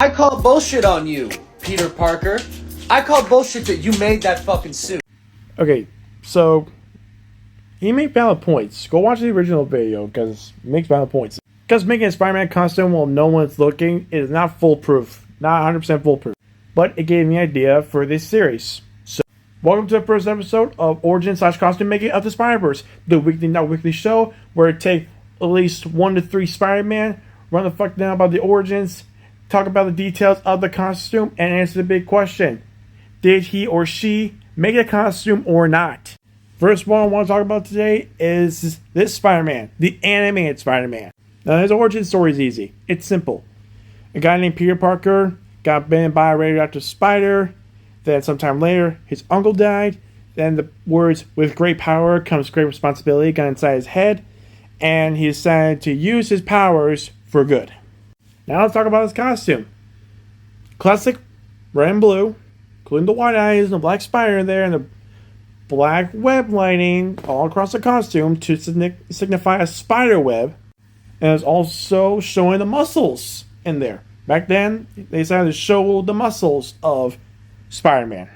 I call bullshit on you, Peter Parker. I call bullshit that you made that fucking suit. Okay, so he made valid points. Go watch the original video because it makes valid points. Because making a Spider-Man costume while no one's looking is not foolproof, not 100% foolproof. But it gave me an idea for this series. So, welcome to the first episode of Origin/Costume Making of the Spider-Verse, the weekly, not weekly show where it takes at least 1 to 3 Spider-Man, run the fuck down about the origins, talk about the details of the costume, and answer the big question: did he or she make a costume or not? First one I want to talk about today is this Spider-Man, the animated Spider-Man. Now, his origin story is easy. It's simple. A guy named Peter Parker got bitten by a radioactive spider. Then sometime later, his uncle died. Then the words, "with great power comes great responsibility," got inside his head. And he decided to use his powers for good. Now let's talk about his costume. Classic red and blue, including the white eyes and the black spider there and the black web lining all across the costume to signify a spider web. And it's also showing the muscles in there. Back then, they decided to show the muscles of Spider-Man.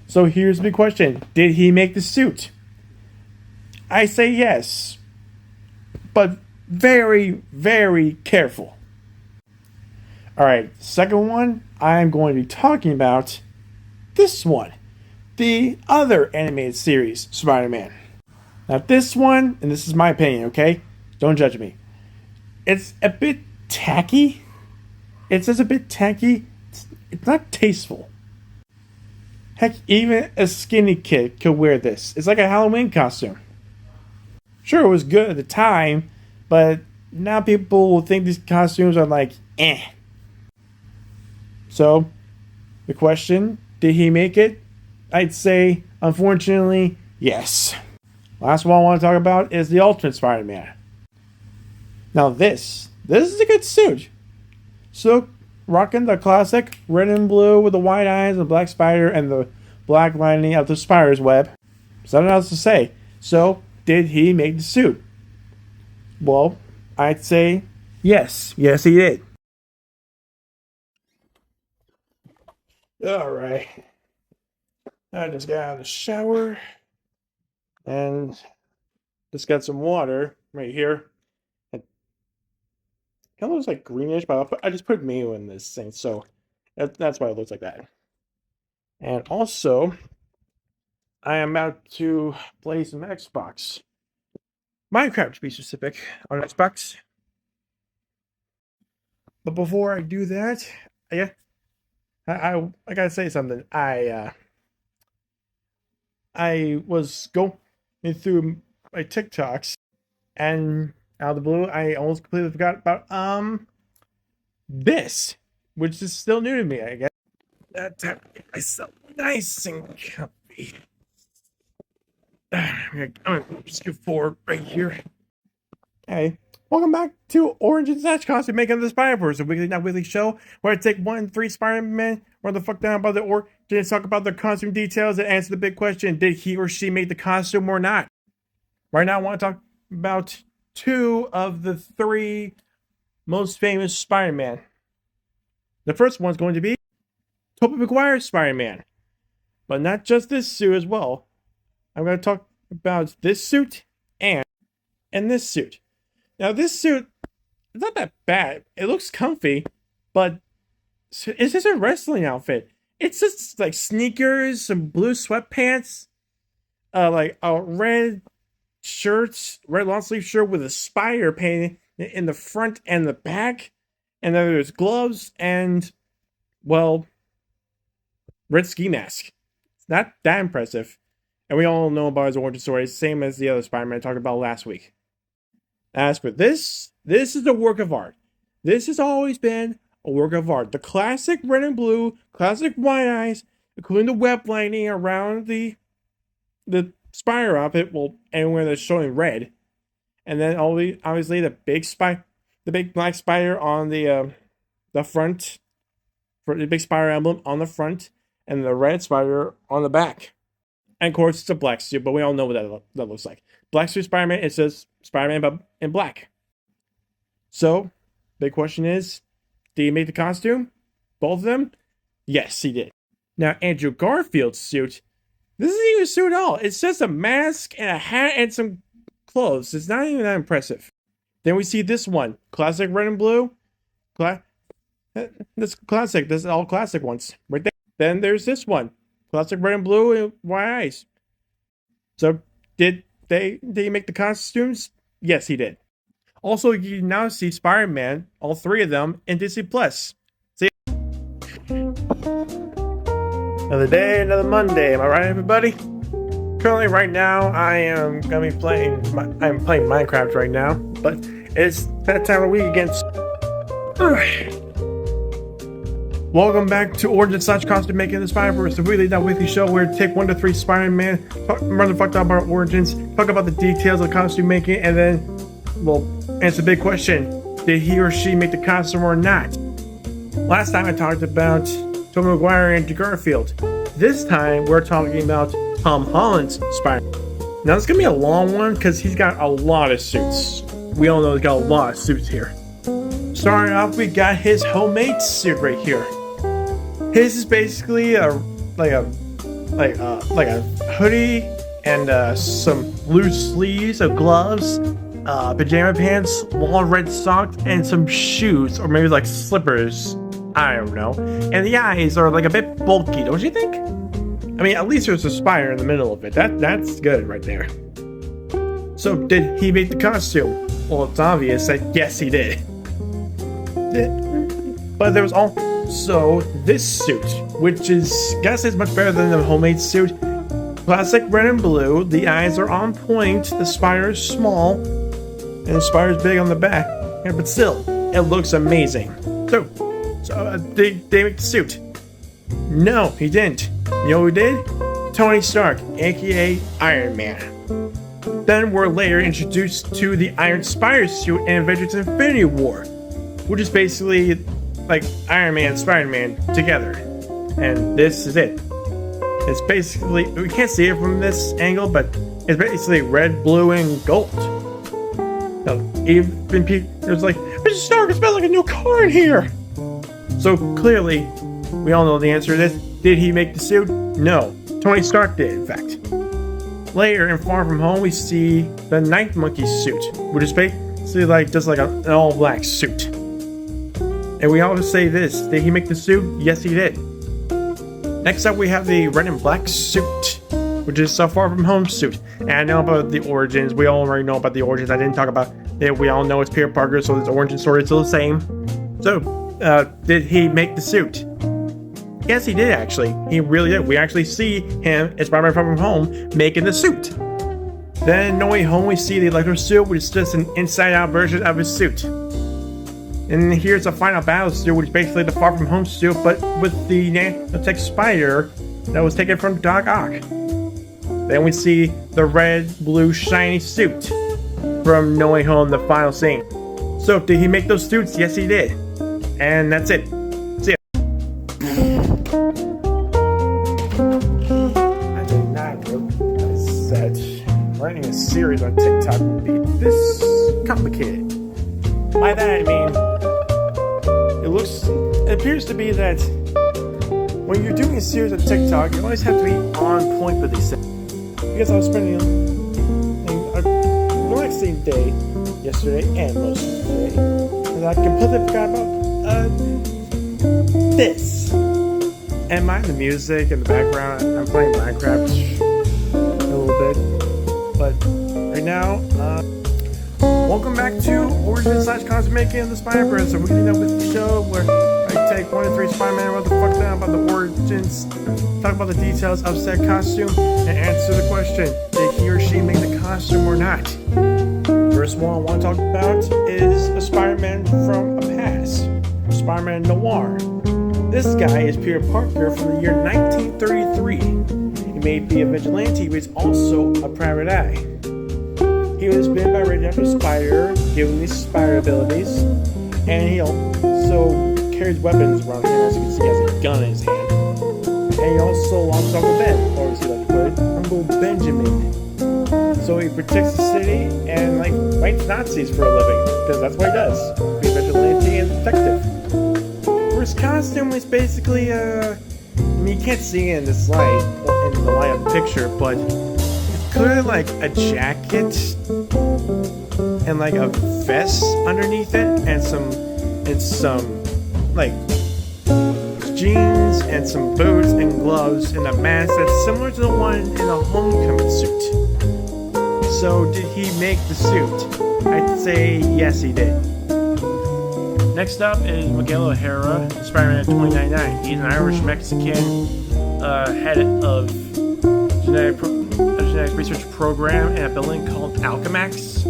So here's the big question. Did he make the suit? I say yes. But very, very careful. Alright, second one, I'm going to be talking about this one. The other animated series, Spider-Man. Now this one, and this is my opinion, okay? Don't judge me. It's a bit tacky. It's just a bit tacky. It's not tasteful. Heck, even a skinny kid could wear this. It's like a Halloween costume. Sure, it was good at the time, but now people will think these costumes are like, eh. So, the question, did he make it? I'd say, unfortunately, yes. Last one I want to talk about is the Ultimate Spider-Man. Now this is a good suit. So, rocking the classic red and blue with the white eyes and the black spider and the black lining of the spider's web. There's nothing else to say. So, did he make the suit? Well, I'd say yes. Yes, he did. Alright. I just got out of the shower and just got some water right here. It kind of looks like greenish, but I just put mayo in this thing, so that's why it looks like that. And also, I am about to play some Xbox. Minecraft, to be specific, on Xbox. But before I do that, I gotta say something. I was going through my TikToks, and out of the blue, I almost completely forgot about this, which is still new to me. I guess that time to get myself nice and comfy. I'm gonna just go forward right here. Hey, welcome back to Origin/Costume Making of the Spider-Verse, a weekly, not weekly show where I take 1 to 3 Spider-Man, run the fuck down about the origin, talk about the costume details, and answer the big question: did he or she make the costume or not? Right now, I want to talk about 2 of the 3 most famous Spider-Man. The first one's going to be Tobey Maguire's Spider-Man, but not just this suit as well. I'm going to talk about this suit and this suit. Now, this suit is not that bad. It looks comfy, but it's just a wrestling outfit. It's just like sneakers, some blue sweatpants, like a red shirt, red long sleeve shirt with a spider painted in the front and the back, and then there's gloves and, well, red ski mask. It's not that impressive, and we all know about his origin story, same as the other Spider-Man I talked about last week. As for this is a work of art. This has always been a work of art. The classic red and blue, classic white eyes, including the web lining around the spider outfit, well, anywhere that's showing red, and then obviously the big black spider on the front, for the big spider emblem on the front, and the red spider on the back. And of course, it's a black suit, but we all know what that looks like. Black suit Spider-Man, it says Spider-Man but in black. So, big question is, did he make the costume? both of them? Yes, he did. Now, Andrew Garfield's suit, this isn't even a suit at all. It's just a mask and a hat and some clothes. It's not even that impressive. Then we see this one. Classic red and blue. This classic. This is all classic ones. Right there. Then there's this one. Classic red and blue and white eyes. So, did he make the costumes? Yes, he did. Also, you can now see Spider-Man, all three of them, in Disney+. See? Another day, another Monday. Am I right, everybody? Currently, right now, I am gonna be playing. I'm playing Minecraft right now, but it's that time of the week again. Welcome back to Origin / Costume Making in the Spider-Verse, the weekly show where we take 1 to 3 Spider-Man, motherfucked up our origins, talk about the details of costume making, and then, well, answer the big question: did he or she make the costume or not? Last time I talked about Tobey Maguire and Andrew Garfield. This time we're talking about Tom Holland's Spider-Man. Now it's gonna be a long one because he's got a lot of suits. We all know he's got a lot of suits here. Starting off, we got his homemade suit right here. His is basically like a hoodie and some loose sleeves of gloves, pajama pants, long red socks, and some shoes, or maybe like slippers. I don't know. And the eyes are like a bit bulky, don't you think? I mean, at least there's a spider in the middle of it. That's good right there. So, did he make the costume? Well, it's obvious that yes, he did. But there was also this suit, which is, guess, is much better than the homemade suit. Classic red and blue. The eyes are on point. The spider is small, and the spider is big on the back. Yeah, but still, it looks amazing. So did they make the suit? No, he didn't. You know who did? Tony Stark, aka Iron Man. Then we're later introduced to the Iron Spider suit in Avengers Infinity War, which is basically like Iron Man and Spider-Man together. And this is it. It's basically, we can't see it from this angle, but it's basically red, blue, and gold. Now, even people, there's like, Mr. Stark, it smells like a new car in here! So clearly, we all know the answer to this. Did he make the suit? No. Tony Stark did, in fact. Later, in Far From Home, we see the Night Monkey suit, which is basically like just like an all-black suit. And we always say this: did he make the suit? Yes, he did. Next up, we have the red and black suit, which is a Far From Home suit. And I know about the origins. We all already know about the origins. I didn't talk about it. We all know it's Peter Parker, so his origin story is still the same. So, did he make the suit? Yes, he did, actually. He really did. We actually see him as Spider-Man Far From Home making the suit. Then, No Way Home, we see the Electro suit, which is just an inside-out version of his suit. And here's a final battle suit, which is basically the Far From Home suit, but with the nanotech spider that was taken from Doc Ock. Then we see the red, blue, shiny suit from No Way Home, the final scene. So, did he make those suits? Yes, he did. And that's it. See ya. I did not know that running a series on TikTok would be this complicated. By that I mean, it appears to be that when you're doing a series on TikTok, you always have to be on point with these things. Because I was spending a relaxing day yesterday and most of the day, and I completely forgot about this. And mind the music in the background. I'm playing Minecraft a little bit, but right now, welcome back to Origin / Costume Making in the Spider-Verse. So we're gonna end with the show where I take 1 to 3 Spider-Man, what the fuck down about the origins, talk about the details of said costume, and answer the question: did he or she make the costume or not? First one I want to talk about is a Spider-Man from a past, Spider-Man Noir. This guy is Peter Parker from the year 1933. He may be a vigilante, but he's also a private eye. He was bitten by a radioactive spider, given these spider abilities, and he also carries weapons around him. As you can see, he has a gun in his hand. And he also walks off a bed, or as he like to put it, Uncle Benjamin. So he protects the city and like fights Nazis for a living, because that's what he does. Be a vigilante and detective. For his costume, it's basically I mean, you can't see it in this light, in the light of the picture, but it's clearly like a jacket and like a vest underneath it, and some like jeans and some boots and gloves and a mask that's similar to the one in a homecoming suit. So did he make the suit? I'd say yes, he did. Next up is Miguel O'Hara, Spider-Man 2099. He's an Irish-Mexican head of a genetic research program in a building called Alchemax.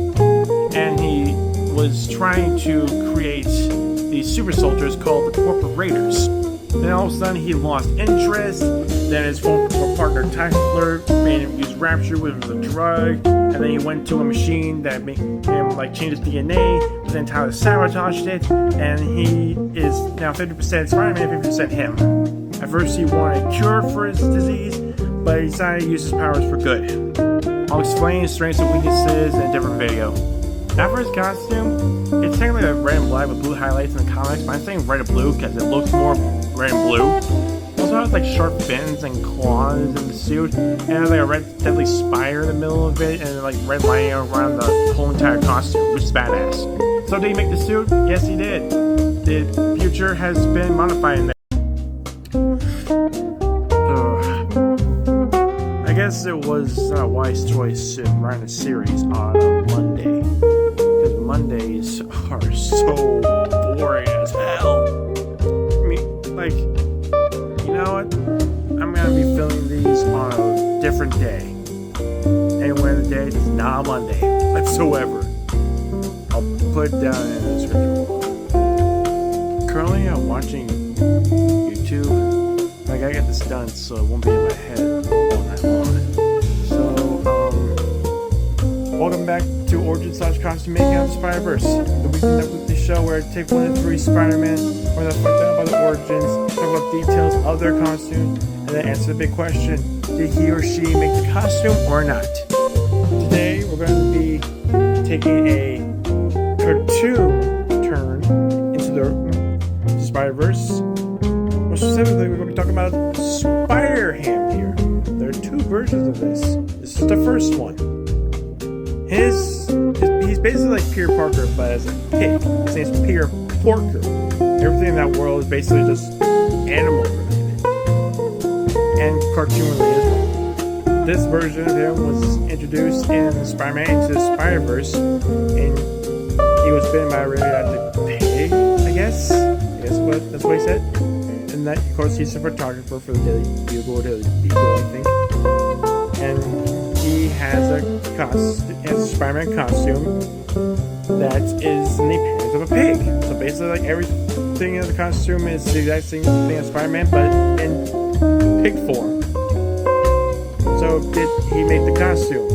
And he was trying to create these super soldiers called the Corporate Raiders. Then all of a sudden he lost interest. Then his former partner Tyler made him use Rapture, which was a drug. And then he went to a machine that made him like change his DNA. But then Tyler sabotaged it, and he is now 50% Spider-Man, 50% him. At first he wanted a cure for his disease, but he decided to use his powers for good. I'll explain his strengths and weaknesses in a different video. Now for his costume, it's technically a red and black with blue highlights in the comics, but I'm saying red and blue because it looks more red and blue. It also has like sharp fins and claws in the suit, and it has like a red deadly spider in the middle of it, and like red lining around the whole entire costume, which is badass. So did he make the suit? Yes, he did. The future has been modified in there. I guess it was not a wise choice to run a series on a Monday, because Mondays are so boring as hell. I mean, like, you know what? I'm gonna be filming these on a different day. Anywhere in the day that's not a Monday whatsoever. I'll put it down in the description. Currently, I'm watching YouTube. I gotta get this done so it won't be in my head all night long. So, welcome back to Origin/Costume Making of the Spider-Verse, the weekly show where I take 1 to 3 Spider-Man, where I find out about the origins, talk about details of their costume, and then answer the big question: did he or she make the costume or not? Today, we're going to be taking a cartoon turn into the Spider-Verse. More specifically, we're going to be talking about Spider-Ham here. There are 2 versions of this. This is the first one. He's basically like Peter Parker, but as a pig. His name's Peter Porker. Everything in that world is basically just animal related and cartoon related. This version of him was introduced in Spider-Man Into the Spider-Verse, and he was bitten by a radioactive pig, I guess. That's what he said. And that, of course, he's a photographer for the Daily Bugle, I think. And he has a Spider-Man costume that is in the appearance of a pig. So basically, like everything in the costume is the exact same thing as Spider-Man, but in pig form. So did he make the costume?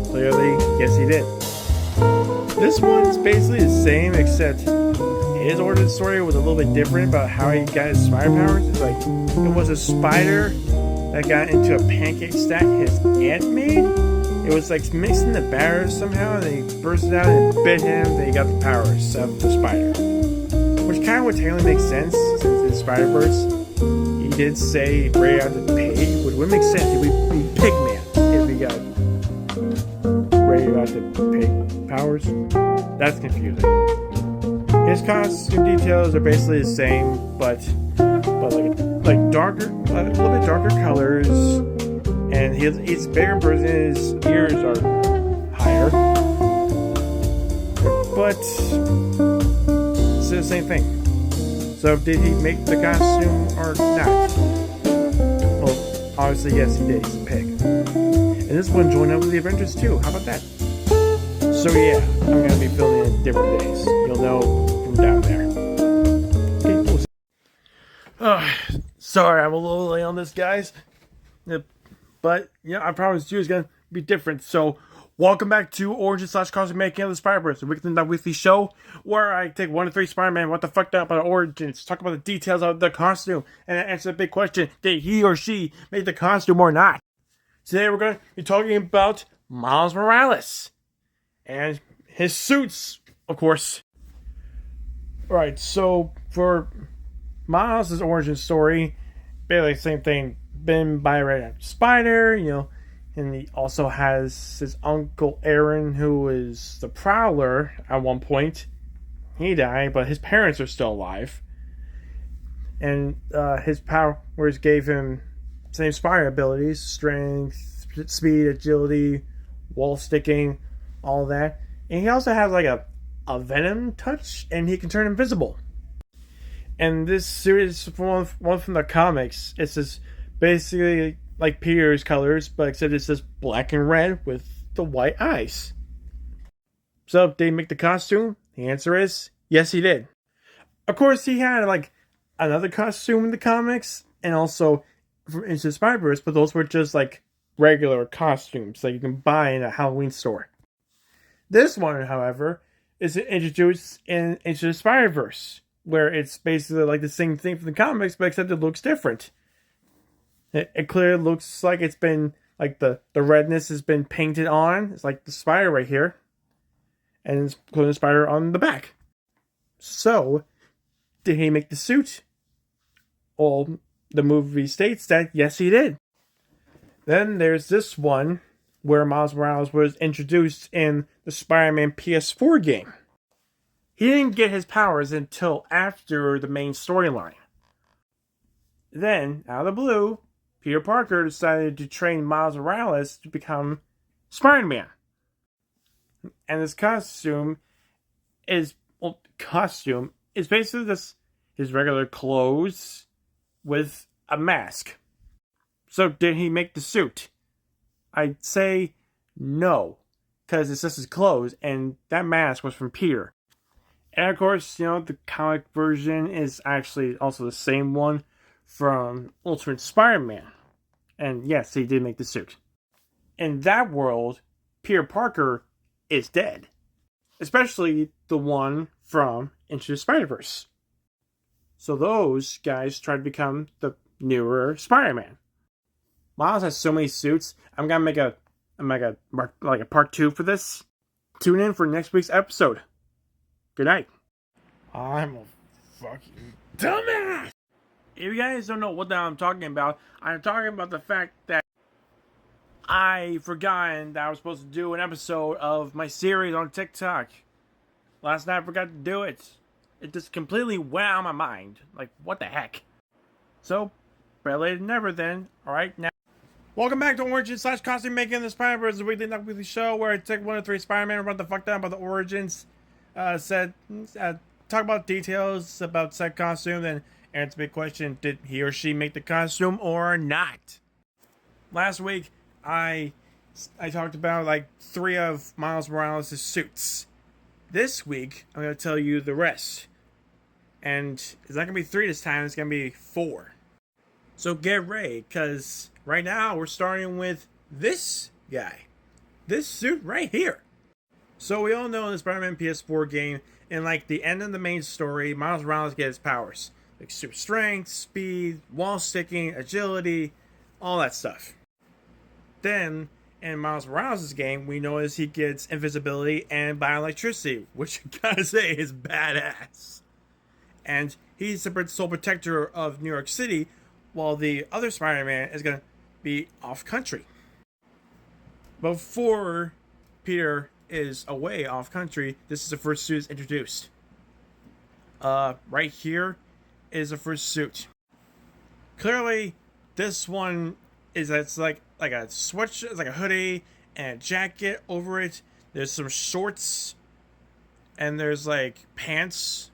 Clearly, yes, he did. This one's basically the same, except his origin story was a little bit different about how he got his spider powers. It's like it was a spider that got into a pancake stack his aunt made. It was like mixing the batter somehow, and then he burst it out and bit him. Then he got the powers of the spider, which kind of would technically make sense since in Spider-Verse he did say radioactive pig, which would make sense. He would be Pigman if he got radioactive pig powers. That's confusing. His costume details are basically the same, but like darker, a little bit darker colors, and he's bigger in person. His ears are higher, but it's the same thing. So did he make the costume or not? Well, obviously yes, he did. He's a pig, and this one joined up with the Avengers too. How about that? So yeah, I'm gonna be filming in different days. You'll know down there. Okay, cool. Sorry, I'm a little late on this, guys. But yeah, I promised you it's gonna be different. So welcome back to Origin/Costume Making of the Spider-Verse, the weekly show where I take 1 to 3 Spider-Man, what the fuck about origins, talk about the details of the costume, and answer the big question: did he or she make the costume or not? Today we're gonna be talking about Miles Morales and his suits, of course. Alright, so for Miles' origin story, basically the same thing, been by a radioactive spider, and he also has his uncle Aaron, who is the Prowler at one point. He died, but his parents are still alive. And his powers gave him same spider abilities: strength, speed, agility, wall sticking, all that. And he also has like a venom touch, and he can turn invisible. And this series, one from the comics, it's just basically like Peter's colors, but except it's just black and red with the white eyes. So did he make the costume? The answer is yes, he did. Of course, he had like another costume in the comics, and also Into the Spider-Verse, but those were just like regular costumes that you can buy in a Halloween store. This one, however, is introduced in Into the Spider-Verse, where it's basically like the same thing from the comics, but except it looks different. It clearly looks like it's been, like the redness has been painted on. It's like the spider right here, and it's the spider on the back. So, did he make the suit? Well, the movie states that yes, he did. Then there's this one where Miles Morales was introduced in the Spider-Man PS4 game. He didn't get his powers until after the main storyline. Then, out of the blue, Peter Parker decided to train Miles Morales to become Spider-Man. And his costume is basically just his regular clothes with a mask. So did he make the suit? I'd say no, because it's just his clothes, and that mask was from Peter. And of course, the comic version is actually also the same one from Ultimate Spider-Man. And yes, he did make the suit. In that world, Peter Parker is dead. Especially the one from Into the Spider-Verse. So those guys tried to become the newer Spider-Man. Miles has so many suits. I'm gonna make a part 2 for this. Tune in for next week's episode. Good night. I'm a fucking dumbass. If you guys don't know what the hell I'm talking about the fact that I forgot that I was supposed to do an episode of my series on TikTok. Last night I forgot to do it. It just completely went out of my mind. Like, what the heck? So, better late than never then. Alright, now. Welcome back to Origins / Costume Making the Spider-Verse, the weekly, not weekly show where I take 1 to 3 Spider-Man, run the fuck down about the origins, talk about details about said costume, then answer the big question: did he or she make the costume or not? Last week, I talked about like 3 of Miles Morales' suits. This week, I'm going to tell you the rest. And it's not going to be 3 this time, it's going to be 4. So get ready, because right now we're starting with this guy. This suit right here. So we all know in the Spider-Man PS4 game, in like the end of the main story, Miles Morales gets his powers. Like super strength, speed, wall sticking, agility, all that stuff. Then, in Miles Morales' game, we notice he gets invisibility and bioelectricity, which I gotta say is badass. And he's the sole protector of New York City, while the other Spider-Man is gonna be off country. Before Peter is away off country, this is the first suit introduced. Right here is the first suit. Clearly, this one is like a sweatshirt, it's like a hoodie and a jacket over it. There's some shorts, and there's like pants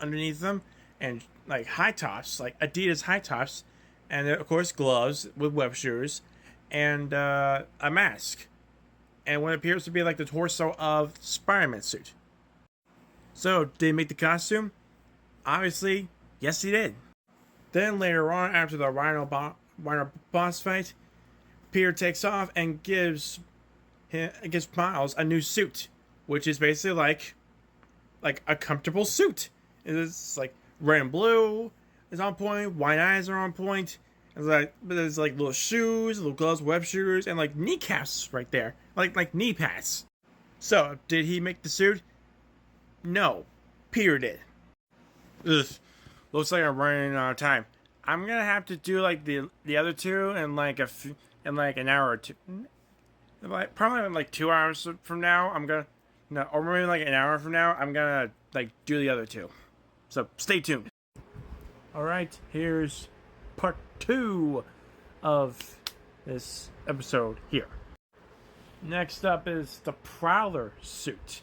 underneath them, and like high tops, like Adidas high tops, and of course gloves with web shoes, and a mask, and what appears to be like the torso of Spider-Man suit. So, did he make the costume? Obviously, yes he did. Then later on, after the Rhino boss fight, Peter takes off and gives Miles a new suit, which is basically like a comfortable suit. It's like red and blue is on point, white eyes are on point. There's like little shoes, little gloves, web shoes, and like kneecaps right there, like knee pads. So, did he make the suit? No, Peter did. Ugh. looks like I'm running out of time. I'm gonna have to do like the other two in like in like an hour or two. Like probably in like 2 hours from now. Or maybe like an hour from now. I'm gonna like do the other two. So stay tuned. All right, here's part 2 of this episode here. Next up is the Prowler suit.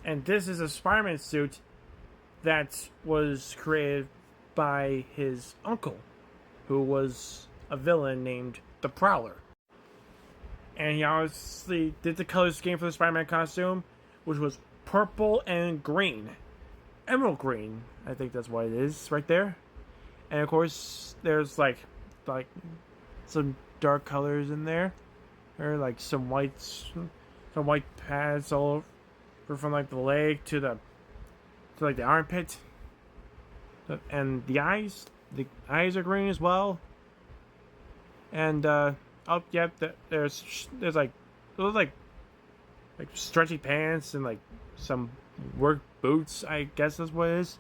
And this is a Spider-Man suit that was created by his uncle, who was a villain named the Prowler. And he obviously did the color scheme for the Spider-Man costume, which was purple and green. Emerald green, I think that's what it is right there. And of course, there's like some dark colors in there. Or like some white pads all over from like the leg to like the armpit. And the eyes are green as well. And there's like those like stretchy pants and like some work boots, I guess that's what it is.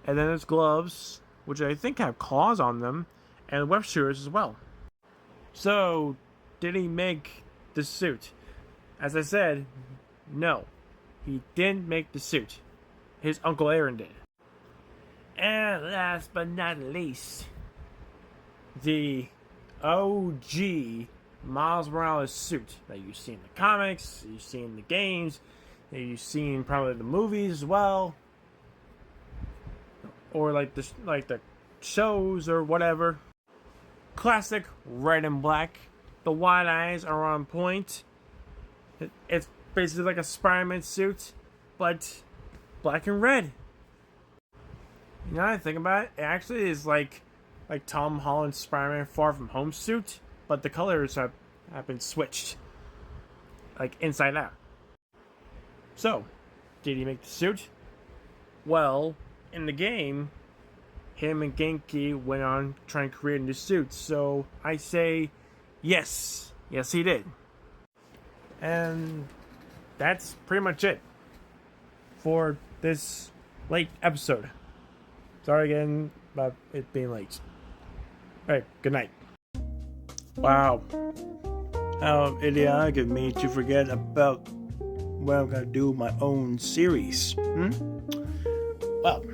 And then there's gloves, which I think have claws on them, and web shooters as well. So, did he make the suit? As I said, no. He didn't make the suit. His Uncle Aaron did. And last but not least, the OG Miles Morales suit that you've seen in the comics, you've seen in the games, that you've seen probably the movies as well, or like the shows or whatever. Classic red and black. The wide eyes are on point. It's basically like a Spider-Man suit, but black and red. You know what I think about it? It actually is like Tom Holland's Spider-Man Far From Home suit, but the colors have been switched, like inside out. So, did he make the suit? Well, in the game, him and Genki went on trying to create a new suit. So I say, yes, he did. And that's pretty much it for this late episode. Sorry again about it being late. Alright, good night. Wow. How idiotic of me to forget about when I'm gonna do my own series. Well,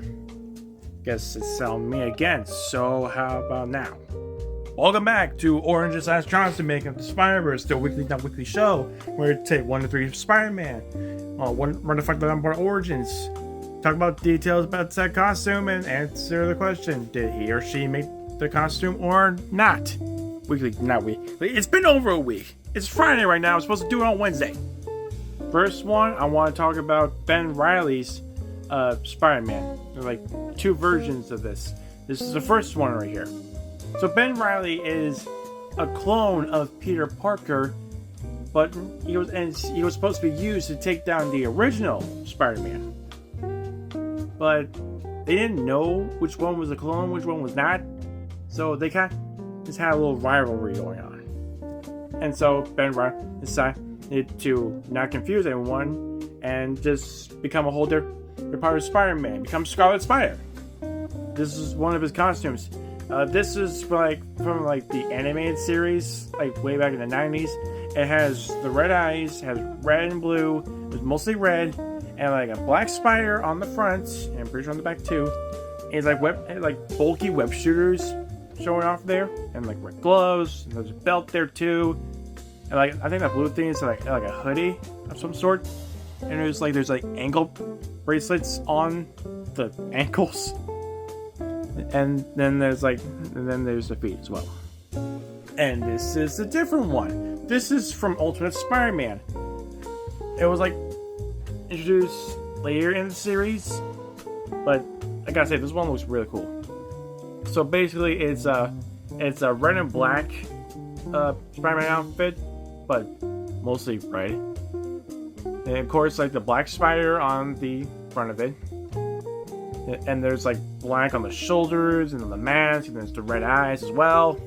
guess it's on me again, so how about now? Welcome back to Orange's Last Johnson making the Spider-Verse, the weekly, not weekly show, where we take 1 to 3 Spider-Man, run to find the important origins, talk about details about that costume, and answer the question, did he or she make the costume or not? Weekly, not weekly. It's been over a week. It's Friday right now. I'm supposed to do it on Wednesday. First one, I want to talk about Ben Reilly's Spider-Man. There are like 2 versions of this. This is the first one right here. So Ben Reilly is a clone of Peter Parker, but he was supposed to be used to take down the original Spider-Man. But they didn't know which one was a clone, which one was not. So they kind of just had a little rivalry going on. And so Ben Reilly decided to not confuse anyone and just become a whole different part of Spider-Man, become Scarlet Spider. This is one of his costumes. This is from the animated series, like way back in the 90s. It has the red eyes, has red and blue. It's mostly red, and like a black spider on the front, and I'm pretty sure on the back too. It's like bulky web shooters showing off there, and like red gloves. And there's a belt there too, and like I think that blue thing is like a hoodie of some sort. And there's like ankle bracelets on the ankles. And then there's the feet as well. And this is a different one. This is from Ultimate Spider-Man. It was like introduced later in the series, but I gotta say this one looks really cool. So basically, it's a red and black Spider-Man outfit, but mostly red. And of course, like the black spider on the front of it. And there's like black on the shoulders and on the mask, and there's the red eyes as well.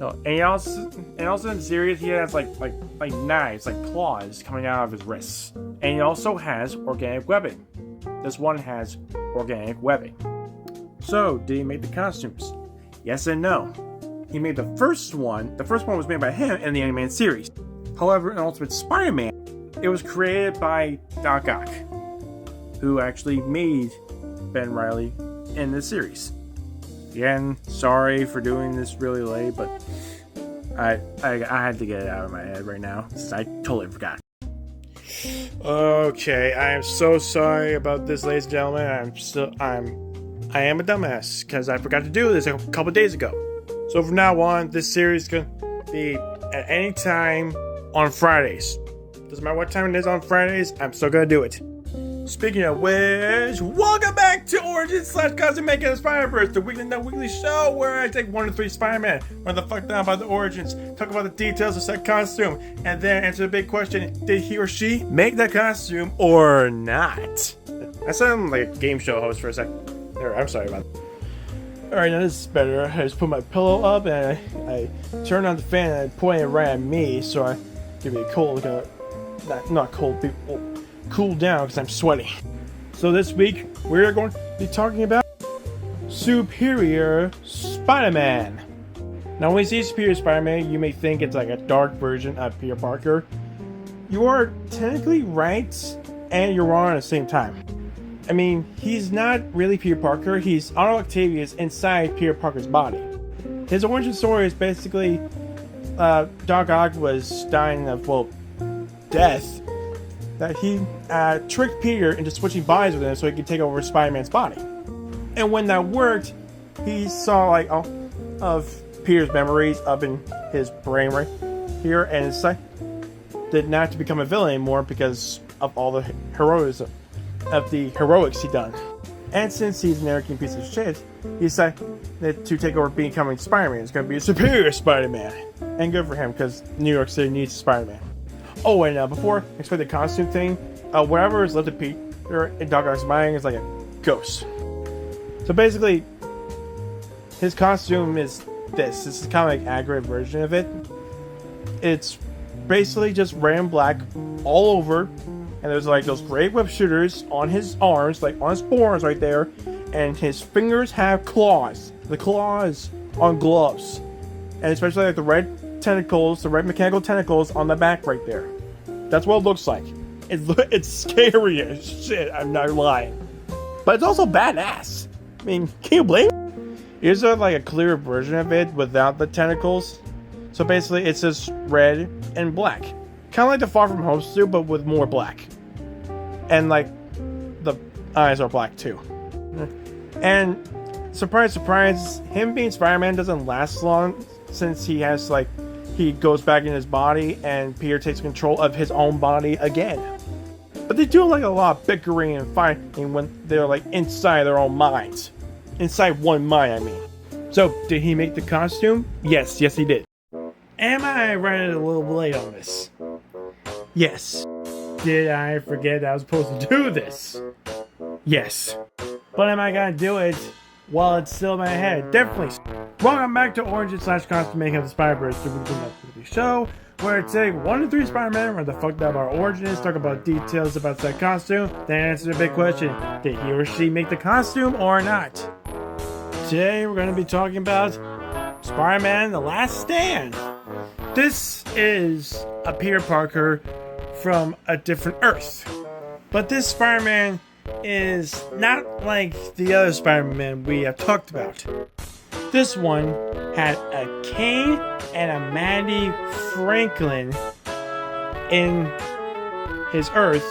And also in the series, he has like knives, like claws coming out of his wrists. And he also has organic webbing. This one has organic webbing. So, did he make the costumes? Yes and no. He made the first one. The first one was made by him in the animated series. However, in Ultimate Spider-Man, it was created by Doc Ock, who actually made Ben Reilly in the series. Again, sorry for doing this really late, but I had to get it out of my head right now since I totally forgot. Okay, I am so sorry about this, ladies and gentlemen. I am a dumbass because I forgot to do this a couple days ago. So from now on, this series is going to be at any time on Fridays. Doesn't matter what time it is on Fridays, I'm still going to do it. Speaking of which, welcome back to Origins/Costume Making the Spider-Verse, the weekly show where I take 1 to 3 Spider-Man, run the fuck down about the origins, talk about the details of said costume, and then answer the big question: did he or she make that costume or not? I sound like a game show host for a second. I'm sorry about that. Alright, now this is better. I just put my pillow up and I turned on the fan and I pointed it right at me so I give me a cold, not cold, cool down because I'm sweating. So this week we're going to be talking about Superior Spider-Man. Now when we see Superior Spider-Man, you may think it's like a dark version of Peter Parker. You are technically right and you're wrong at the same time. I mean, he's not really Peter Parker, he's Otto Octavius inside Peter Parker's body. His origin story is basically Doc Ock was dying of, death. That he tricked Peter into switching bodies with him so he could take over Spider-Man's body. And when that worked, he saw like all of Peter's memories up in his brain right here, and decided not to become a villain anymore because of all the heroics he done. And since he's an arrogant piece of shit, he decided to take over becoming Spider-Man. It's going to be a superior Spider-Man. And good for him, because New York City needs Spider-Man. Oh, and before I explain the costume thing, whatever is left of Peter in Doc Ock's mind is like a ghost. So basically, his costume is this. This is kind of like an accurate version of it. It's basically just red and black all over. And there's like those great web shooters on his arms, like on his forearms right there. And his fingers have claws. The claws on gloves. And especially like the red tentacles, the red mechanical tentacles on the back right there. That's what it looks like. It's scary as shit, I'm not lying. But it's also badass. I mean, can you blame it? Here's like a clearer version of it without the tentacles. So basically it's just red and black. Kind of like the Far From Home suit, but with more black. And like, the eyes are black too. And surprise, surprise, him being Spider-Man doesn't last long since he has like, he goes back in his body and Peter takes control of his own body again. But they do like a lot of bickering and fighting when they're like inside their own minds. Inside one mind, I mean. So, did he make the costume? Yes, he did. Am I running a little late on this? Yes. Did I forget that I was supposed to do this? Yes. But am I gonna do it while it's still in my head? Definitely. Welcome back to Origins/Costume Making of the Spider-Verse, the weekly show where I take 1 to 3 Spider-Man, run the fuck up our origins, talk about details about that costume, then answer the big question: did he or she make the costume or not? Today we're going to be talking about Spider-Man: The Last Stand. This is a Peter Parker from a different Earth. But this Spider-Man is not like the other Spider-Man we have talked about. This one had a cane and a Mandy Franklin in his Earth,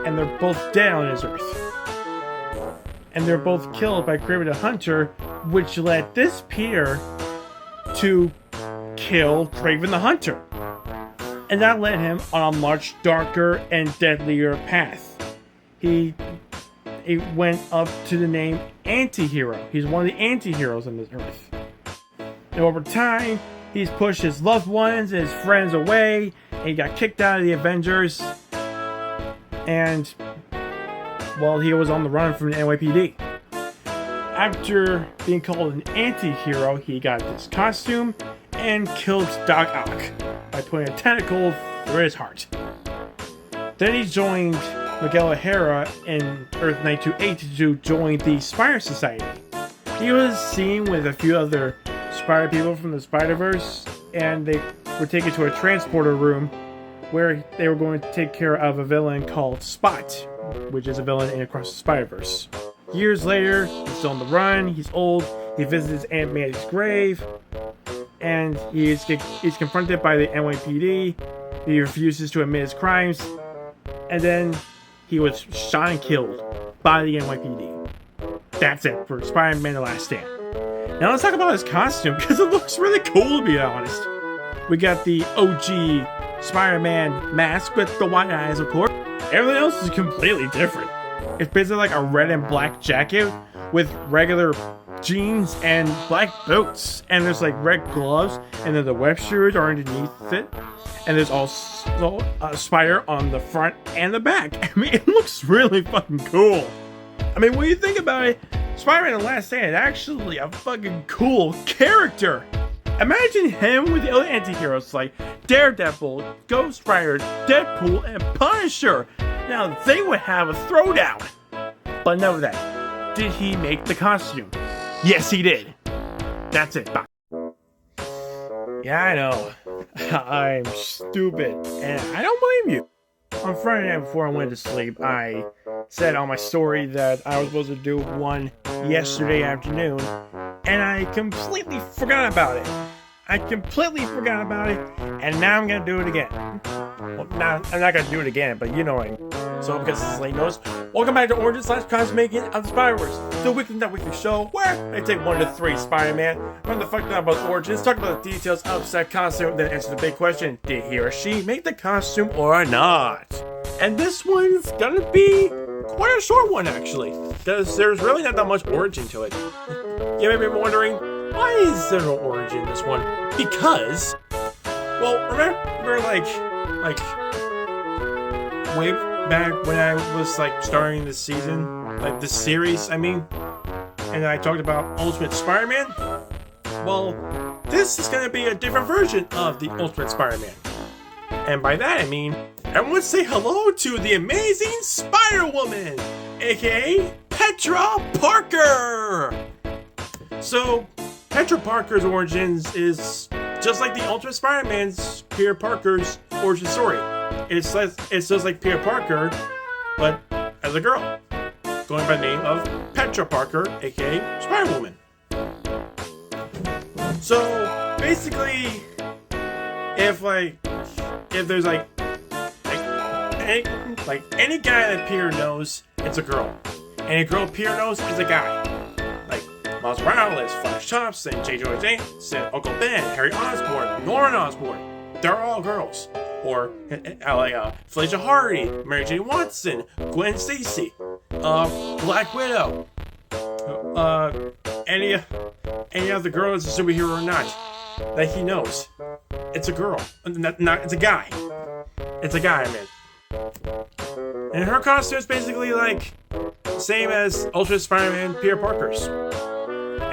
and they're both dead on his Earth. And they're both killed by Kraven the Hunter, which led this Peter to kill Kraven the Hunter. And that led him on a much darker and deadlier path. He went up to the name Anti-Hero. He's one of the anti-heroes on this Earth. And over time, he's pushed his loved ones and his friends away, and he got kicked out of the Avengers. And, well, he was on the run from the NYPD. After being called an anti-hero, he got this costume and killed Doc Ock by putting a tentacle through his heart. Then he joined Miguel O'Hara in Earth 928 to join the Spider Society. He was seen with a few other Spider people from the Spider-Verse, and they were taken to a transporter room where they were going to take care of a villain called Spot, which is a villain in Across the Spider-Verse. Years later, he's still on the run, he's old, he visits Aunt May's grave, and he's confronted by the NYPD. He refuses to admit his crimes, and then he was shot and killed by the NYPD. That's it for Spider-Man The Last Stand. Now let's talk about his costume, because it looks really cool, to be honest. We got the OG Spider-Man mask with the white eyes, of course. Everything else is completely different. It's basically like a red and black jacket with regular jeans and black boots. And there's like red gloves, and then the web shoes are underneath it. And there's also a spider on the front and the back. I mean, it looks really fucking cool. I mean, when you think about it, Spider-Man The Last Stand is actually a fucking cool character. Imagine him with the other anti-heroes like Daredevil, Ghost Rider, Deadpool, and Punisher. Now, they would have a throwdown. But know that. Did he make the costume? Yes, he did. That's it. Bye. Yeah, I know. I'm stupid, and I don't blame you. On Friday night before I went to sleep, I said on my story that I was supposed to do one yesterday afternoon, and I completely forgot about it. And now I'm gonna do it again. Well, I'm not gonna do it again, but you know what I mean. So, because this is late notice, welcome back to Origin/Cosmaking of the Spider-Verse, the weekly not weekly show where I take 1 to 3 Spider-Man, run the fuck down about Origins, talk about the details of said costume, then answer the big question: did he or she make the costume or not? And this one's gonna be quite a short one, actually, because there's really not that much origin to it. You may be wondering, why is there no origin in this one? Because, well, remember like way back when I was like starting this season, like this series, I mean, and I talked about Ultimate Spider-Man? Well, this is gonna be a different version of the Ultimate Spider-Man. And by that I mean, everyone say hello to the amazing Spider-Woman, aka Petra Parker! So, Petra Parker's origins is just like the Ultimate Spider-Man's Peter Parker's origin story. It's just like Peter Parker, but as a girl, going by the name of Petra Parker, aka Spider-Woman. So basically, if there's any guy that Peter knows, it's a girl. Any girl Peter knows is a guy. Like Miles Morales, Flash Thompson, J. Jonah Jameson, Uncle Ben, Harry Osborn, Norman Osborn. They're all girls. Or Felicia Hardy, Mary Jane Watson, Gwen Stacy, Black Widow, any other girl is a superhero or not that he knows. It's a girl, it's a guy. It's a guy, man. And her costume is basically like same as Ultimate Spider-Man Peter Parker's.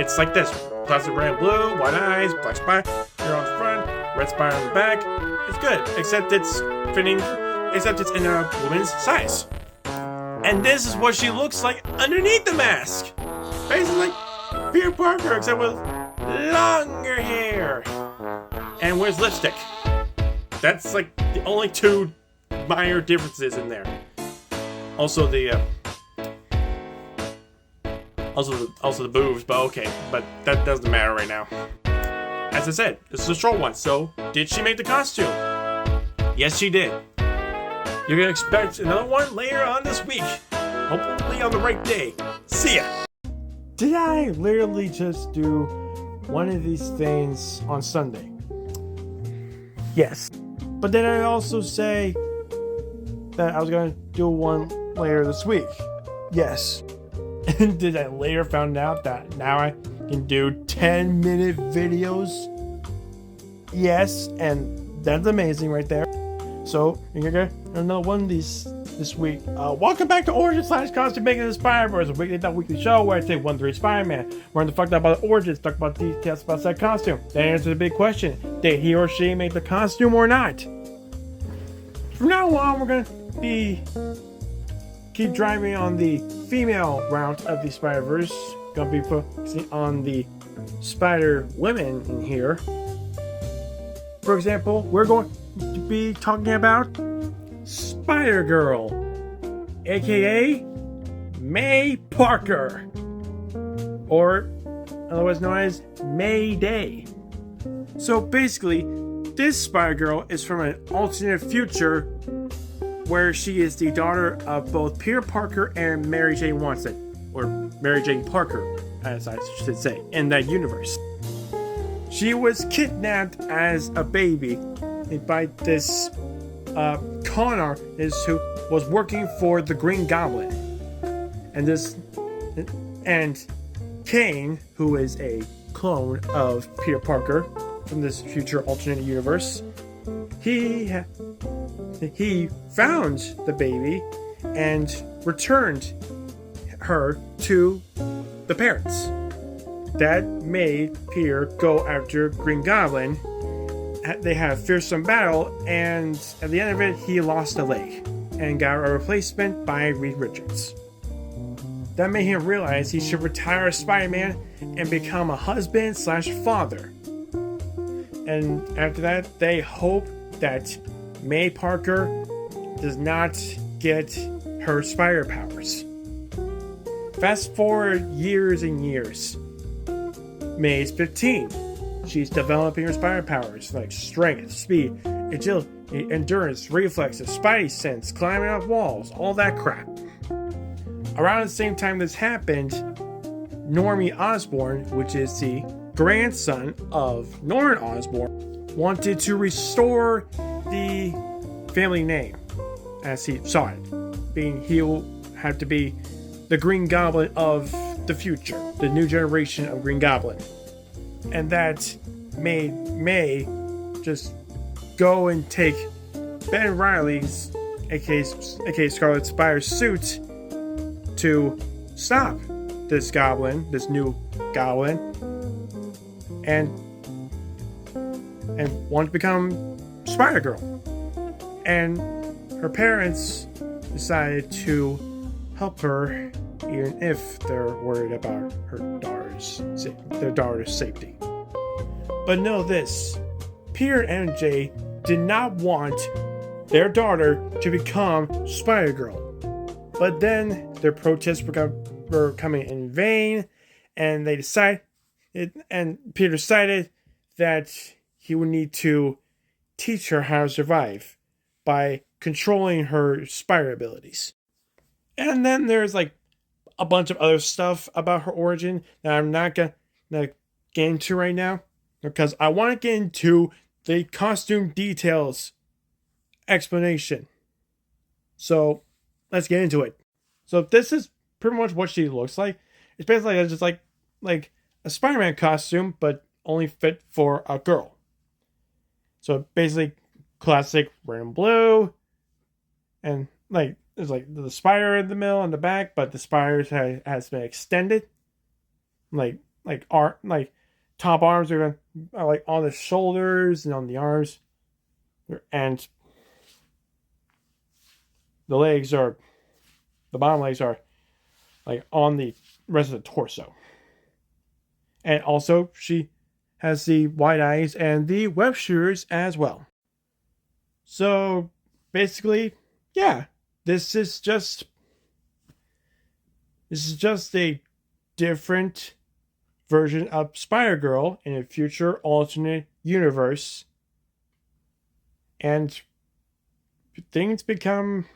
It's like this: classic red and blue, white eyes, black spider on the front, red spider on the back. It's good, except it's in a woman's size. And this is what she looks like underneath the mask. Basically like Peter Parker, except with longer hair. And wears lipstick. That's like the only two minor differences in there. Also the boobs, but okay. But that doesn't matter right now. As I said, this is a short one, so did she make the costume? Yes, she did. You're gonna expect another one later on this week. Hopefully on the right day. See ya! Did I literally just do one of these things on Sunday? Yes. But did I also say that I was gonna do one later this week? Yes. And did I later find out that now I can do 10-minute videos? Yes, and that's amazing right there. So, you're gonna get another one of these this week. Welcome back to Origin/Cosmaking of the Spider-Verse, a weekly not weekly show where I take 1 to 3 Spider-Man. We're in the fucked up about the origins, talk about details about that costume. Then answer the big question: did he or she make the costume or not? From now on, we're gonna be keep driving on the female route of the Spider-Verse. Gonna be focusing on the Spider-Women in here. For example, we're going to be talking about Spider-Girl, aka May Parker, or otherwise known as Mayday. So basically, this Spider-Girl is from an alternate future where she is the daughter of both Peter Parker and Mary Jane Watson, or Mary Jane Parker, as I should say, in that universe. She was kidnapped as a baby by this con artist who was working for the Green Goblin, and Kane, who is a clone of Peter Parker from this future alternate universe, he found the baby and returned her to the parents. That made Peter go after Green Goblin. They had a fearsome battle, and at the end of it, he lost a leg and got a replacement by Reed Richards. That made him realize he should retire as Spider-Man and become a husband/father. And after that, they hope that May Parker does not get her spider powers. Fast forward years and years. May's 15. She's developing her spider powers like strength, speed, agility, endurance, reflexes, spidey sense, climbing up walls, all that crap. Around the same time this happened, Normie Osborn, which is the grandson of Norman Osborn, wanted to restore the family name as he saw it, being he will have to be the Green Goblin of the future, the new generation of Green Goblin. And that made May just go and take Ben Reilly's, aka Scarlet Spider's suit, to stop this goblin, this new goblin, and want to become Spider-Girl. And her parents decided to help her, even if they're worried about their daughter's safety. But know this, Peter and MJ did not want their daughter to become Spider-Girl. But then their protests were coming in vain, and Peter decided that he would need to teach her how to survive by controlling her spider abilities. And then there's like a bunch of other stuff about her origin that I'm not gonna get into right now, because I want to get into the costume details explanation. So let's get into it. So this is pretty much what she looks like. It's basically just like a Spider-Man costume, but only fit for a girl. So basically classic red and blue, and there's like the spider in the middle and the back, but the spider has been extended. Like top arms are like on the shoulders and on the arms, and the bottom legs are like on the rest of the torso. And also she has the wide eyes and the web shooters as well. So basically, yeah, this is just a different version of Spider-Girl in a future alternate universe. And things become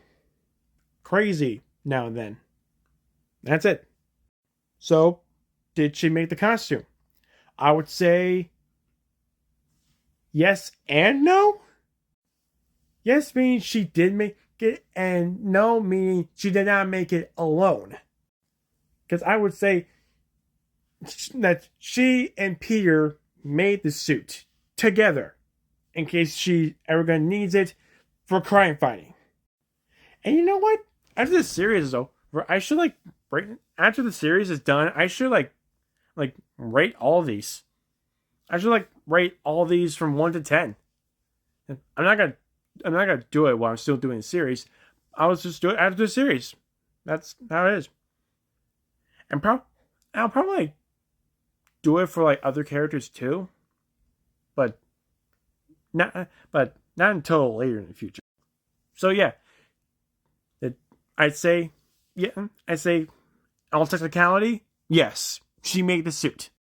crazy now and then. That's it. So, did she make the costume? I would say yes and no. Yes meaning she did make it, and no meaning she did not make it alone. Because I would say that she and Peter made the suit together in case she ever needs it for crime fighting. And you know what? After the series though, I should after the series is done, I should rate all these. I should rate all these from 1 to 10. I'm not gonna do it while I'm still doing the series. I was just do it after the series. That's how it is. And I'll probably like, do it for like other characters too, but not until later in the future. So yeah, it, I'd say I'd say all technicality, yes, she made the suit.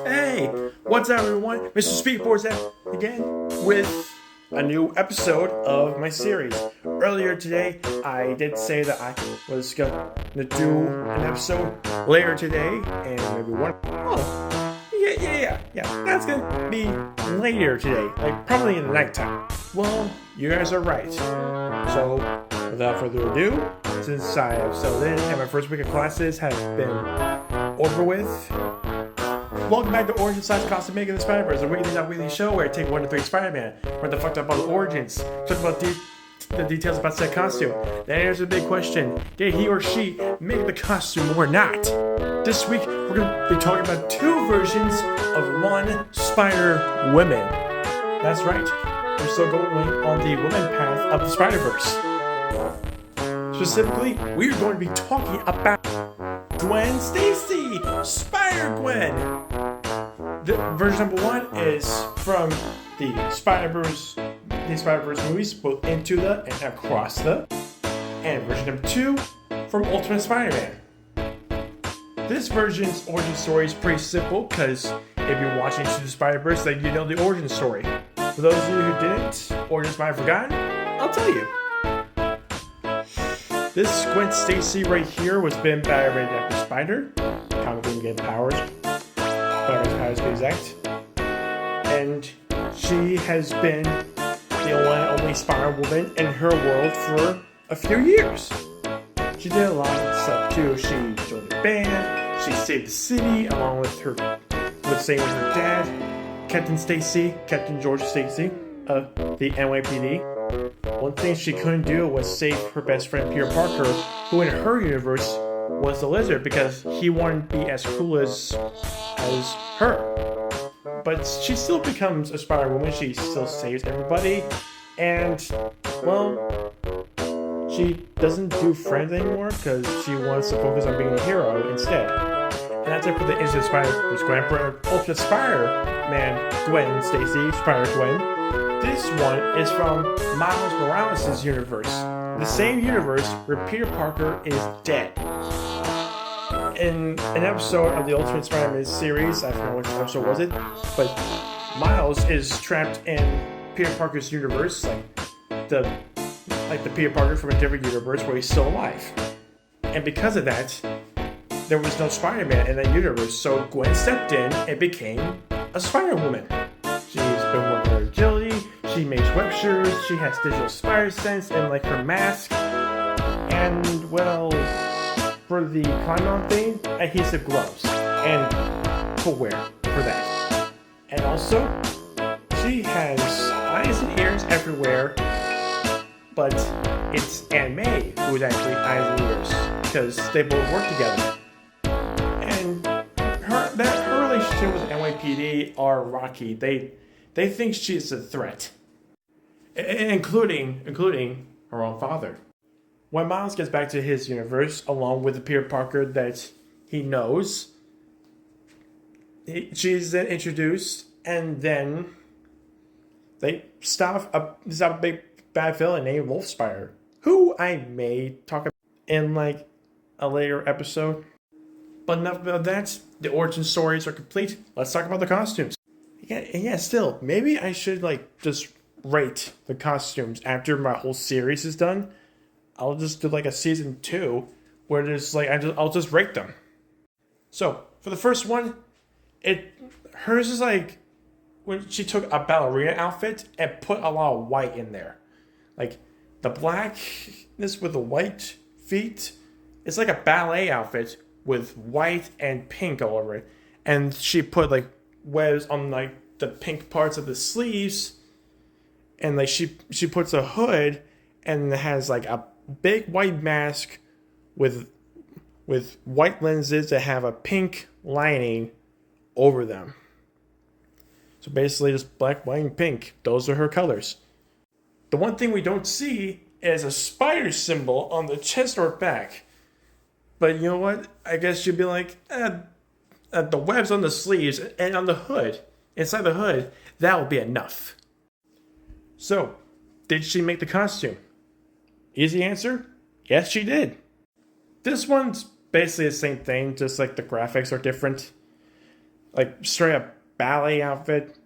Hey, what's up, everyone? Mr. Speedforce again with a new episode of my series. Earlier today, I did say that I was gonna do an episode later today, and maybe one. Oh, yeah. That's gonna be later today, like probably in the nighttime. Well, you guys are right. So, without further ado, since I have settled in and my first week of classes has been over with, welcome back to Origin / Costume Making the Spider-Verse, a weekly not weekly show where I take 1 to 3 Spider-Man, run the fucked up about the origins, talk about the details about said costume, then answer the big question: did he or she make the costume or not? This week we're going to be talking about 2 versions of one Spider-Woman. That's right, we're still going on the woman path of the Spider-Verse. Specifically, we are going to be talking about Gwen Stacy, Spider-Gwen. The version number 1 is from the Spider-Verse movies, both Into the and Across the, and version number 2 from Ultimate Spider-Man. This version's origin story is pretty simple because if you're watching Into the Spider-Verse, then you know the origin story. For those of you who didn't or just might have forgotten, I'll tell you. This Gwen Stacy right here was bitten by a radioactive spider. Comic didn't get powers. Spider-Man's powers to be exact. And she has been the only Spider-Woman in her world for a few years. She did a lot of stuff too. She joined the band. She saved the city along with her dad, Captain George Stacy of the NYPD. One thing she couldn't do was save her best friend Peter Parker, who in her universe was the Lizard, because he wanted to be as cool as her. But she still becomes a Spider-Woman. She still saves everybody, and well, she doesn't do friends anymore because she wants to focus on being a hero instead. And that's it for the Into the Spider-Verse Gwen. For Ultimate Spider-Man Gwen Stacy, Spider-Gwen, this one is from Miles Morales' universe. The same universe where Peter Parker is dead. In an episode of the Ultimate Spider-Man series, I forgot which episode was it, but Miles is trapped in Peter Parker's universe, like the Peter Parker from a different universe where he's still alive. And because of that, there was no Spider-Man in that universe, so Gwen stepped in and became a Spider-Woman. She's been working her agility, she makes web shooters, she has digital spider sense and like her mask, and well, for the climb-on thing, adhesive gloves and footwear for that. And also, she has eyes and ears everywhere, but it's Aunt May who's actually eyes and ears because they both work together. And her relationship with NYPD are rocky. They think she's a threat, including her own father. When Miles gets back to his universe, along with the Peter Parker that he knows, she's then introduced, and then they stop a big bad villain named Wolf Spider, who I may talk about in like a later episode. But enough about that. The origin stories are complete. Let's talk about the costumes. Yeah. Still, maybe I should like just rate the costumes after my whole series is done. I'll just do like a season 2 where there's like I'll just rate them. So for the first one, hers is like when she took a ballerina outfit and put a lot of white in there, like the blackness with the white feet. It's like a ballet outfit with white and pink all over it, and she put like webs on like the pink parts of the sleeves, and like she puts a hood and it has like a big white mask with white lenses that have a pink lining over them. So basically just black, white, and pink. Those are her colors. The one thing we don't see is a spider symbol on the chest or back. But you know what? I guess you'd be like, the webs on the sleeves and on the hood, inside the hood, that will be enough. So, did she make the costume? Easy answer, yes she did. This one's basically the same thing, just like the graphics are different. Like straight up ballet outfit,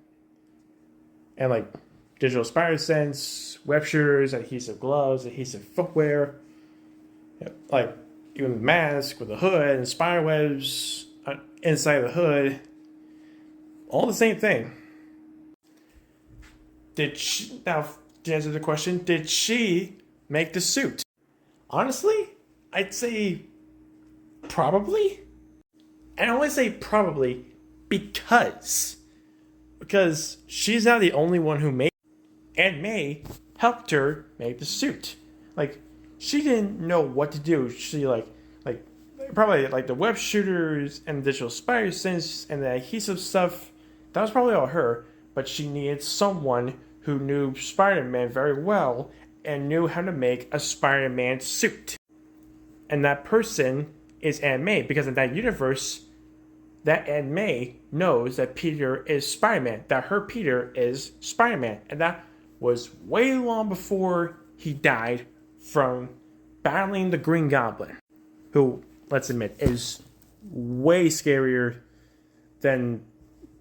and like digital spider sense, web shooters, adhesive gloves, adhesive footwear, like even mask with a hood and spider webs inside the hood. All the same thing. Now, to answer the question, did she make the suit? Honestly, I'd say probably. And I only say probably because she's not the only one who made it. Aunt May helped her make the suit. Like, she didn't know what to do. She probably like the web shooters and the digital spider sense and the adhesive stuff. That was probably all her. But she needed someone who knew Spider-Man very well and knew how to make a Spider-Man suit. And that person is Aunt May, because in that universe, that Aunt May knows that Peter is Spider-Man, that her Peter is Spider-Man. And that was way long before he died from battling the Green Goblin, who, let's admit, is way scarier than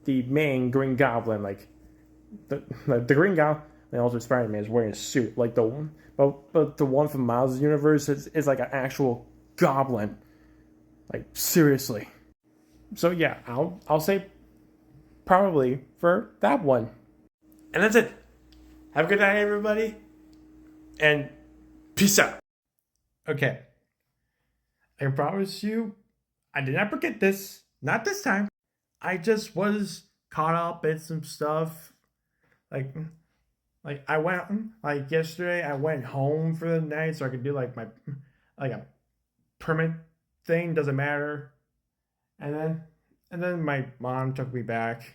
the main Green Goblin. Like, the Green Goblin, the Ultimate Spider-Man, is wearing a suit. Like the one, but the one from Miles' universe is like an actual goblin. Like, seriously. So yeah, I'll say probably for that one. And that's it. Have a good night, everybody. And peace out. Okay. I can promise you, I did not forget this. Not this time. I just was caught up in some stuff. Like I went, like yesterday, I went home for the night so I could do like a permit thing, doesn't matter. And then my mom took me back.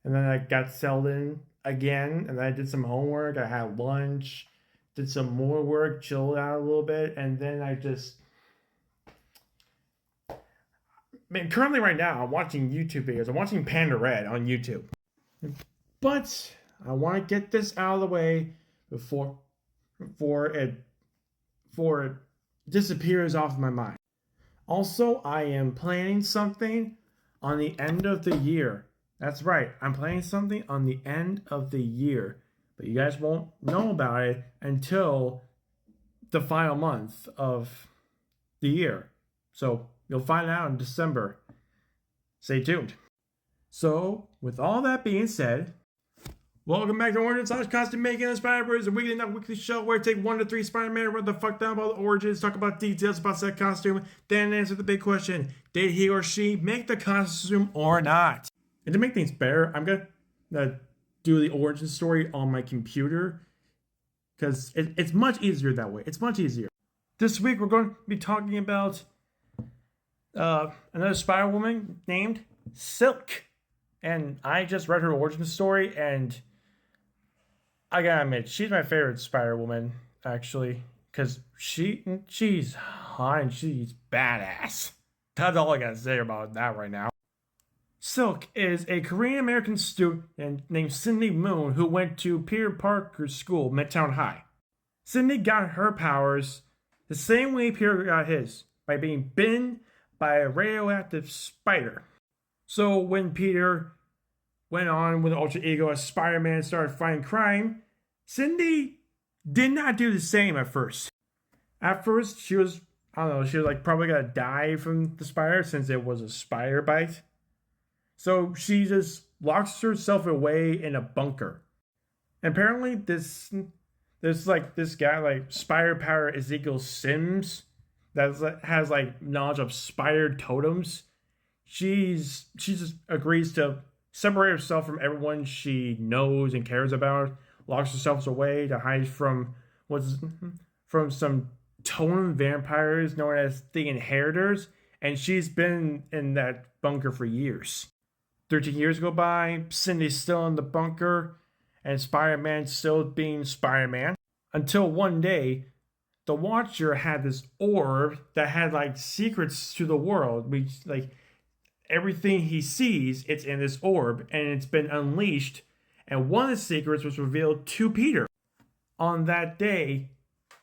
And then I got settled in again, and then I did some homework, I had lunch, did some more work, chilled out a little bit, and then currently right now, I'm watching YouTube videos. I'm watching Panda Red on YouTube. But I want to get this out of the way before it disappears off my mind. Also, I am planning something on the end of the year. That's right, I'm planning something on the end of the year. But you guys won't know about it until the final month of the year. So you'll find out in December. Stay tuned. So, with all that being said, welcome back to Origin / Costume Making and Spider-Verse, a weekly, not weekly show where I take 1 to 3 Spider-Man, run the fuck down about the origins, talk about details about said costume, then answer the big question: did he or she make the costume or not? And to make things better, I'm gonna do the origin story on my computer, because it's much easier that way. It's much easier. This week we're going to be talking about another Spider-Woman named Silk. And I just read her origin story, and I gotta admit, she's my favorite Spider-Woman, actually, because she's hot and she's badass. That's all I gotta say about that right now. Silk is a Korean-American student named Cindy Moon who went to Peter Parker's school, Midtown High. Cindy got her powers the same way Peter got his, by being bitten by a radioactive spider. So when Peter went on with alter ego as Spider-Man and started fighting crime, Cindy did not do the same at first. At first, she was like probably gonna die from the spider since it was a spider bite. So she just locks herself away in a bunker. And apparently this guy, like Spider Power Ezekiel Sims, that has like knowledge of spider totems. She just agrees to separate herself from everyone she knows and cares about, locks herself away to hide from some totem vampires known as the Inheritors, and she's been in that bunker for years. 13 years go by, Cindy's still in the bunker, and Spider-Man still being Spider-Man. Until one day, the Watcher had this orb that had like secrets to the world. Which like everything he sees, it's in this orb, and it's been unleashed. And one of the secrets was revealed to Peter. On that day,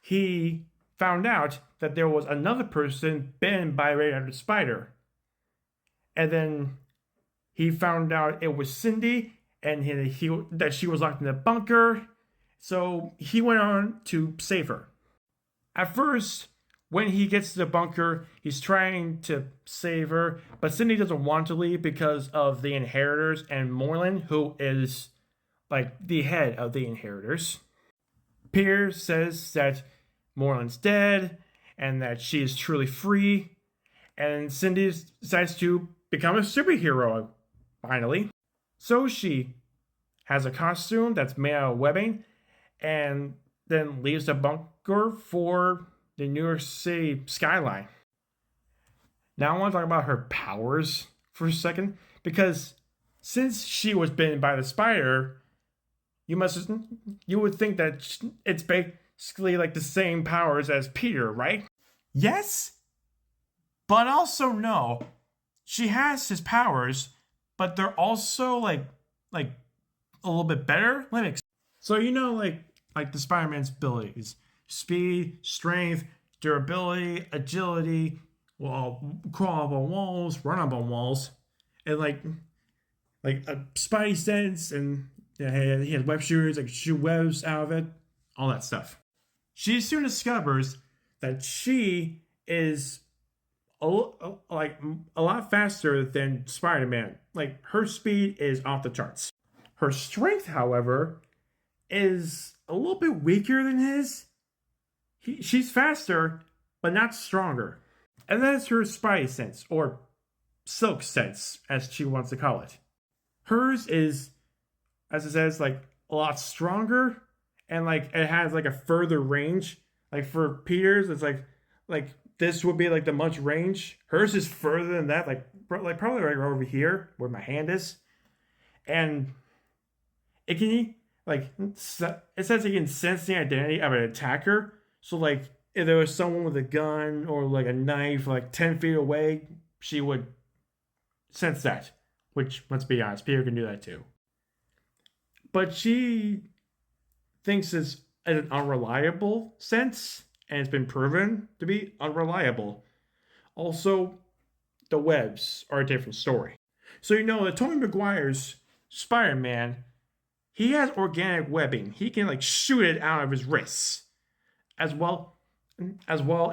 he found out that there was another person bitten by a radioactive spider. And then he found out it was Cindy, and that she was locked in a bunker. So he went on to save her. At first, when he gets to the bunker, he's trying to save her, but Cindy doesn't want to leave because of the Inheritors and Moreland, who is like the head of the Inheritors. Peter says that Moreland's dead and that she is truly free, and Cindy decides to become a superhero, finally. So she has a costume that's made out of webbing and then leaves the bunker for the New York City skyline. Now I want to talk about her powers for a second, because since she was bitten by the spider, you would think that it's basically like the same powers as Peter, right? Yes, but also no. She has his powers, but they're also like a little bit better. So like the Spider-Man's abilities: speed, strength, durability, agility, crawl up on walls, run up on walls, and like a spidey sense, and he has web shooters, like shoot webs out of it, all that stuff. She soon discovers that she is a lot faster than Spider-Man. Like, her speed is off the charts. Her strength, however, is a little bit weaker than his. She's faster, but not stronger. And that's her spidey sense, or silk sense, as she wants to call it. Hers is, as it says, like a lot stronger, and like it has like a further range. Like for Peter's, it's like this would be like the much range. Hers is further than that, like probably right over here where my hand is, and it can it says it can sense the identity of an attacker. So like if there was someone with a gun or like a knife like 10 feet away, she would sense that. Which, let's be honest, Peter can do that too. But she thinks it's an unreliable sense, and it's been proven to be unreliable. Also, the webs are a different story. So that Tobey Maguire's Spider-Man, he has organic webbing. He can like shoot it out of his wrists, as well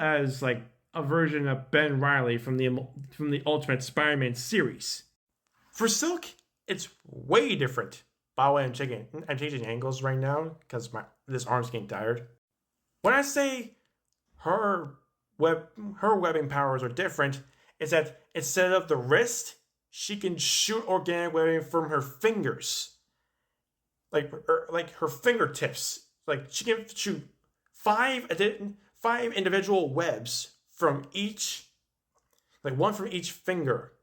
as like a version of Ben Reilly from the Ultimate Spider-Man series. For Silk, it's way different. By the way, I'm changing angles right now because this arm's getting tired. When I say her webbing powers are different, is that instead of the wrist, she can shoot organic webbing from her fingers, like her fingertips. Like she can shoot five individual webs from each, like one from each finger,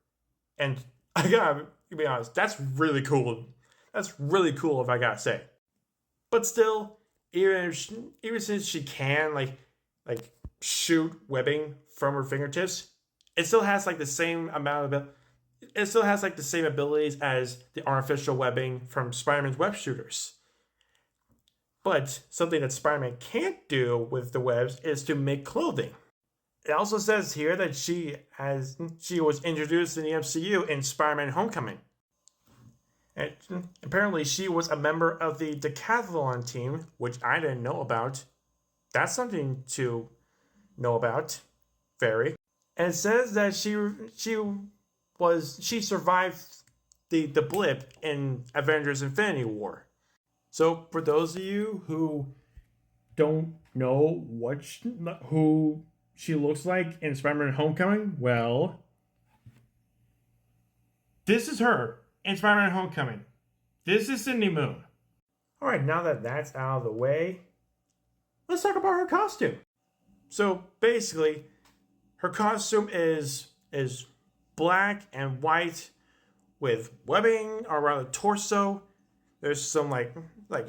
and I gotta be honest, that's really cool. That's really cool, if I gotta say. But still, even since she can like shoot webbing from her fingertips, it still has like the same amount of it still has like the same abilities as the artificial webbing from Spider-Man's web shooters. But something that Spider-Man can't do with the webs is to make clothing. It also says here that she was introduced in the MCU in Spider-Man Homecoming. And apparently she was a member of the decathlon team, which I didn't know about. That's something to know about. Very. And it says that she survived the blip in Avengers Infinity War. So for those of you who don't know who she looks like in Spider-Man Homecoming, well, this is her in Spider-Man Homecoming. This is Cindy Moon. Alright, now that that's out of the way, let's talk about her costume. So basically, her costume is black and white with webbing around the torso. There's some like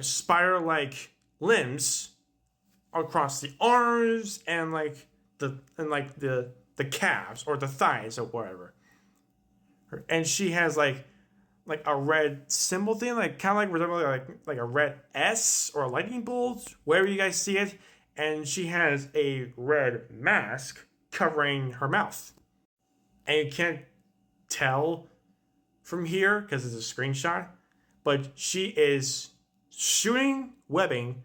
spider-like limbs across the arms and the calves or the thighs or whatever. And she has like a red symbol thing, like kind of like resembling like a red S or a lightning bolt, wherever you guys see it. And she has a red mask covering her mouth. And you can't tell from here because it's a screenshot, but she is shooting webbing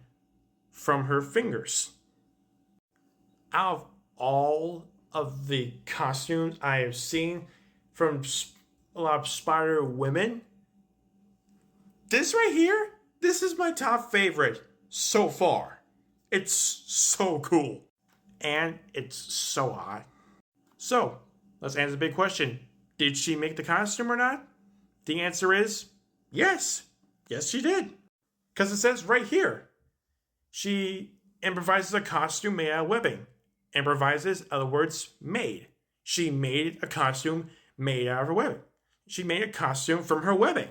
from her fingers. Out of all of the costumes I have seen from a lot of Spider Women, this right here, this is my top favorite so far. It's so cool. And it's so hot. So, let's answer the big question. Did she make the costume or not? The answer is yes. Yes, she did. Because it says right here. She improvises a costume made out of webbing. Improvises, other words, made. She made a costume made out of her webbing. She made a costume from her webbing.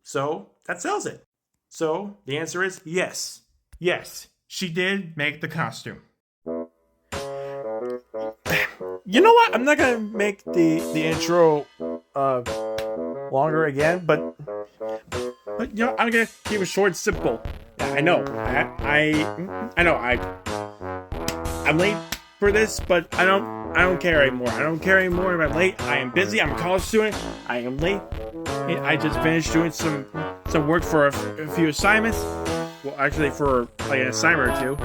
So, that sells it. So, the answer is yes. Yes, she did make the costume. You know what? I'm not gonna make the intro longer again, but you know, I'm gonna keep it short and simple. I know. I know. I'm late for this, but I don't care anymore. I don't care anymore if I'm late. I am busy. I'm a college student. I am late. I just finished doing some work for a few assignments. Well, actually, for like an assignment or two.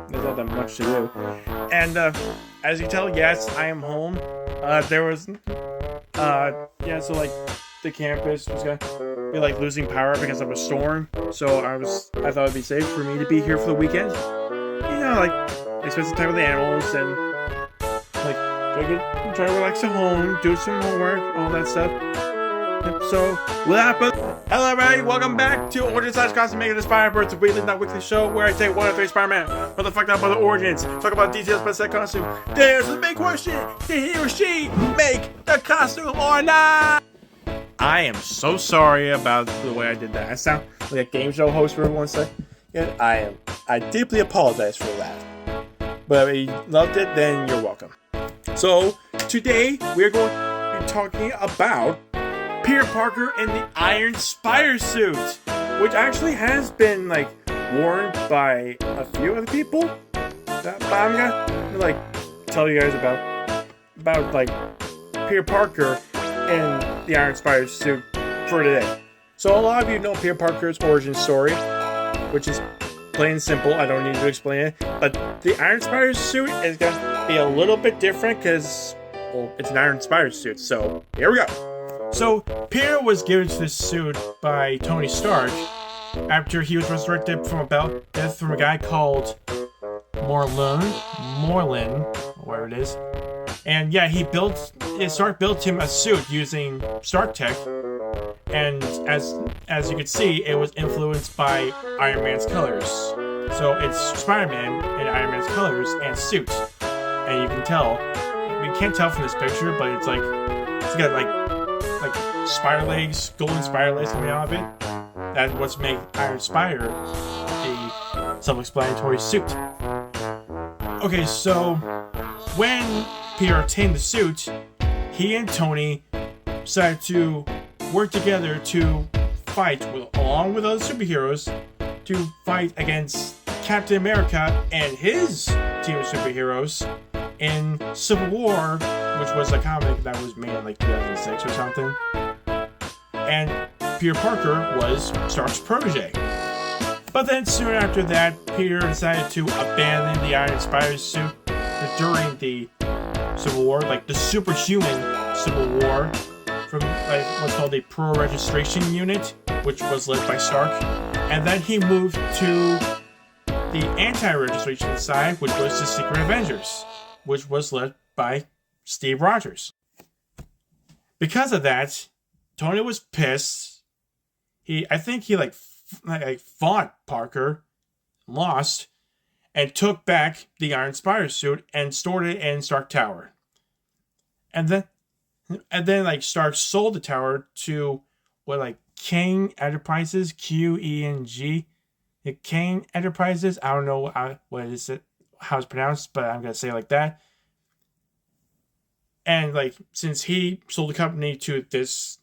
There's not that much to do. And as you tell, yes, I am home. There was so like the campus was gonna be like losing power because of a storm. So I thought it'd be safe for me to be here for the weekend. You know, like I spend some time with the animals and like try to relax at home, do some homework, all that stuff. So, without hello everybody, welcome back to Origin / Costume Making the Spider-Verse, a weekly, not weekly show where I take 1 or 3 Spider-Man, motherfucked up by the origins, talk about details about that costume. There's the big question: did he or she make the costume or not? I am so sorry about the way I did that. I sound like a game show host for everyone say. Yeah, I deeply apologize for that. But if you loved it, then you're welcome. So, today we're going to be talking about Peter Parker in the Iron Spider suit, which actually has been like worn by a few other people. But I'm gonna like tell you guys about like Peter Parker in the Iron Spider suit for today. So a lot of you know Peter Parker's origin story, which is plain and simple. I don't need to explain it. But the Iron Spider suit is gonna be a little bit different because, well, it's an Iron Spider suit. So here we go. So, Peter was given this suit by Tony Stark after he was resurrected from a death from a guy called Morlun, whatever it is. And yeah, Stark built him a suit using Stark Tech. And as you can see, it was influenced by Iron Man's colors. So it's Spider-Man in Iron Man's colors and suit. And you can tell, we can't tell from this picture, but it's got like spider legs, golden spider legs coming out of it. That's what's made Iron Spider a self-explanatory suit. Okay, so when Peter obtained the suit, he and Tony decided to work together to fight along with other superheroes to fight against Captain America and his team of superheroes in Civil War, which was a comic that was made in like 2006 or something. And Peter Parker was Stark's protege. But then soon after that, Peter decided to abandon the Iron Spider suit during the Civil War, like the superhuman Civil War, from like what's called a pro-registration unit, which was led by Stark. And then he moved to the anti-registration side, which was the Secret Avengers, which was led by Steve Rogers. Because of that, Tony was pissed. I think he fought Parker, lost, and took back the Iron Spider suit and stored it in Stark Tower. And then Stark sold the tower to King Enterprises, QENG. Kane Enterprises. I don't know how it's pronounced, but I'm gonna say it like that. And like, since he sold the company to this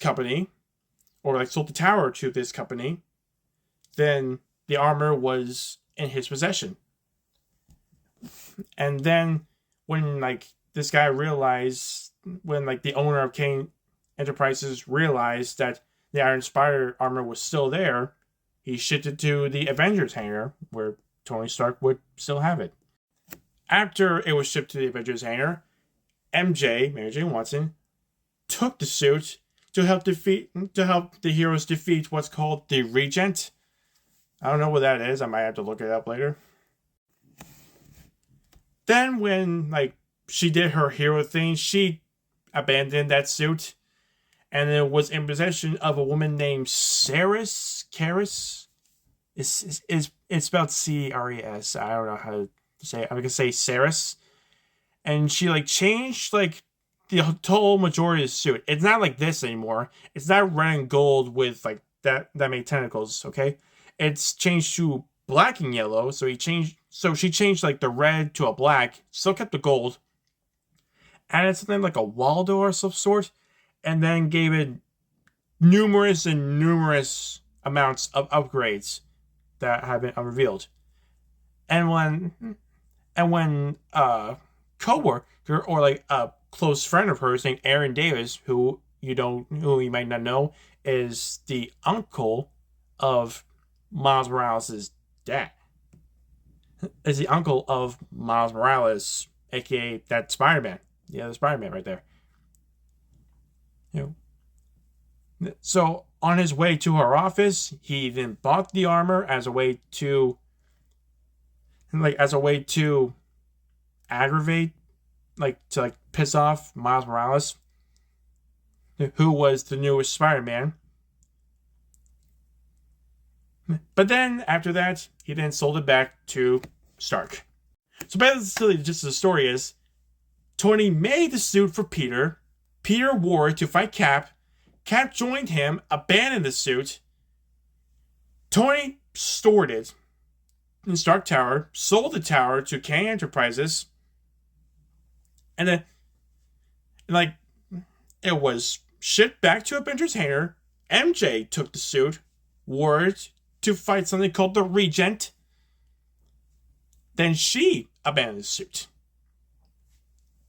company, or like sold the tower to this company, then the armor was in his possession. And then when like this guy realized, when like the owner of Kane Enterprises realized that the Iron Spider armor was still there, he shipped it to the Avengers hangar where Tony Stark would still have it. After it was shipped to the Avengers hangar, MJ, Mary Jane Watson, took the suit to help the heroes defeat what's called the Regent. I don't know what that is. I might have to look it up later. Then when like she did her hero thing, she abandoned that suit, and it was in possession of a woman named Ceres. Caris is spelled Cres. I don't know how to say it. I'm gonna say Ceres, and she like changed like the total majority of the suit. It's not like this anymore. It's not red and gold with like that many tentacles. Okay, it's changed to black and yellow. So she changed like the red to a black. Still kept the gold. Added something like a Waldo or some sort, and then gave it numerous amounts of upgrades that have been unrevealed. And when coworker or like a close friend of hers named Aaron Davis, who you might not know, is the uncle of Miles Morales' dad. Is the uncle of Miles Morales, aka that Spider-Man. Yeah, the Spider-Man right there. So on his way to her office, he then bought the armor as a way to aggravate, to piss off Miles Morales, who was the newest Spider-Man. But then after that, he then sold it back to Stark. So basically, just the story is, Tony made the suit for Peter. Peter wore it to fight Cap. Cap joined him, abandoned the suit. Tony stored it in Stark Tower, sold the tower to Kane Enterprises, and then, like, it was shipped back to Avengers hangar. MJ took the suit, wore it to fight something called the Regent. Then she abandoned the suit.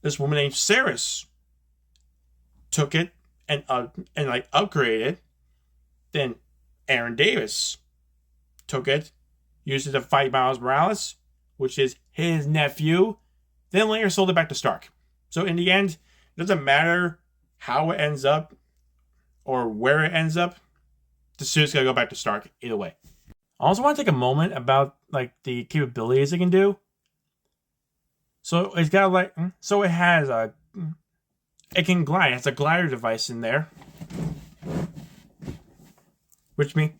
This woman named Ceres took it and upgraded it. Then Aaron Davis took it, used it to fight Miles Morales, which is his nephew. Then later sold it back to Stark. So in the end, it doesn't matter how it ends up or where it ends up. The suit's gonna go back to Stark either way. I also want to take a moment about like the capabilities it can do. So it's got it can glide. It has a glider device in there, which means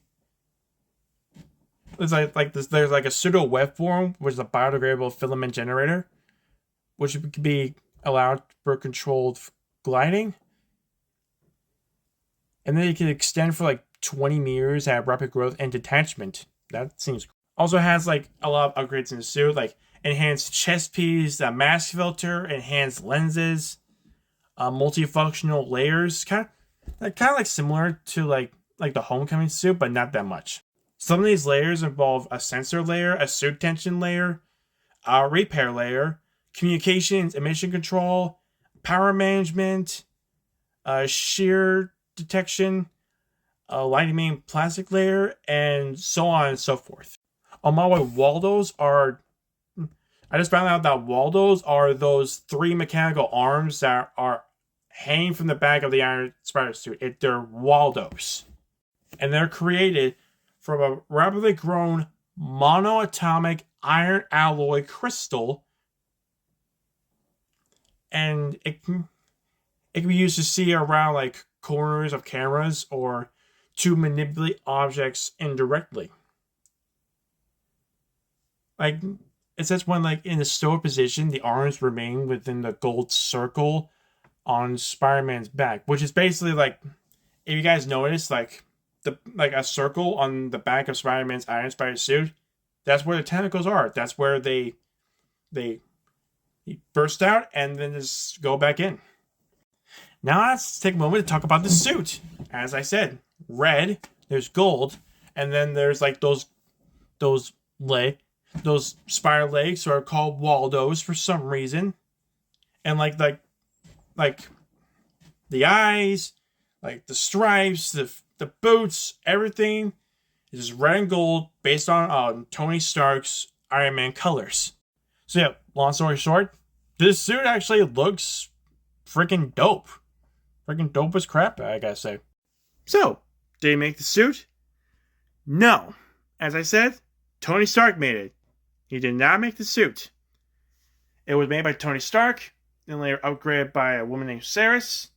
it's like this. There's like a pseudo web form, which is a biodegradable filament generator, which could be allowed for controlled gliding, and then it can extend for like 20 meters, have rapid growth and detachment. That seems cool. Also has like a lot of upgrades in the suit, like enhanced chest piece, a mask filter, enhanced lenses, multifunctional layers, kind of like similar to like the Homecoming suit, but not that much. Some of these layers involve a sensor layer, a suit tension layer, a repair layer, communications, emission control, power management, shear detection, a lightning plastic layer, and so on and so forth. On my way, I just found out that Waldos are those 3 mechanical arms that are hanging from the back of the Iron Spider suit. They're Waldos. And they're created from a rapidly grown monoatomic iron alloy crystal. And it can be used to see around like corners of cameras or to manipulate objects indirectly. Like, it says when like in the stored position, the arms remain within the gold circle on Spider-Man's back, which is basically like, if you guys notice, like a circle on the back of Spider-Man's Iron Spider suit, that's where the tentacles are. That's where he burst out and then just go back in. Now let's take a moment to talk about the suit. As I said, red, there's gold, and then there's like those spider legs are called Waldos for some reason. And like the eyes, like the stripes, the boots, everything is red and gold based on Tony Stark's Iron Man colors. So yeah, long story short, this suit actually looks freaking dope. Freaking dope as crap, I gotta say. So, did he make the suit? No. As I said, Tony Stark made it. He did not make the suit. It was made by Tony Stark, then later upgraded by a woman named Saris,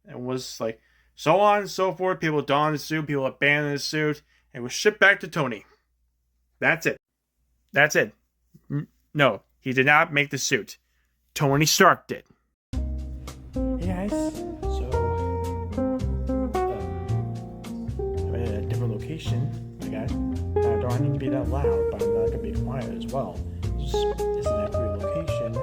and was like, so on and so forth. People donned the suit, people abandoned the suit, and was shipped back to Tony. That's it. That's it. No, he did not make the suit. Tony Stark did. Hey guys, so I'm in a different location. Okay, I don't need to be that loud, but I'm not gonna be quiet as well. It's in that weird location,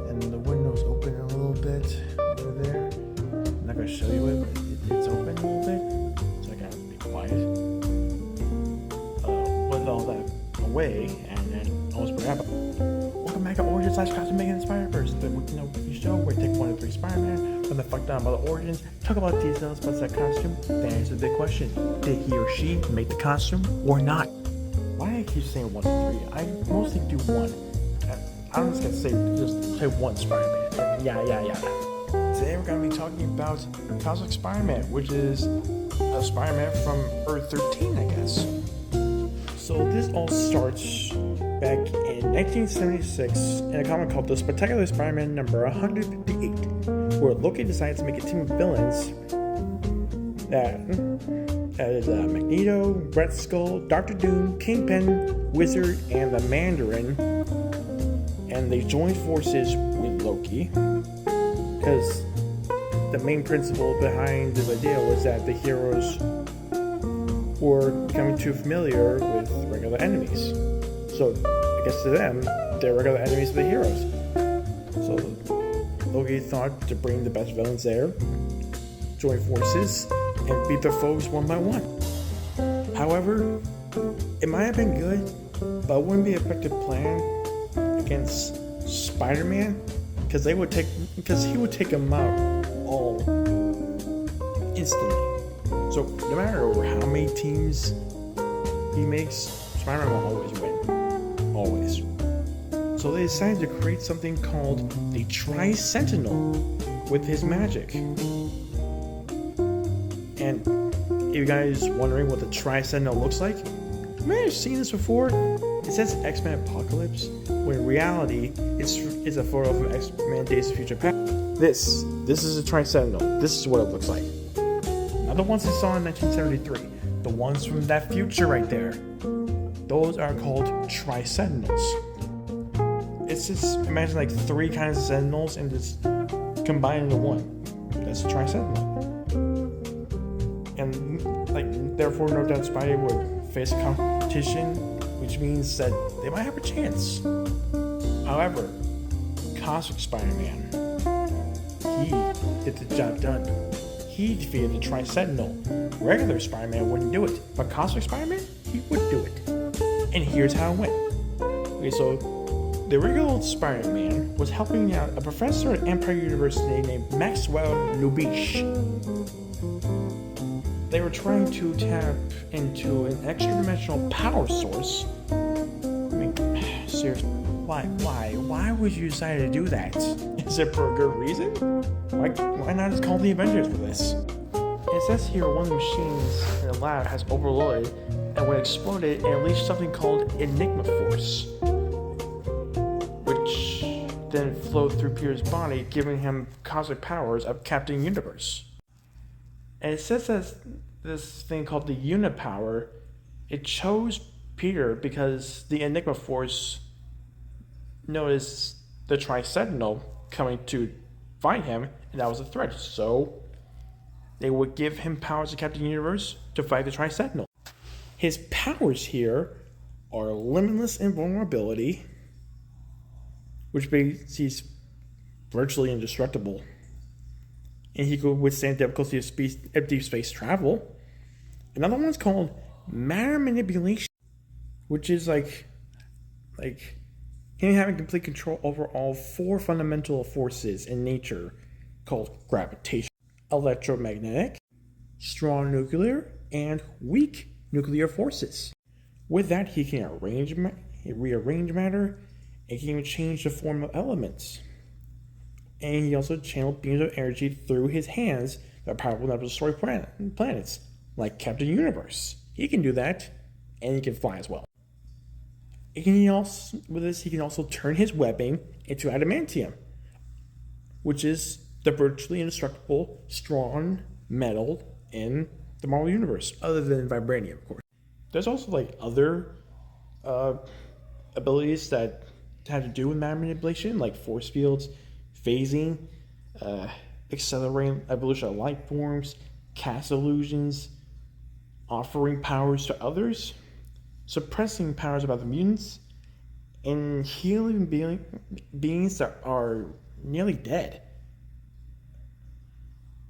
and the window's open a little bit over there. I'm not gonna show you it, but it's open a little bit, so I gotta be quiet. With all that away, and then almost forgot about. Welcome back to Origins / Costume Making the Spider-Verse, the show where we take 1 to 3 Spider-Man, run the fuck down about the origins, talk about details about that costume, then answer the big question: did he or she make the costume or not? Why do I keep saying 1 to 3? I mostly do 1. I'm just gonna say one Spider-Man. Yeah. Today we're gonna be talking about Cosmic Spider-Man, which is a Spider-Man from Earth 13, I guess. So this all starts back in 1976 in a comic called The Spectacular Spider-Man number 158, where Loki decides to make a team of villains that is Magneto, Red Skull, Doctor Doom, Kingpin, Wizard, and the Mandarin, and they join forces with Loki because the main principle behind this idea was that the heroes were becoming too familiar with regular enemies. So, I guess to them, they're regular enemies of the heroes. So, Loki thought to bring the best villains there, join forces, and beat their foes one by one. However, it might have been good, but it wouldn't be an effective plan against Spider-Man, because he would take them out all instantly. So, no matter how many teams he makes, Spider-Man will always win. Always. So they decided to create something called the Tri-Sentinel with his magic. And if you guys wondering what the Tri-Sentinel looks like, you may have seen this before. It says X-Men Apocalypse, when in reality, it's a photo from X-Men Days of Future Past. This is a Tri-Sentinel. This is what it looks like. Not the ones we saw in 1973. The ones from that future right there. Those are called Tri-Sentinels. It's just, imagine like 3 kinds of Sentinels and just combine into one. That's a Tri-Sentinel. And like, therefore, no doubt Spidey would face competition, which means that they might have a chance. However, Cosmic Spider-Man, he get the job done. He defeated the Tri-Sentinel. Regular Spider-Man wouldn't do it, but Cosmic Spider-Man, he would do it. And here's how it went. Okay, so the regular Spider-Man was helping out a professor at Empire University named Maxwell Lubitsch. They were trying to tap into an extra-dimensional power source. I mean, seriously, why would you decide to do that? Is it for a good reason? Why not just call the Avengers for this? It says here one of the machines in the lab has overloaded, and when exploded, it unleashed something called Enigma Force, which then flowed through Peter's body, giving him cosmic powers of Captain Universe. And it says that this thing called the Unipower, it chose Peter because the Enigma Force noticed the Tri-Sentinel coming to find him, and that was a threat. So they would give him powers of Captain Universe to fight the Tri-Sentinel. His powers here are limitless invulnerability, which means he's virtually indestructible, and he could withstand difficulty of deep space travel. Another one's called matter manipulation, which is like him having complete control over all 4 fundamental forces in nature called gravitation, electromagnetic, strong nuclear, and weak nuclear forces. With that, he can rearrange matter, and he can change the form of elements. And he also channeled beams of energy through his hands that are powerful enough to destroy planets, like Captain Universe. He can do that, and he can fly as well. With this, he can also turn his webbing into adamantium, which is the virtually indestructible, strong metal in the Marvel Universe, other than vibranium, of course. There's also like other abilities that have to do with matter manipulation, like force fields, phasing, accelerating evolution of life forms, cast illusions, offering powers to others, suppressing powers of other mutants, and healing beings that are nearly dead.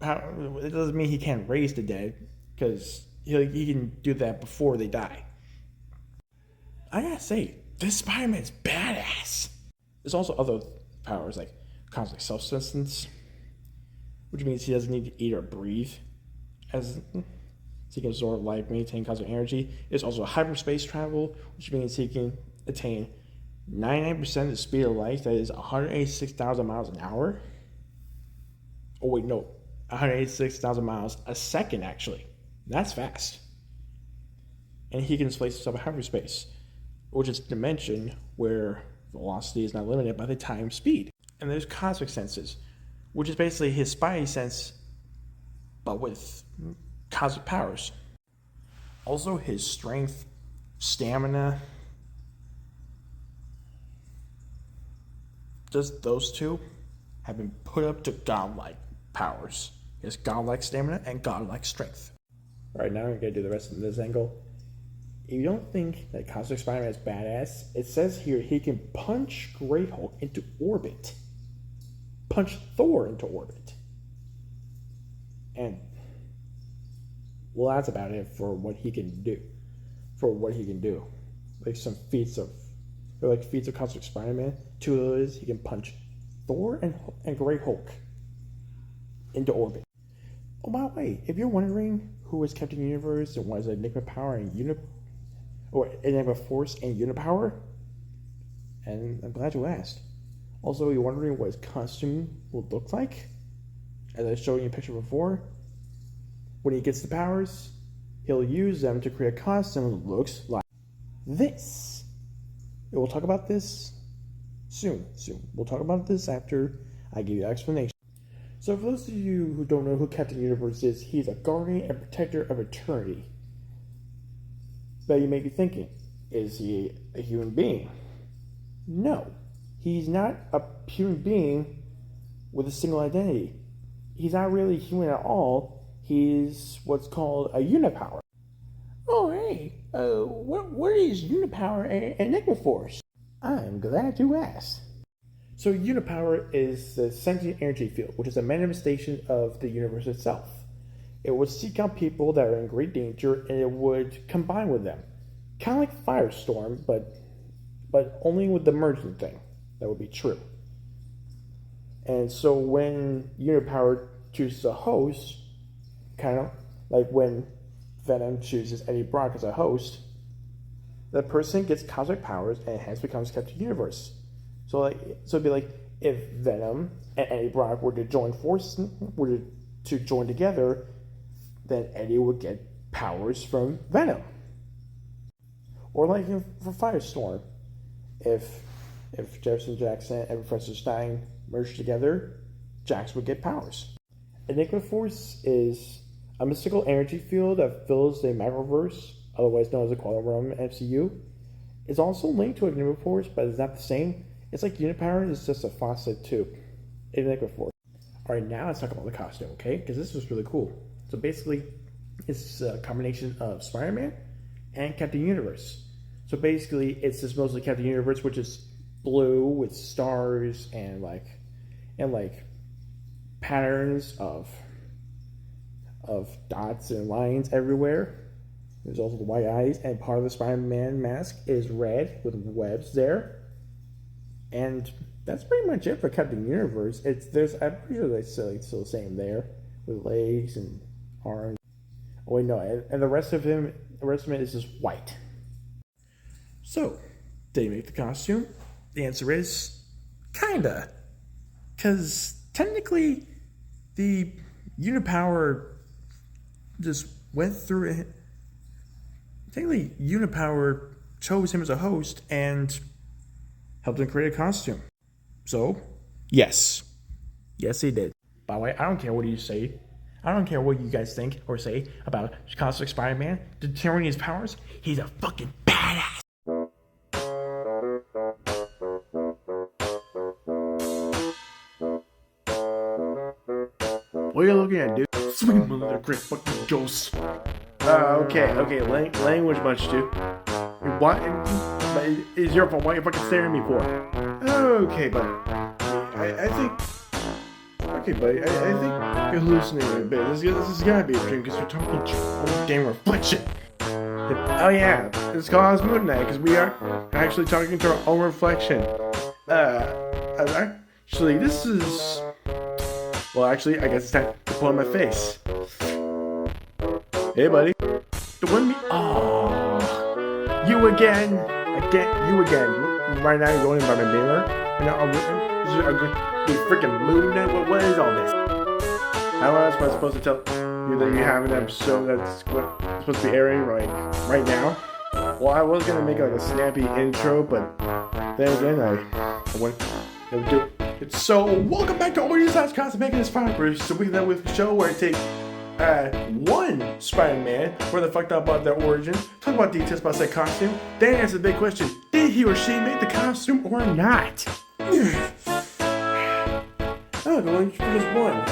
It doesn't mean he can't raise the dead, because he can do that before they die. I gotta say, this Spider-Man's badass. There's also other powers like cosmic self-sustenance, which means he doesn't need to eat or breathe, as he can absorb life, maintain cosmic energy. There's also hyperspace travel, which means he can attain 99% of the speed of light, that is 186,000 miles an hour. Oh wait, no, 186,000 miles a second, actually. That's fast. And he can displace himself in hyperspace, which is a dimension where velocity is not limited by the time speed. And there's cosmic senses, which is basically his spidey sense, but with cosmic powers. Also, his strength, stamina, just those two have been put up to godlike powers. He has godlike stamina and godlike strength. Alright, now we're going to do the rest of this angle. If you don't think that Cosmic Spider-Man is badass, it says here he can punch Great Hulk into orbit. Punch Thor into orbit. And, well, that's about it for what he can do. Like some feats of Cosmic Spider-Man. 2 of those, he can punch Thor and Great Hulk into orbit. Oh, by the way, if you're wondering who is Captain Universe and what is Enigma Power and Enigma Force and Unipower, and I'm glad you asked. Also, you're wondering what his costume will look like, as I showed you a picture before. When he gets the powers, he'll use them to create a costume that looks like this. We'll talk about this soon. We'll talk about this after I give you the explanation. So for those of you who don't know who Captain Universe is, he's a guardian and protector of eternity. But you may be thinking, is he a human being? No, he's not a human being with a single identity. He's not really human at all. He's what's called a unipower. Oh hey, what is unipower and Enigma Force? I'm glad you asked. So unipower is the sentient energy field, which is a manifestation of the universe itself. It would seek out people that are in great danger, and it would combine with them. Kind of like Firestorm, but only with the merging thing. That would be true. And so when unipower chooses a host, kind of like when Venom chooses Eddie Brock as a host, the person gets cosmic powers and hence becomes Captain Universe. So it'd be like if Venom and Eddie Brock were to join together, then Eddie would get powers from Venom. Or like for Firestorm, if Jefferson Jackson and Professor Stein merged together, Jax would get powers. Enigma Force is a mystical energy field that fills the macroverse, otherwise known as the quantum realm in MCU. It's also linked to Enigma Force, but it's not the same. It's like Unipower is just a faucet to Enigma Force. Alright, now let's talk about the costume, okay? Because this was really cool. So basically, it's a combination of Spider-Man and Captain Universe. So basically, it's just mostly Captain Universe, which is blue with stars and like patterns of dots and lines everywhere. There's also the white eyes, and part of the Spider-Man mask is red with webs there. And that's pretty much it for Captain Universe. I'm pretty sure it's still the same there with legs and arms. Oh wait, no, and the rest of it is just white. So, did he make the costume? The answer is kinda, because technically the Unipower just went through it. Technically, Unipower chose him as a host and helped him create a costume. So, yes, he did. By the way, I don't care what you say. I don't care what you guys think or say about Cosmic Spider-Man determining his powers. He's a fucking badass. What are you looking at, dude? Sweet mother, great fucking ghost. Okay, language much, dude. What? Is your fault? Why are you fucking staring at me for? Okay, buddy. I think. Okay, buddy. I think you're hallucinating a bit. This has gotta be a dream because you're talking to your damn reflection. Oh yeah, it's called Moon Night because we are actually talking to our own reflection. Actually, this is. Well, actually, I guess it's time to pull on my face. Hey, buddy. The one me. Oh, you again. You again. Right now, you're going by my mirror. You know, the freaking moon night. What is all this? How else am I supposed to tell you that you have an episode that's supposed to be airing right now? Well, I was gonna make like a snappy intro, but then again, I went to do it. So, welcome back to Origins/Cosmic Making this podcast. So, we can with the show where I take one Spider-Man, where the fuck about their origin, talk about details about said costume, then answer the big question: did he or she make the costume or not? Oh, going for just one.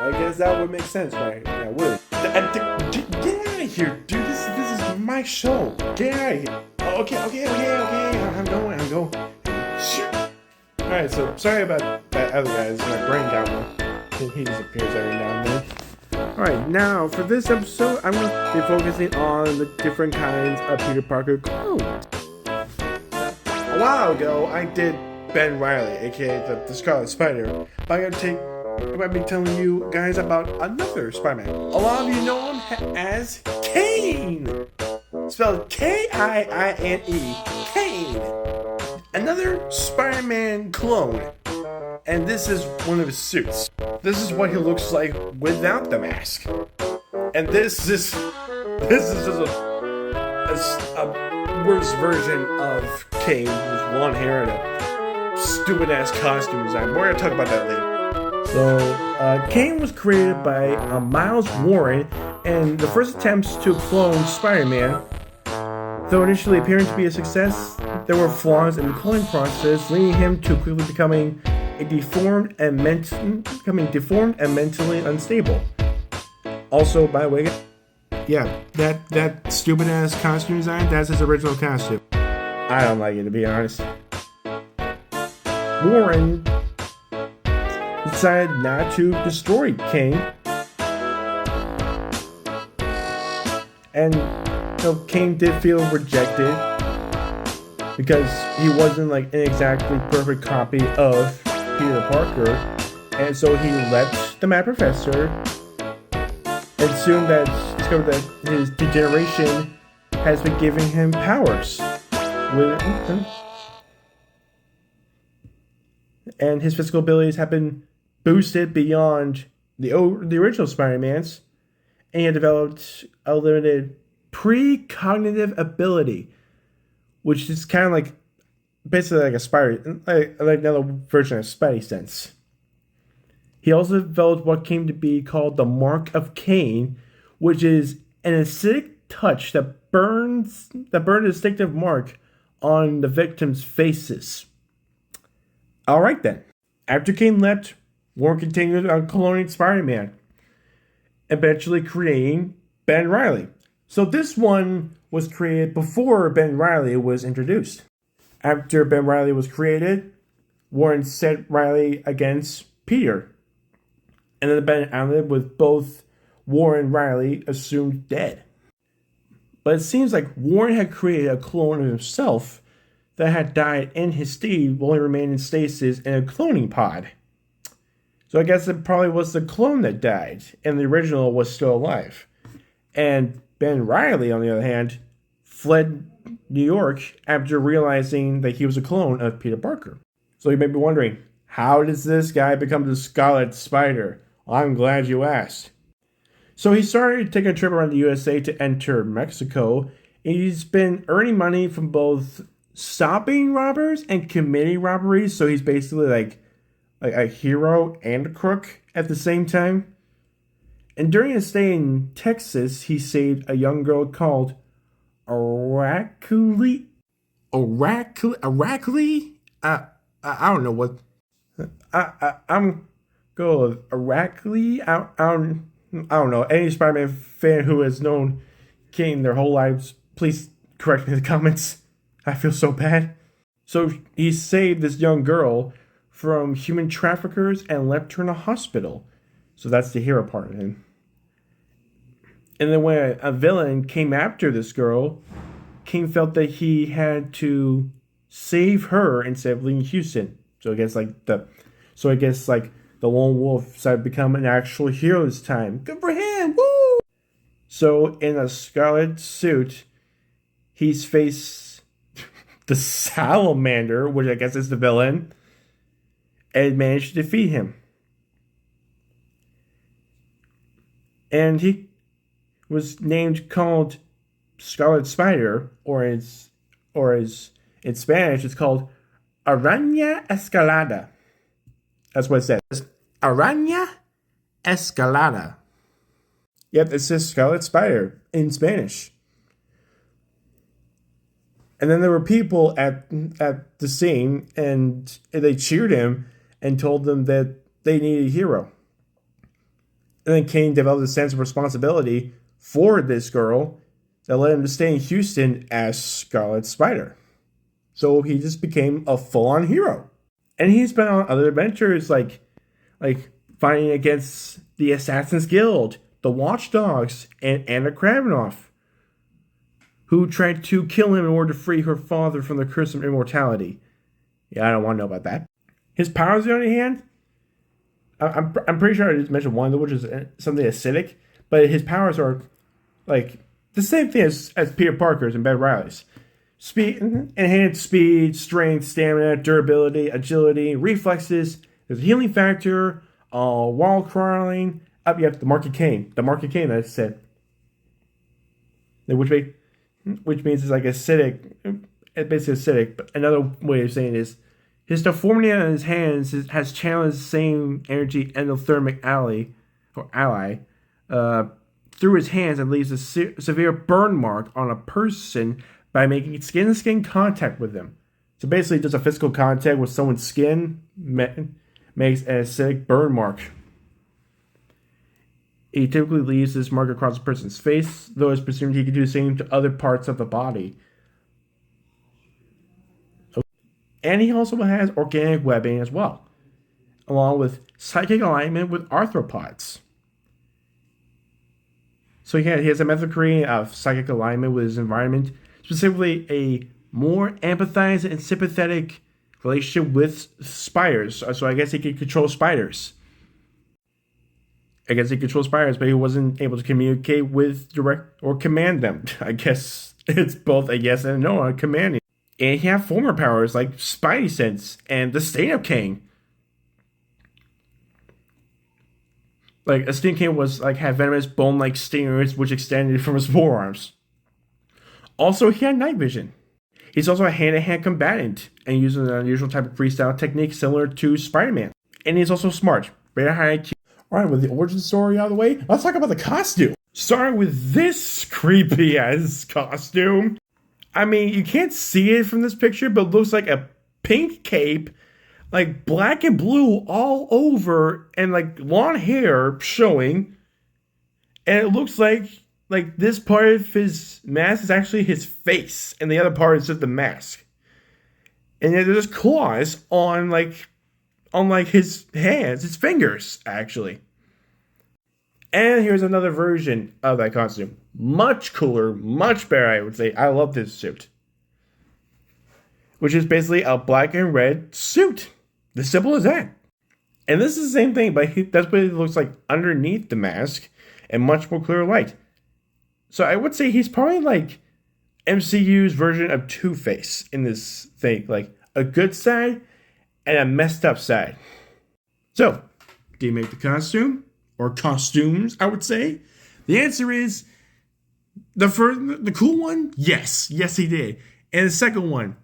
I guess that would make sense, right? Yeah, would. Get out of here, dude. This is my show. Get out of here. Okay. I'm going. Shit. Alright, so sorry about that other guys. My brain got one. He disappears every now and then. Alright, now for this episode, I'm going to be focusing on the different kinds of Peter Parker clones. A while ago, I did Ben Reilly, aka the Scarlet Spider. But I'm going to be telling you guys about another Spider-Man. A lot of you know him as Kane. Spelled K-I-I-N-E. Kane. Another Spider-Man clone. And this is one of his suits. This is what he looks like without the mask. And this is just a worse version of Kane with blonde hair and a stupid ass costume design. We're gonna talk about that later. So, Kane was created by Miles Warren, and the first attempts to clone Spider-Man, though initially appearing to be a success, there were flaws in the cloning process, leading him to quickly becoming deformed and mentally unstable. Also, by the way, yeah, that stupid ass costume design, that's his original costume. I don't like it, to be honest. Warren decided not to destroy Kane, and Kane did feel rejected because he wasn't like an exactly perfect copy of Peter Parker, and so he left the Mad Professor and soon discovered that his degeneration has been giving him powers and his physical abilities have been boosted beyond the original Spider-Man's, and he had developed a limited precognitive ability, which is kind of like basically like a like another version of Spidey sense. He also developed what came to be called the Mark of Cain, which is an acidic touch that burns a distinctive mark on the victim's faces. Alright then. After Cain left, Warren continued on cloning Spider-Man. eventually creating Ben Reilly. So this one was created before Ben Reilly was introduced. After Ben Reilly was created, Warren sent Reilly against Peter. And then Ben ended with both Warren and Reilly assumed dead. But it seems like Warren had created a clone of himself that had died in his stead while he remained in stasis in a cloning pod. So I guess it probably was the clone that died, and the original was still alive. And Ben Reilly, on the other hand, fled New York after realizing that he was a clone of Peter Parker. So you may be wondering, how does this guy become the Scarlet Spider? Well, I'm glad you asked. So he started taking a trip around the USA to enter Mexico. He's been earning money from both stopping robbers and committing robberies. So he's basically like a hero and a crook at the same time. And during his stay in Texas, he saved a young girl called Araceli. I don't know what. I'm going with Araceli. I don't know. Any Spider-Man fan who has known King their whole lives, please correct me in the comments. I feel so bad. So he saved this young girl from human traffickers and left her in a hospital. So that's the hero part of him. And then when a villain came after this girl, King felt that he had to save her instead of leaving Houston. So I guess the lone wolf decided to become an actual hero this time. Good for him! Woo! So in a scarlet suit, he's faced the Salamander, which I guess is the villain, and managed to defeat him. And he was called Scarlet Spider, or as in Spanish, it's called Araña Escalada. That's what it says. Araña Escalada. Yep, it says Scarlet Spider in Spanish. And then there were people at the scene, and they cheered him and told them that they needed a hero. And then Kane developed a sense of responsibility for this girl that led him to stay in Houston as Scarlet Spider. So he just became a full-on hero. And he's been on other adventures like fighting against the Assassin's Guild, the Watchdogs, and Anna Kravinoff, who tried to kill him in order to free her father from the curse of immortality. Yeah, I don't want to know about that. His powers, on the other hand, I'm pretty sure I just mentioned one of them, which is something acidic, but his powers are like the same thing as Peter Parker's and Ben Reilly's. Enhanced speed, strength, stamina, durability, agility, reflexes. There's a healing factor, wall crawling. Up, yep, the Mark of Cain. The Mark of Cain, that I said. Which means it's like acidic. It's basically acidic, but another way of saying it is his deformity on his hands has channeled the same energy endothermic ally through his hands and leaves a severe burn mark on a person by making skin-to-skin contact with them. So basically, just a physical contact with someone's skin makes an acidic burn mark. He typically leaves this mark across a person's face, though it's presumed he could do the same to other parts of the body. And he also has organic webbing as well, along with psychic alignment with arthropods. So he has a method of creating a psychic alignment with his environment, specifically a more empathizing and sympathetic relationship with spiders. So I guess he could control spiders. But he wasn't able to communicate with direct or command them. I guess it's both a yes and a no on commanding. And he had former powers like Spidey Sense and the Stand-Up King. Like a Stand-Up King had venomous bone-like stingers which extended from his forearms. Also, he had night vision. He's also a hand-to-hand combatant and uses an unusual type of freestyle technique similar to Spider-Man. And he's also smart, very high IQ. Alright, with the origin story out of the way, let's talk about the costume. Starting with this creepy-ass costume. I mean, you can't see it from this picture, but it looks like a pink cape, like black and blue all over, and like long hair showing. And it looks like this part of his mask is actually his face, and the other part is just the mask. And then there's claws on his hands, his fingers, actually. And here's another version of that costume. Much cooler, much better, I would say. I love this suit. Which is basically a black and red suit. As simple as that. And this is the same thing, but that's what it looks like underneath the mask. And much more clear light. So I would say he's probably like MCU's version of Two-Face in this thing. Like a good side and a messed up side. So, do you make the costume? Or costumes, I would say. The answer is the cool one, yes, he did. And the second one,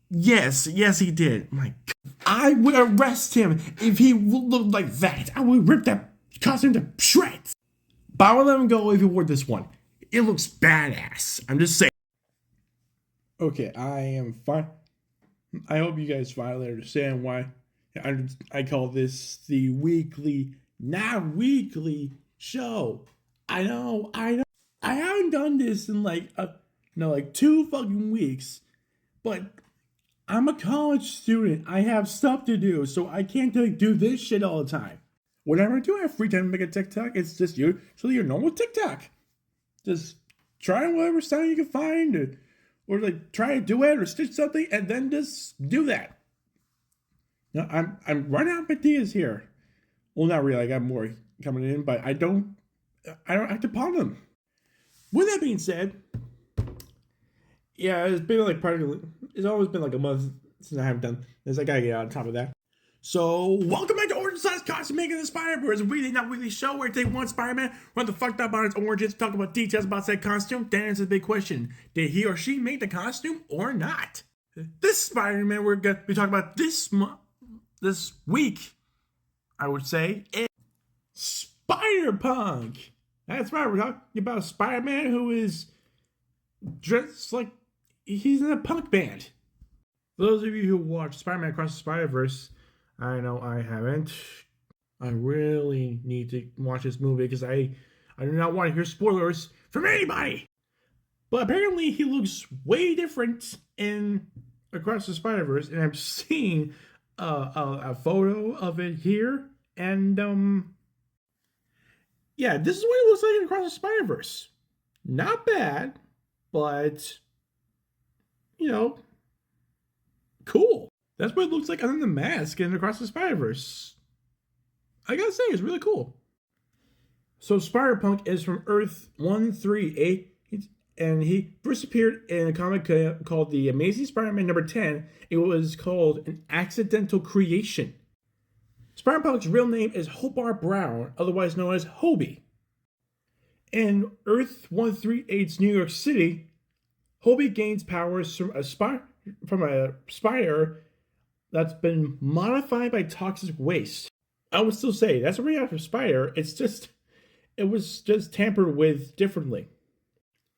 yes, he did. My God, I would arrest him if he looked like that. I would rip that costume to shreds. But I would let him go if he wore this one. It looks badass. I'm just saying. Okay, I am fine. I hope you guys finally understand why I call this the weekly. Not weekly show. I know. I haven't done this in like 2 fucking weeks. But I'm a college student. I have stuff to do, so I can't do this shit all the time. Whenever I do have free time to make a TikTok, it's just usually your normal TikTok. Just try whatever sound you can find, or like try a duet or stitch something, and then just do that. Now I'm running out of ideas here. Well, not really. I got more coming in, but I don't act upon them. With that being said, yeah, it's been like it's always been like a month since I haven't done this. I gotta get on top of that. So, welcome back to Origin Size Costume Making the Spider-Verse, a weekly, not weekly show where I take one Spider-Man, run the fucked up on its origins, talk about details about said costume, then answer the big question: did he or she make the costume or not? This Spider-Man we're gonna be talking about this week, I would say, is Spider-Punk. That's right, we're talking about a Spider-Man who is dressed like he's in a punk band. For those of you who watch Spider-Man Across the Spider-Verse, I know I haven't. I really need to watch this movie because I do not want to hear spoilers from anybody. But apparently he looks way different in Across the Spider-Verse, and I'm seeing a photo of it here. And, yeah, this is what it looks like in Across the Spider-Verse. Not bad, but, cool. That's what it looks like under the mask in Across the Spider-Verse. I gotta say, it's really cool. So Spider-Punk is from Earth 138, and he first appeared in a comic called The Amazing Spider-Man number 10. It was called An Accidental Creation. Spider-Punk's real name is Hobart Brown, otherwise known as Hobie. In Earth 138's New York City, Hobie gains powers from a spider that's been modified by toxic waste. I would still say that's a radioactive spider. It was just tampered with differently.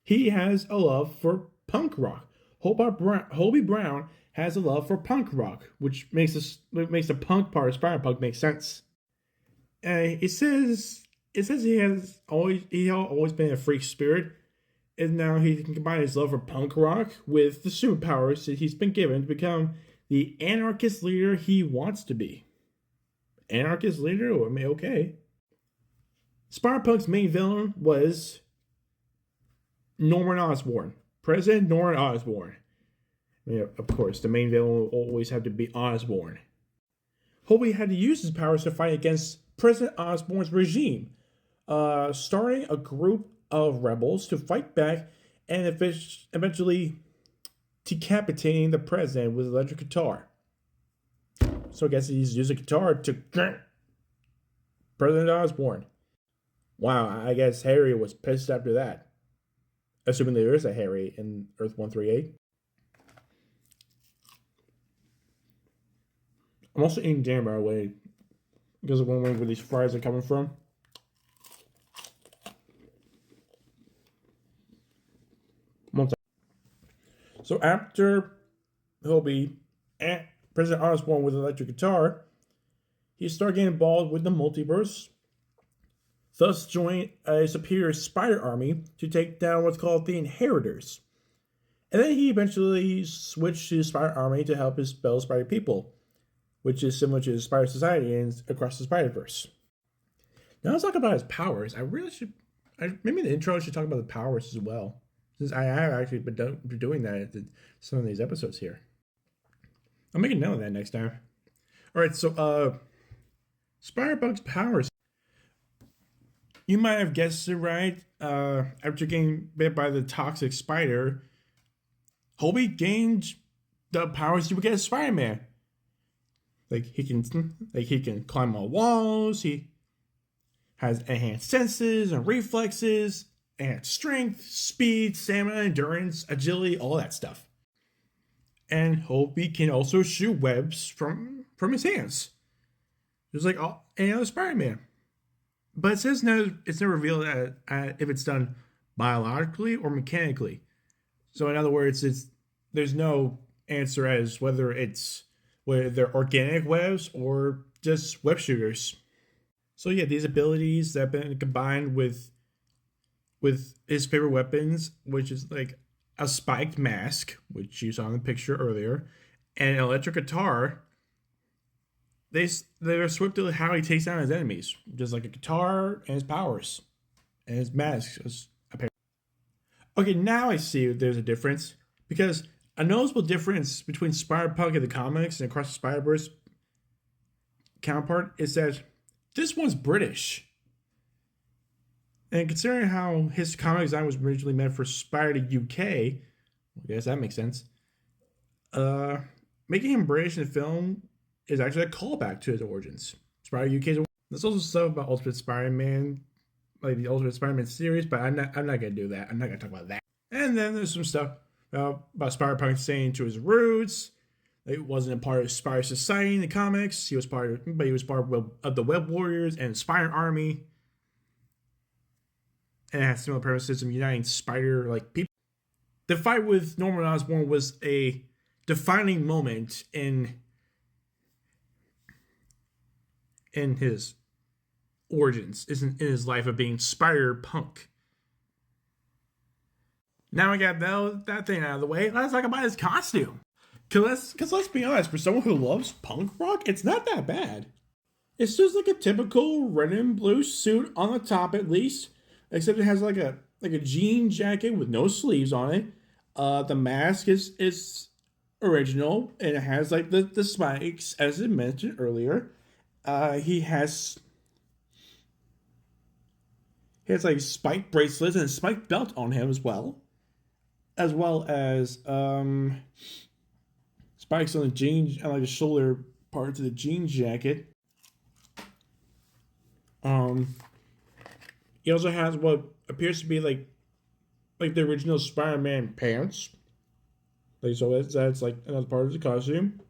He has a love for punk rock. Hobie Brown has a love for punk rock, which makes the punk part of Spider-Punk make sense. It says he has always been a freak spirit, and now he can combine his love for punk rock with the superpowers that he's been given to become the anarchist leader he wants to be. Anarchist leader? Oh, I mean, okay. Spider-Punk's main villain was Norman Osborn. President Norman Osborn. Of course, the main villain will always have to be Osborn. Hobie had to use his powers to fight against President Osborn's regime, starting a group of rebels to fight back and eventually decapitating the president with an electric guitar. So I guess he's using a guitar to President Osborn. Wow, I guess Harry was pissed after that. Assuming there is a Harry in Earth 138. I'm also eating dinner, by the way, because of wondering where these fries are coming from. So after Hobie and President Osborn with an electric guitar, he started getting involved with the multiverse, thus joined a superior spider army to take down what's called the Inheritors. And then he eventually switched to the Spider Army to help his fellow Spider people, which is similar to the Spider Society and across the Spider-Verse. Now let's talk about his powers. Maybe in the intro I should talk about the powers as well, since I have actually been doing that in some of these episodes here. I'll make a note of that next time. Alright, so Spider-Bug's powers. You might have guessed it right. After getting bit by the toxic spider, Hobie gained the powers you would get as Spider-Man. Like he can climb on walls. He has enhanced senses and reflexes, and strength, speed, stamina, endurance, agility, all that stuff. And Hobie can also shoot webs from his hands, just like any other Spider-Man. But it says it's never revealed if it's done biologically or mechanically. So in other words, there's no answer as whether they're organic webs or just web shooters. So yeah, these abilities that have been combined with his favorite weapons, which is like a spiked mask, which you saw in the picture earlier, and an electric guitar. They're swift to how he takes down his enemies, just like a guitar and his powers, and his mask. Okay, now I see there's a difference, because a noticeable difference between Spider-Punk in the comics and Across the Spider-Verse counterpart is that this one's British. And considering how his comic design was originally meant for Spider UK, I guess that makes sense. Making him British in the film is actually a callback to his origins. Spider UK's. There's also stuff about Ultimate Spider-Man, like the Ultimate Spider-Man series, but I'm not gonna do that. I'm not gonna talk about that. And then there's some stuff about Spider-Punk staying to his roots. It wasn't a part of Spider Society in the comics. He was part of the Web Warriors and Spider Army. And it has similar premises of uniting Spider-like people. The fight with Norman Osborn was a defining moment in his origins, in his life of being Spider-Punk. Now we got that thing out of the way. Let's talk about his costume. Because let's be honest, for someone who loves punk rock, it's not that bad. It's just like a typical red and blue suit on the top, at least, except it has like a jean jacket with no sleeves on it. The mask is original, and it has like the spikes, as I mentioned earlier. He has like spike bracelets and a spike belt on him as well as spikes on the jeans and like the shoulder parts of the jean jacket. He also has what appears to be like the original Spider-Man pants. Like, so that's like another part of the costume.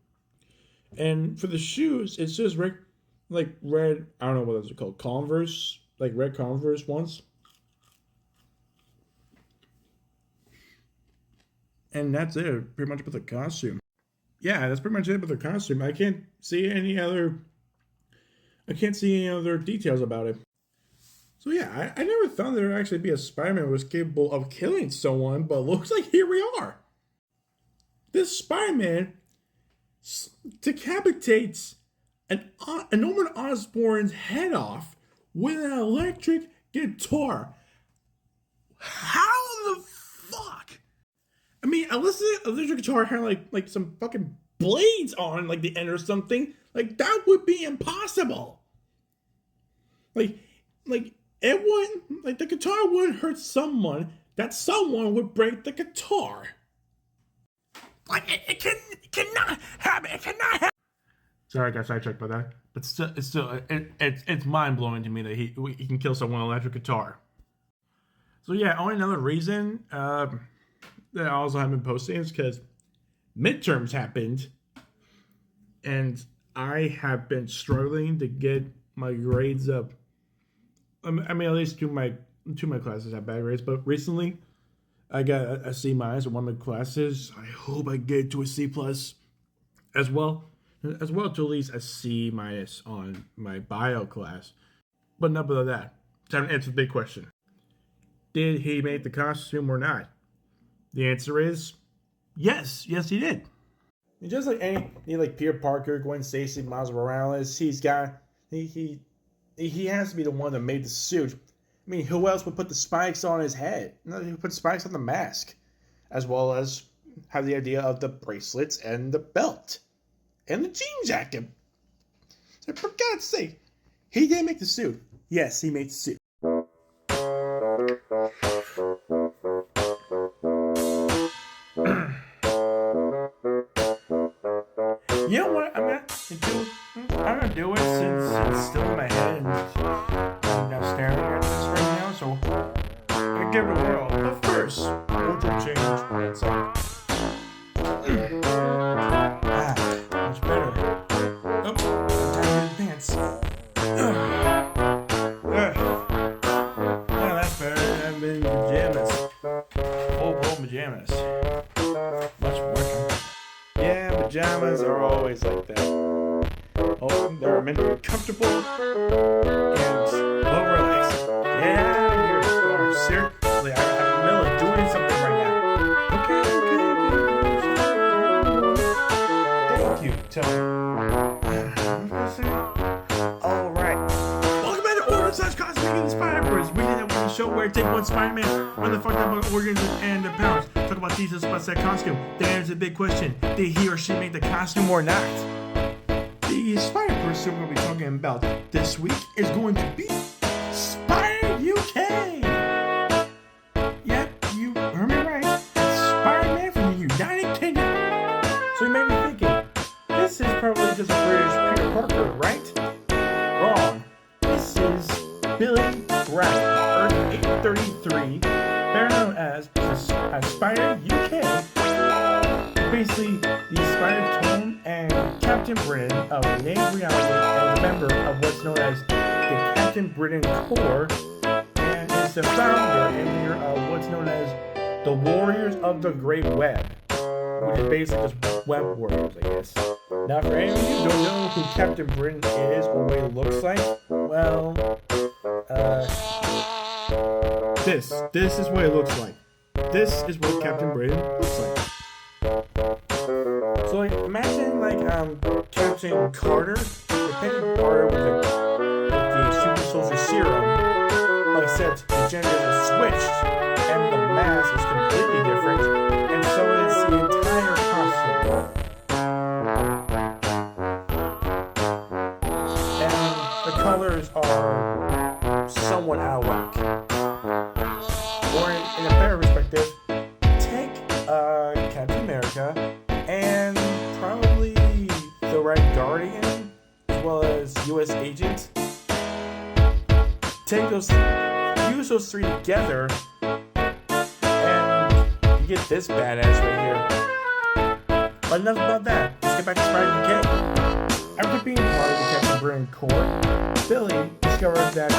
And for the shoes, it's just red. I don't know what those are called, Converse, like red Converse ones. And that's it, pretty much about the costume. Yeah, that's pretty much it about the costume. I can't see any other details about it. So yeah, I never thought there would actually be a Spider-Man who was capable of killing someone, but looks like here we are. This Spider-Man decapitates a Norman Osborn's head off with an electric guitar. How the fuck? I mean, unless the electric guitar had like some fucking blades on like the end or something, like that would be impossible. Like it wouldn't, like the guitar wouldn't hurt someone. That someone would break the guitar. Like it cannot happen. It cannot happen. Sorry, I got sidetracked by that. But it's mind blowing to me that he can kill someone with an electric guitar. So yeah, only another reason that I also haven't been posting is because midterms happened, and I have been struggling to get my grades up. I mean, at least two of my classes have bad grades, but recently I got a C- in one of my classes. I hope I get to a C+ as well to at least a C- on my bio class. But enough of that. time to answer the big question. Did he make the costume or not? The answer is yes. Yes, he did. And just like like Peter Parker, Gwen Stacy, Miles Morales, he has to be the one that made the suit. I mean, who else would put the spikes on his head? No, he would put spikes on the mask, as well as have the idea of the bracelets and the belt and the jean jacket. So for God's sake, he did make the suit. Yes, he made the suit. You know what? I'm gonna do it since it's still in my head and I'm now staring at this right now. So I'm gonna give it a whirl. But first, wardrobe change. One second. Much better. Oh, time to pants. Yeah, that's better. I'm in pajamas. Full-blown pajamas. Much more. Yeah, pajamas are always like that. Oh, they're meant to be comfortable and well relaxed. Yeah, you're seriously, I'm in the middle of doing something right now. Okay. Thank you, Tony. Alright. Welcome back to Origins/Cosmic Spider-Verse. We did that weekly show where we take one Spider-Man on the fucked up organs and the powers. Talk about details about that costume. Then there's a big question. Did he or she make the costume or not? The Spider-Verse we're going to be talking about this week is going to be Spider UK! Yep, you heard me right. It's Spider-Man from the United Kingdom. So you may be thinking, this is probably just a British Peter Parker, right? Wrong. This is Billy Brown, Earth 833, better known as Spider UK. Basically, the Spider Tone and Captain Britain of Native Reality and a member of what's known as the Captain Britain Corps, and is the founder and leader of what's known as the Warriors of the Great Web, which is basically just web warriors, I guess. Now, for any of you who don't know who Captain Britain is or what he looks like, well, this is what it looks like. This is what Captain Britain looks like. So, like, imagine, like, Captain Carter, Captain Carter with the super soldier serum, except the genders are switched, and the mask is completely different, and so is the entire costume. And the colors are somewhat out of whack. Or, in a better perspective, take Captain America and probably the Red Guardian, as well as U.S. Agent. Use those three together, and you get this badass right here. But enough about that. Let's get back to Spider UK. After being part of the Captain Britain Corps, Billy discovered that a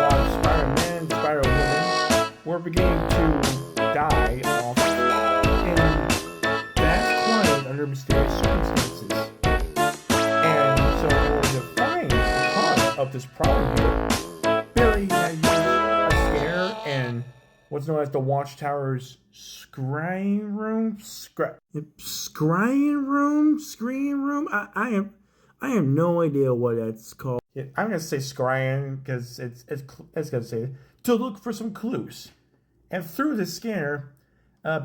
lot of Spider-Man and Spider-Women were beginning to die off in under mysterious circumstances. And so, in order to find the cause of this problem here, Billy had used a scanner and what's known as the Watchtower's scrying room. Screen room. I have no idea what that's called. I'm gonna say scrying because it's gonna say to look for some clues. And through the scanner,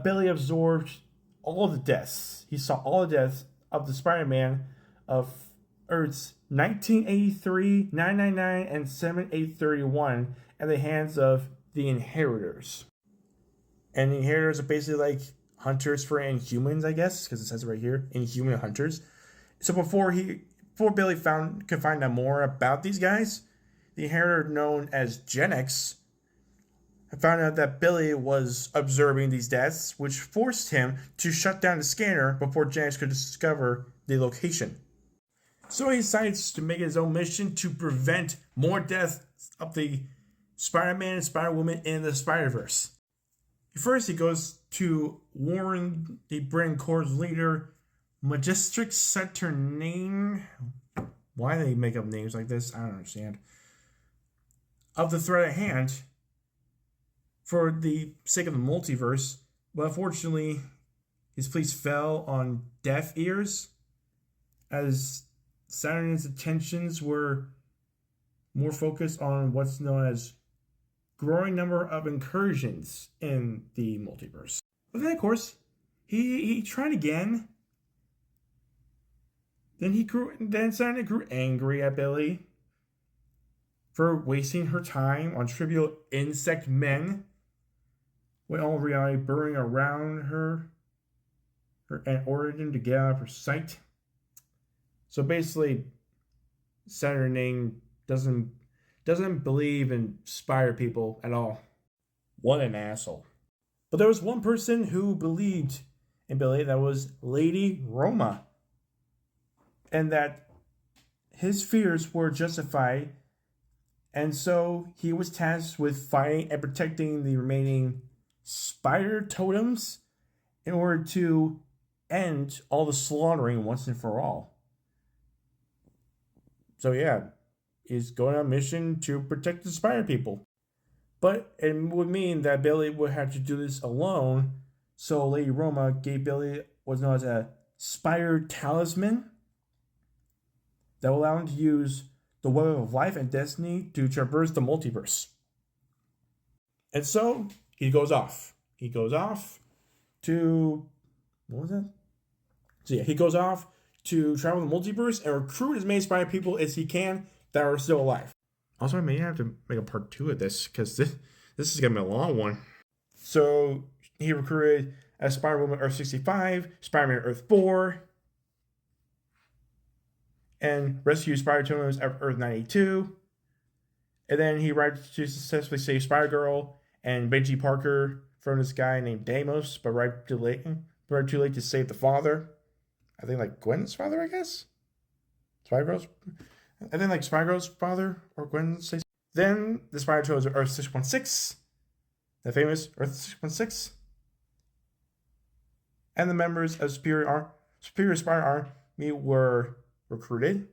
Billy absorbed all the deaths. He saw all the deaths of the Spider-Man of Earths 1983, 999, and 7831 at the hands of the Inheritors. And the Inheritors are basically like hunters for Inhumans, I guess, because it says right here, Inhuman hunters. So before Billy could find out more about these guys, the Inheritor known as Gen X I found out that Billy was observing these deaths, which forced him to shut down the scanner before James could discover the location. So he decides to make his own mission to prevent more deaths of the Spider-Man and Spider-Woman in the Spider-Verse. First, he goes to warn the Britain Corps leader, Majestic Saturnine. Why do they make up names like this? I don't understand. of the threat at hand for the sake of the multiverse. But unfortunately, his pleas fell on deaf ears, as Saturn's attentions were more focused on what's known as growing number of incursions in the multiverse. But then, of course, he tried again. Then Saturn grew angry at Billy for wasting her time on trivial insect men, when all reality burning around her and ordered him to get out of her sight. So basically, Saturn doesn't believe in spider people at all. What an asshole. But there was one person who believed in Billy, that was Lady Roma, and that his fears were justified, and so he was tasked with fighting and protecting the remaining spider totems in order to end all the slaughtering once and for all. So yeah, he's going on a mission to protect the spider people. But it would mean that Billy would have to do this alone, so Lady Roma gave Billy what's known as a spider talisman that will allow him to use the web of life and destiny to traverse the multiverse. And so he goes off. He goes off to... what was that? So yeah, he goes off to travel the multiverse and recruit as many spider people as he can that are still alive. Also, I may have to make a part 2 of this, because this is going to be a long one. So he recruited as Spider-Woman Earth 65, Spider-Man Earth 4, and rescued Spider Totems at Earth 92. And then he arrived to successfully save Spider-Girl and Benji Parker from this guy named Deimos, but right too late to save the father. I think like Gwen's father, I guess? Spider-Girl's... I think like Spider-Girl's father or Gwen says. Then the Spider chose Earth 616, the famous Earth 616, and the members of Superior Spider Army were recruited.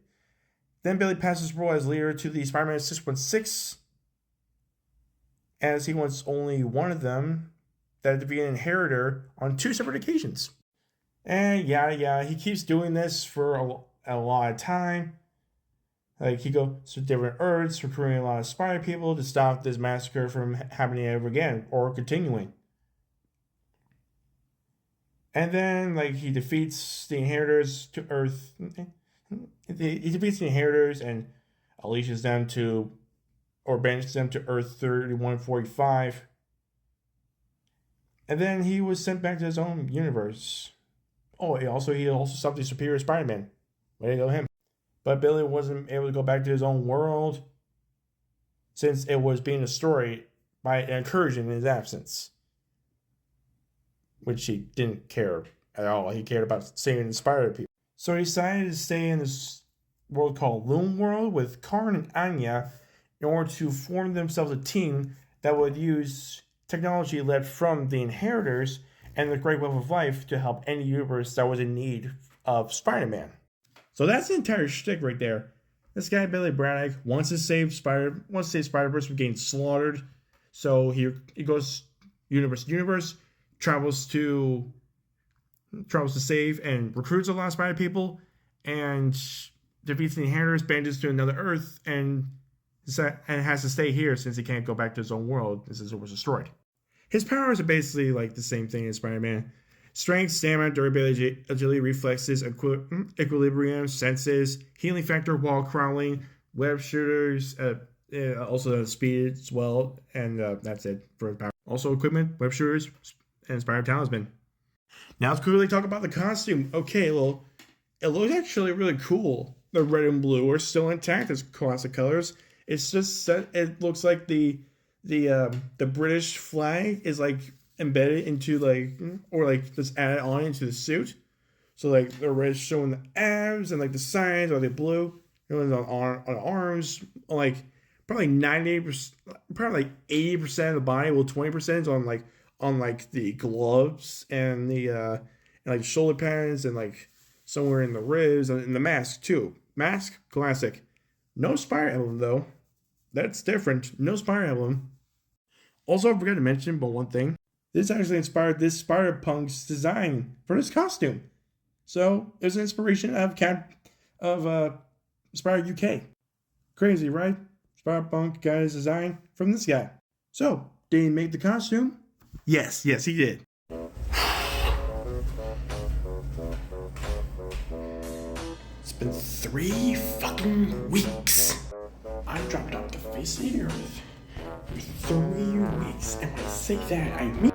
Then Billy passes role as leader to the Spider-Man 616, as he wants only one of them that to be an inheritor on 2 separate occasions. And he keeps doing this for a lot of time. Like, he goes to different Earths, recruiting a lot of spider people to stop this massacre from happening ever again, or continuing. And then, like, he defeats the Inheritors to Earth. He defeats the Inheritors and unleashes them to, or banishes them to Earth 3145. And then he was sent back to his own universe. Oh, he also stopped the Superior Spider-Man. Way to go, him. But Billy wasn't able to go back to his own world, since it was being destroyed by an incursion in his absence, which he didn't care at all. He cared about saving the spider people. So he decided to stay in this world called Loom World with Karn and Anya in order to form themselves a team that would use technology led from the Inheritors and the Great Web of Life to help any universe that was in need of Spider-Man. So that's the entire shtick right there. This guy, Billy Braddock, wants to save Spider-Verse from getting slaughtered. So he goes universe to universe, travels to save and recruits a lot of spider people, and defeats the Inheritors, bandages to another Earth, and has to stay here since he can't go back to his own world since it was destroyed. His powers are basically like the same thing as Spider-Man. Strength, stamina, durability, agility, reflexes, equilibrium, senses, healing factor, wall crawling, web shooters, also speed as well, and that's it for power. Also equipment, web shooters, and spider talisman. Now let's quickly talk about the costume. Okay, well, it looks actually really cool. The red and blue are still intact as classic colors. It's just it looks like the British flag is like embedded into just added on into the suit. So like the red showing the abs and like the sides are the blue. On arms, like probably 90%, probably like 80% of the body. Well, 20% is on the gloves and the like shoulder pads and like somewhere in the ribs and the mask too. Mask classic. No spider emblem though. That's different. No Spider Emblem. Also, I forgot to mention, but one thing. This actually inspired this Spider-Punk's design for his costume. So, it was an inspiration of Spider UK. Crazy, right? Spider-Punk got his design from this guy. So, did he make the costume? Yes, he did. It's been 3 fucking weeks. I dropped off the face of the earth for 3 weeks, and when I say that, I mean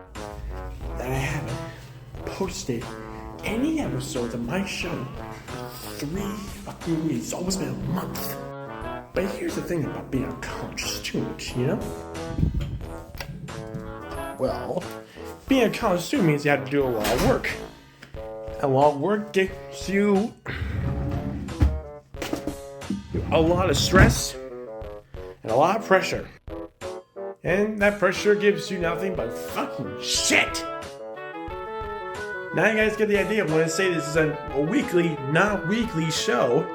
that I haven't posted any episodes of my show for 3 fucking weeks. It's almost been a month. But here's the thing about being a college student, you know? Well, being a college student means you have to do a lot of work. A lot of work gets you a lot of stress and a lot of pressure. And that pressure gives you nothing but fucking shit. Now you guys get the idea when I say this is a weekly, not weekly show.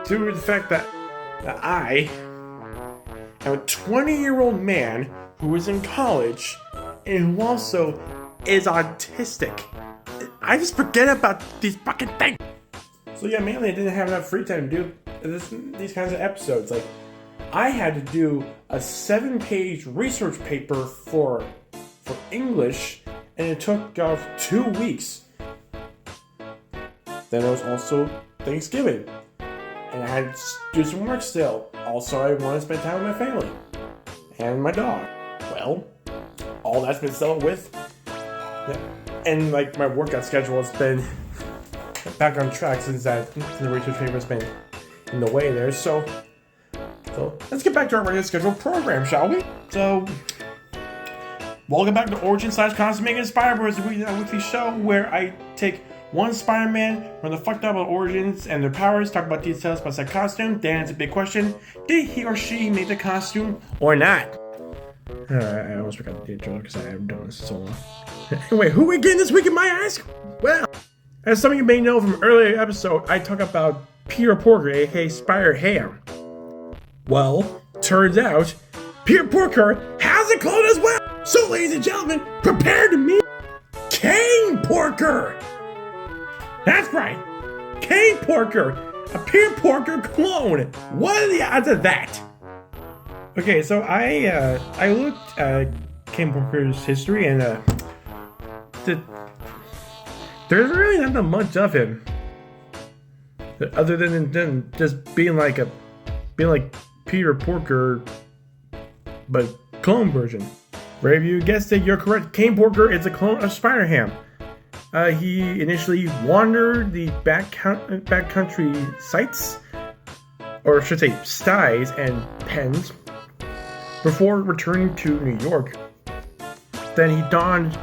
Due to the fact that I am a 20-year-old man who is in college and who also is autistic. I just forget about these fucking things. So yeah, mainly I didn't have enough free time to do these kinds of episodes. Like, I had to do a 7-page research paper for English, and it took 2 weeks. Then it was also Thanksgiving, and I had to do some work still. Also, I want to spend time with my family and my dog. Well, all that's been settled with, and like my workout schedule has been back on track since the research paper has been in the way there. So let's get back to our regular scheduled program, shall we? So, welcome back to Origin/Consummating Spider-Verse, a weekly show where I take one Spider-Man from the fucked up origins and their powers, talk about details about that costume. Then it's a big question: did he or she make the costume or not? I almost forgot the intro because I haven't done this in so long. Anyway, who we getting this week in my eyes? Well, as some of you may know from an earlier episode, I talk about Peter Porker, aka Spider-Ham. Well, turns out, Peter Porker has a clone as well! So, ladies and gentlemen, prepare to meet Kane Porker! That's right, Kane Porker, a Peter Porker clone! What are the odds of that? Okay, so I looked at Kane Porker's history, and there's really not that much of him, other than just being like Peter Porker, but clone version. Where you guessed it, you're correct. Kane Porker is a clone of Spider-Ham. He initially wandered the backcountry sites, or I should say styes and pens, before returning to New York. Then he donned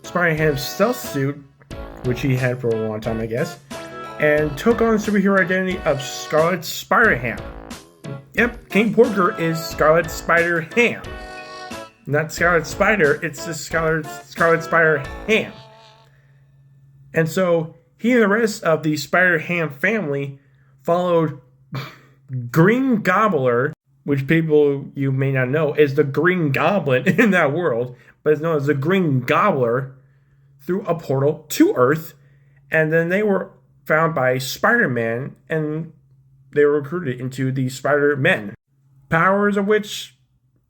Spider-Ham's stealth suit, which he had for a long time, I guess, and took on the superhero identity of Scarlet Spider-Ham. Yep, Kane Porker is Scarlet Spider-Ham. Not Scarlet Spider, it's the Scarlet Spider-Ham. And so, he and the rest of the Spider-Ham family followed Green Gobbler, which people you may not know is the Green Goblin in that world, but it's known as the Green Gobbler, through a portal to Earth, and then they were found by Spider-Man, and they were recruited into the Spider-Men, powers of which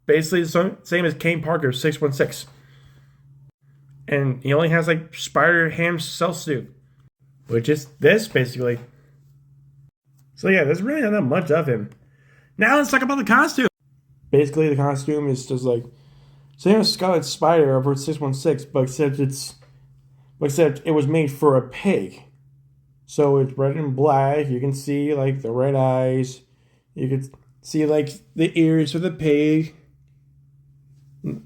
basically the same as Kane Parker's 616. And he only has like Spider-Ham's stealth suit, which is this basically. So yeah, there's really not that much of him. Now let's talk about the costume. Basically, the costume is just like same as Scarlet Spider over 616, but except it was made for a pig. So it's red and black. You can see like the red eyes. You can see like the ears of the pig.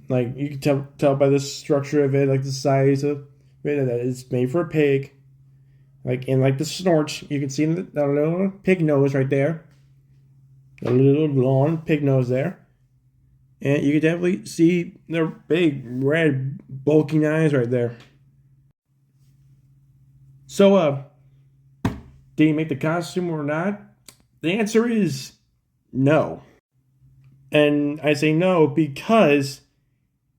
Like you can tell by the structure of it, like the size of it, that it's made for a pig. Like in like the snort, you can see the little pig nose right there. A little long pig nose there. And you can definitely see the big red bulking eyes right there. So did he make the costume or not? The answer is no. And I say no because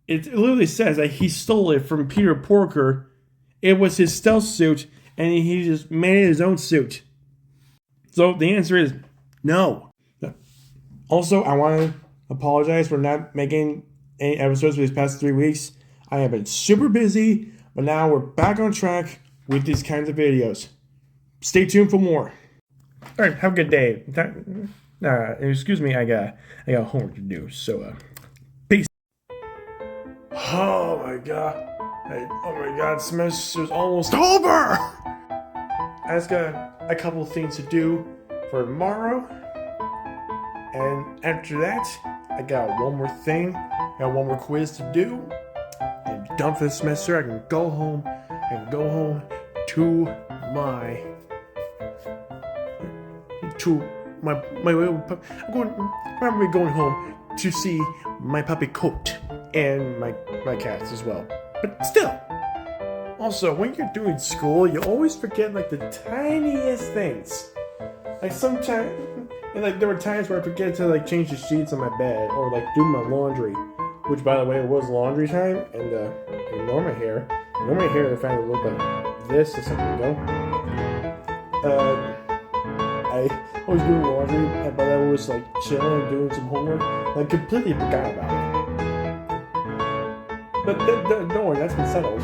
it literally says that he stole it from Peter Porker. It was his stealth suit, and he just made it his own suit. So the answer is no. Also, I want to apologize for not making any episodes for these past 3 weeks. I have been super busy, but now we're back on track with these kinds of videos. Stay tuned for more. All right, have a good day. Excuse me, I got homework to do. So, peace. Oh my god, semester's almost over. I just got a couple of things to do for tomorrow, and after that, I got one more thing. I got one more quiz to do. And done for the semester. I can go home. To my I'm probably going home to see my puppy Coat and my cats as well. But still, also when you're doing school, you always forget like the tiniest things. Like sometimes, and like there were times where I forget to like change the sheets on my bed or like do my laundry, which by the way it was laundry time, and ignore my hair. Ignore my hair. I found it looked like this a second ago. I was doing laundry, and by that I was like chilling and doing some homework. And I completely forgot about it. But don't worry, that's been settled.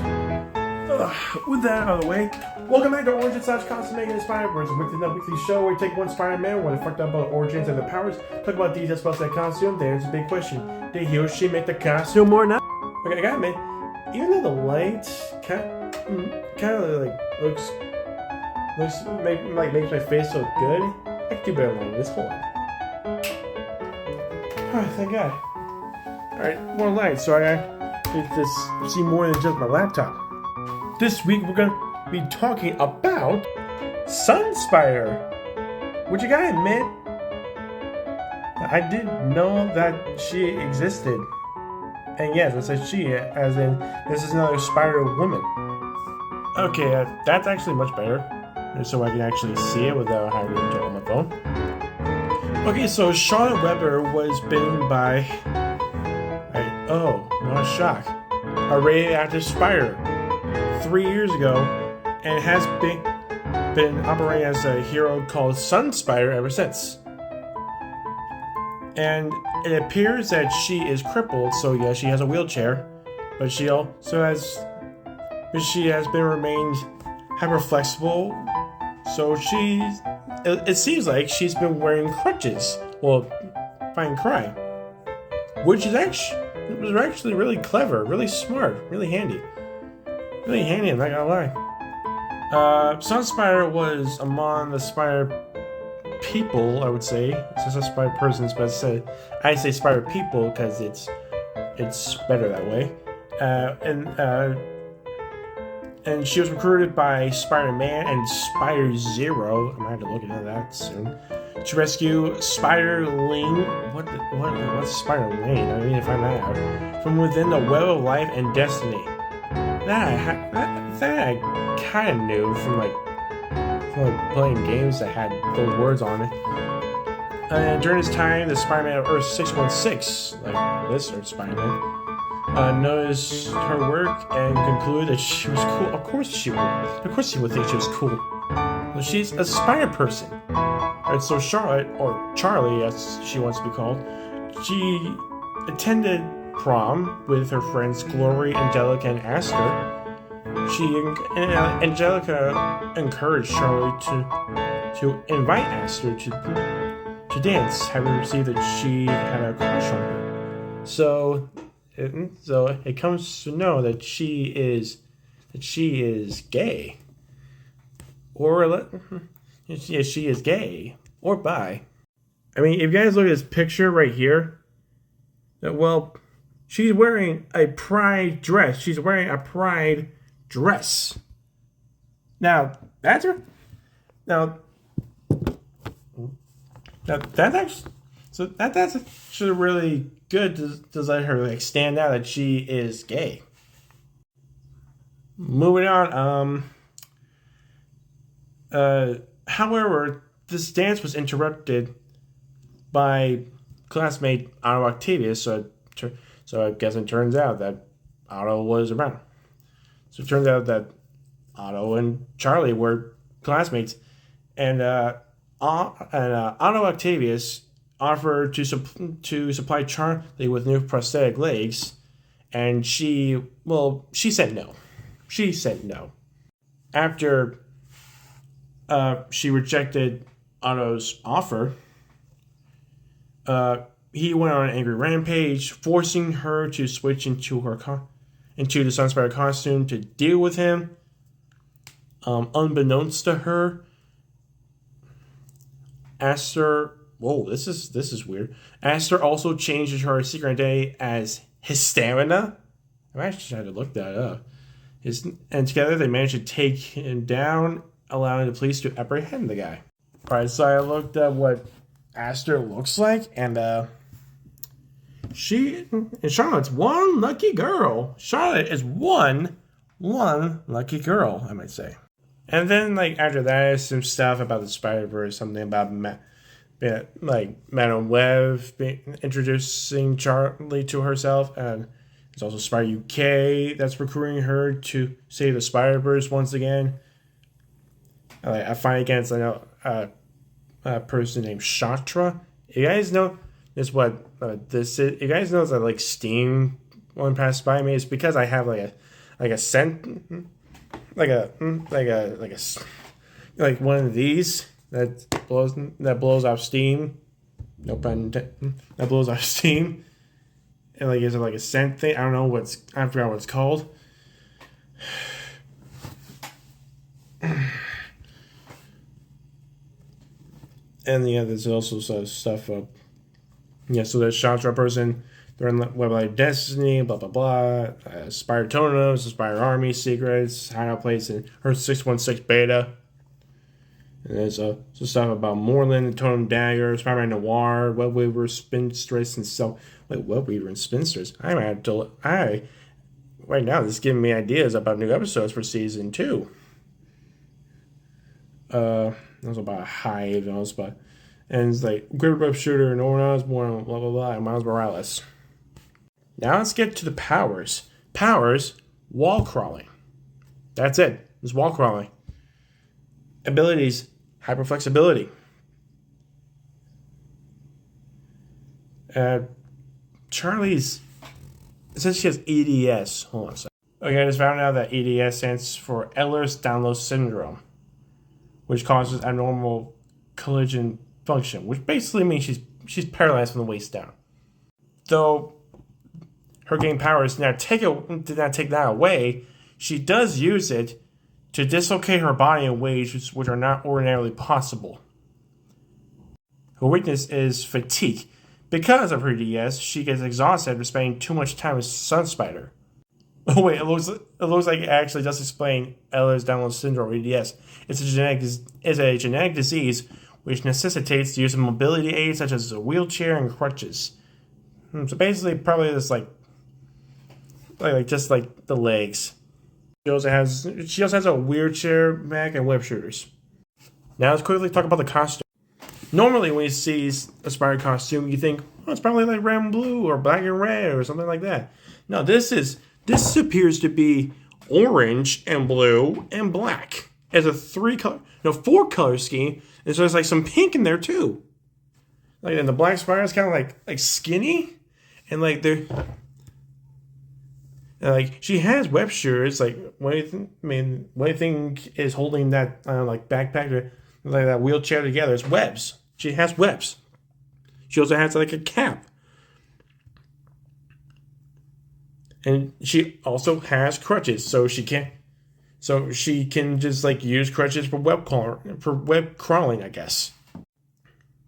With that out of the way, welcome back to Origin / Consummating the Spider-Verse, a weekly show where we take one Spider-Man, where they fucked up about origins and the powers, talk about details about that costume. There's a big question: did he or she make the costume or not? Okay, I gotta admit, even though the light kind of like looks makes my face so good, I can do better than this. Hold on. Oh, thank God. Alright, more light, so I get to see more than just my laptop. This week we're going to be talking about Sun Spider. Which you gotta admit, I didn't know that she existed. And yes, I said she, as in this is another Spider Woman. Okay, that's actually much better. So I can actually see it without having to turn on my phone. Okay, so Charlotte Weber was bitten by what a shock, a radioactive spider 3 years ago, and has been operating as a hero called Sun Spider ever since. And it appears that she is crippled, so yeah, she has a wheelchair, but she also has been remained hyper flexible. So it seems like she's been wearing crutches. Well, fine crime. Which was actually really clever, really smart, really handy. Really handy, I'm not gonna lie. Sun Spider was among the spider people, I would say. It's just a spider persons, but I say spider people because it's better that way. And she was recruited by Spider-Man and Spider-Zero, I'm gonna have to look into that soon, to rescue Spider-Ling. What's Spider-Ling? I need to find that out. From within the web of life and destiny. That I kind of knew from playing games that had those words on it. And during this time, the Spider-Man of Earth 616, like this Earth Spider-Man, noticed her work and concluded that she was cool. Of course she would think she was cool. Well, she's a spider person. Alright, so Charlotte, or Charlie as she wants to be called, she attended prom with her friends Glory, Angelica, and Aster. Angelica encouraged Charlie to invite Aster to dance, having received that she had a crush on her. So it comes to know that she is gay, or she is gay or bi. I mean, if you guys look at this picture right here, well, she's wearing a pride dress. She's wearing a pride dress. Now that's her. Now that's actually really good to let her like stand out that she is gay. Moving on. However, this dance was interrupted by classmate Otto Octavius. So I guess it turns out that Otto was around. So it turns out that Otto and Charlie were classmates, and Otto Octavius offered to supply Charlie with new prosthetic legs, and she said no. She said no. After she rejected Otto's offer, he went on an angry rampage, forcing her to switch into the Sunspider costume to deal with him. Unbeknownst to her, Aster. Whoa, this is weird. Aster also changes her secret identity as his stamina. I actually had to look that up. And together they managed to take him down, allowing the police to apprehend the guy. Alright, so I looked at what Aster looks like, and Charlotte's one lucky girl. Charlotte is one lucky girl, I might say. And then, after that, some stuff about the Spider-Verse, something about Madame Web introducing Charlie to herself, and there's also Spider UK that's recruiting her to save the Spider-Verse once again. I fight against a person named Shatra. You guys know this? What this is? You guys know that Steam one passed by me? It's because I have like a scent. Like one of these that blows off steam. No pun intended. That blows off steam. And is it a scent thing? I don't know I forgot what it's called. And there's also some stuff. So there's Shatra person. They're in Web Destiny, blah, blah, blah. Spire Totems, Spire Army, Secrets, Hideout Place, and her 616 beta. And there's some stuff about Moreland, Totem Dagger, Spider-Man Noir, Web Weaver, Spinstress, and Web Weaver and Spinstress. Right now, this is giving me ideas about new episodes for season 2. That was about a Hive, and it's Grip Web Shooter, and Owen Osborn, blah, blah, blah, and Miles Morales. Now let's get to the powers. Powers, wall crawling. That's it. It's wall crawling. Abilities, hyperflexibility. Charlie's, it says she has EDS. Hold on a second. Okay, I just found out that EDS stands for Ehlers-Danlos syndrome, which causes abnormal collision function, which basically means she's paralyzed from the waist down. Though her gain powers did not take that away, she does use it to dislocate her body in ways which are not ordinarily possible. Her weakness is fatigue. Because of her EDS, she gets exhausted for spending too much time with Sunspider. Oh wait, it looks like it actually does explain Ehlers-Danlos syndrome, or EDS. It's a genetic disease which necessitates the use of mobility aids such as a wheelchair and crutches. So basically, probably just just the legs. She also has a wheelchair mech and web shooters. Now let's quickly talk about the costume. Normally, when you see a Spider costume, you think, oh, it's probably red and blue or black and red or something like that. No, this appears to be orange and blue and black as a 4 color scheme, and so there's some pink in there too. And the black Spider is kind of like skinny, and they're. She has web shooters. What do you think is holding that backpack, that wheelchair together? It's webs. She has webs. She also has a cap, and she also has crutches, so she can just use crutches for web crawling, I guess.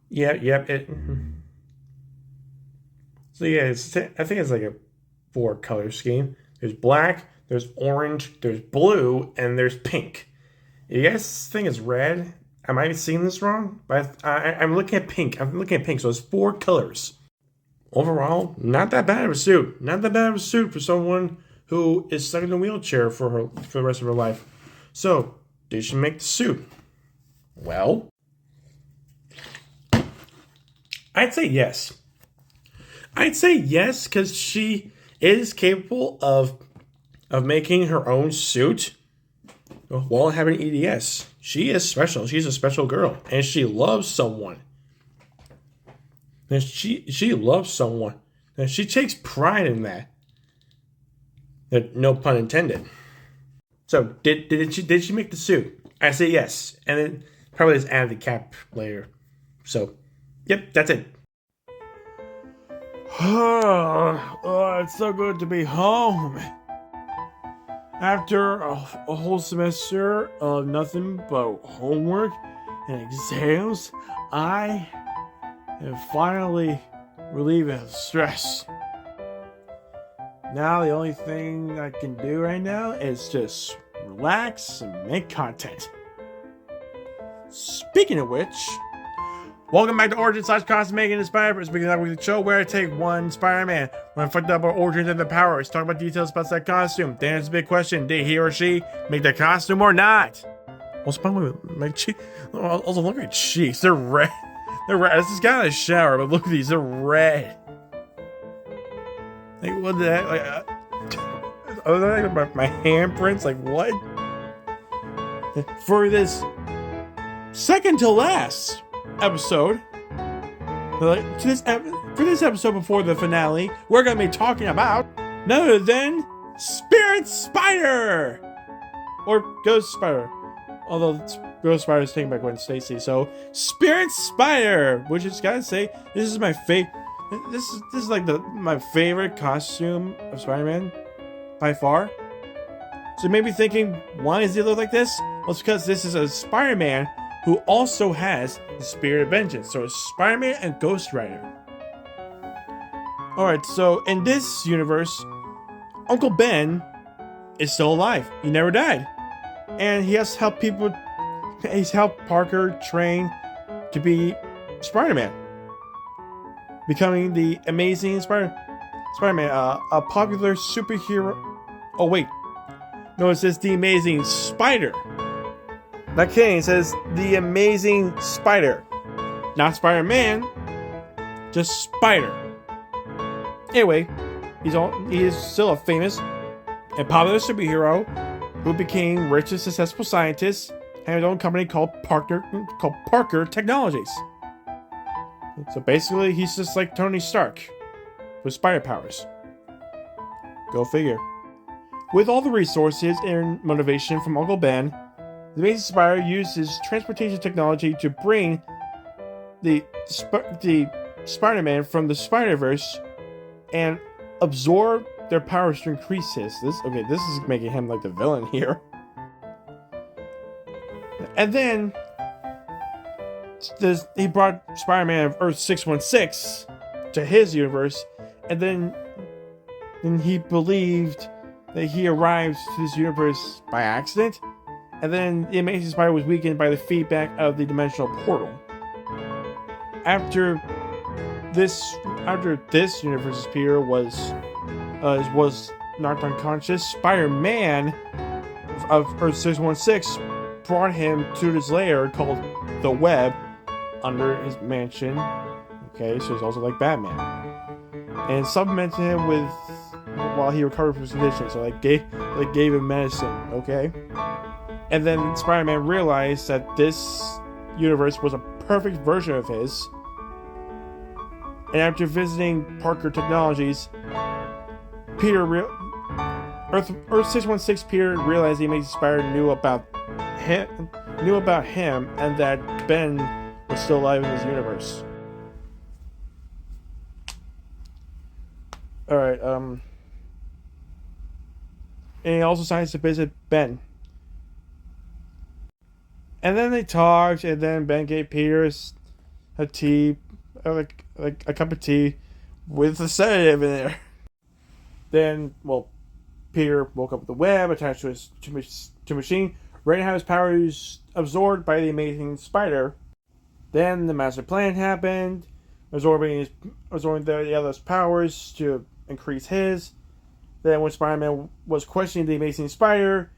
Yeah. So yeah, I think it's a 4 color scheme. There's black, there's orange, there's blue, and there's pink. You guys think it's red? I might be seeing this wrong, but I'm looking at pink. So it's 4 colors. Overall, not that bad of a suit. Not that bad of a suit for someone who is stuck in a wheelchair for the rest of her life. So, did she make the suit? Well, I'd say yes. I'd say yes, because she is capable of making her own suit while having EDS. She is special. She's a special girl, and she loves someone. And she loves someone, and she takes pride in that. No pun intended. So did she make the suit? I say yes, and then probably just add the cap later. So, yep, that's it. Oh, it's so good to be home. After a whole semester of nothing but homework and exams, I am finally relieved of stress. Now the only thing I can do right now is just relax and make content. Speaking of which, welcome back to Origin/Costume Making Inspired. It's Speaking of that weekly show where I take one Spider-Man, reflect up our origins and their powers, talk about details about that costume, then answer the big question: did he or she make the costume or not? Also, by the way, my cheeks. Also, look at my cheeks. They're red. They're red. This is got in the shower, but look at these. They're red. Like, what the heck? Like, other than my handprints, like, what? For this second to last episode, for this episode before the finale, we're going to be talking about none other than Spirit Spider! Or Ghost Spider. Although Ghost Spider is taken by Gwen Stacy. So, Spirit Spider! Which is, gotta say, this is my favorite. This is like my favorite costume of Spider-Man by far. So you may be thinking, why does he look like this? Well, it's because this is a Spider-Man who also has the Spirit of Vengeance. So it's Spider-Man and Ghost Rider. Alright, so in this universe, Uncle Ben is still alive. He never died. And he has helped people. He's helped Parker train to be Spider-Man. Becoming the Amazing Spider-Man, a popular superhero. Oh wait, no, it says the Amazing Spider. Not kidding, it says the Amazing Spider, not Spider-Man, just Spider. Anyway, he is still a famous and popular superhero who became rich and successful scientist, and his own company called Parker Technologies. So basically, he's just like Tony Stark with spider powers. Go figure. With all the resources and motivation from Uncle Ben, the Amazing Spider used his transportation technology to bring the Spider-Man from the Spider-Verse and absorb their powers to increase his. This is making him like the villain here. And then he brought Spider-Man of Earth 616 to his universe, and then he believed that he arrived to this universe by accident, and then the Amazing Spider was weakened by the feedback of the dimensional portal. After this universe's Peter was knocked unconscious, Spider-Man of Earth 616 brought him to this lair called the Web under his mansion. Okay, so he's also like Batman. And supplemented him with while he recovered from his condition. So gave him medicine, okay? And then Spider-Man realized that this universe was a perfect version of his. And after visiting Parker Technologies, Earth 616 Peter realized the Amazing Spider knew about him and that Ben was still alive in his universe. Alright, and he also decides to visit Ben. And then they talked, and then Ben gave Peter a tea, like a cup of tea with a sedative in there. Then, Peter woke up with the web attached to his machine, ready to have his powers absorbed by the Amazing Spider. Then the master plan happened, absorbing the other's powers to increase his. Then when Spider-Man was questioning the Amazing Spider,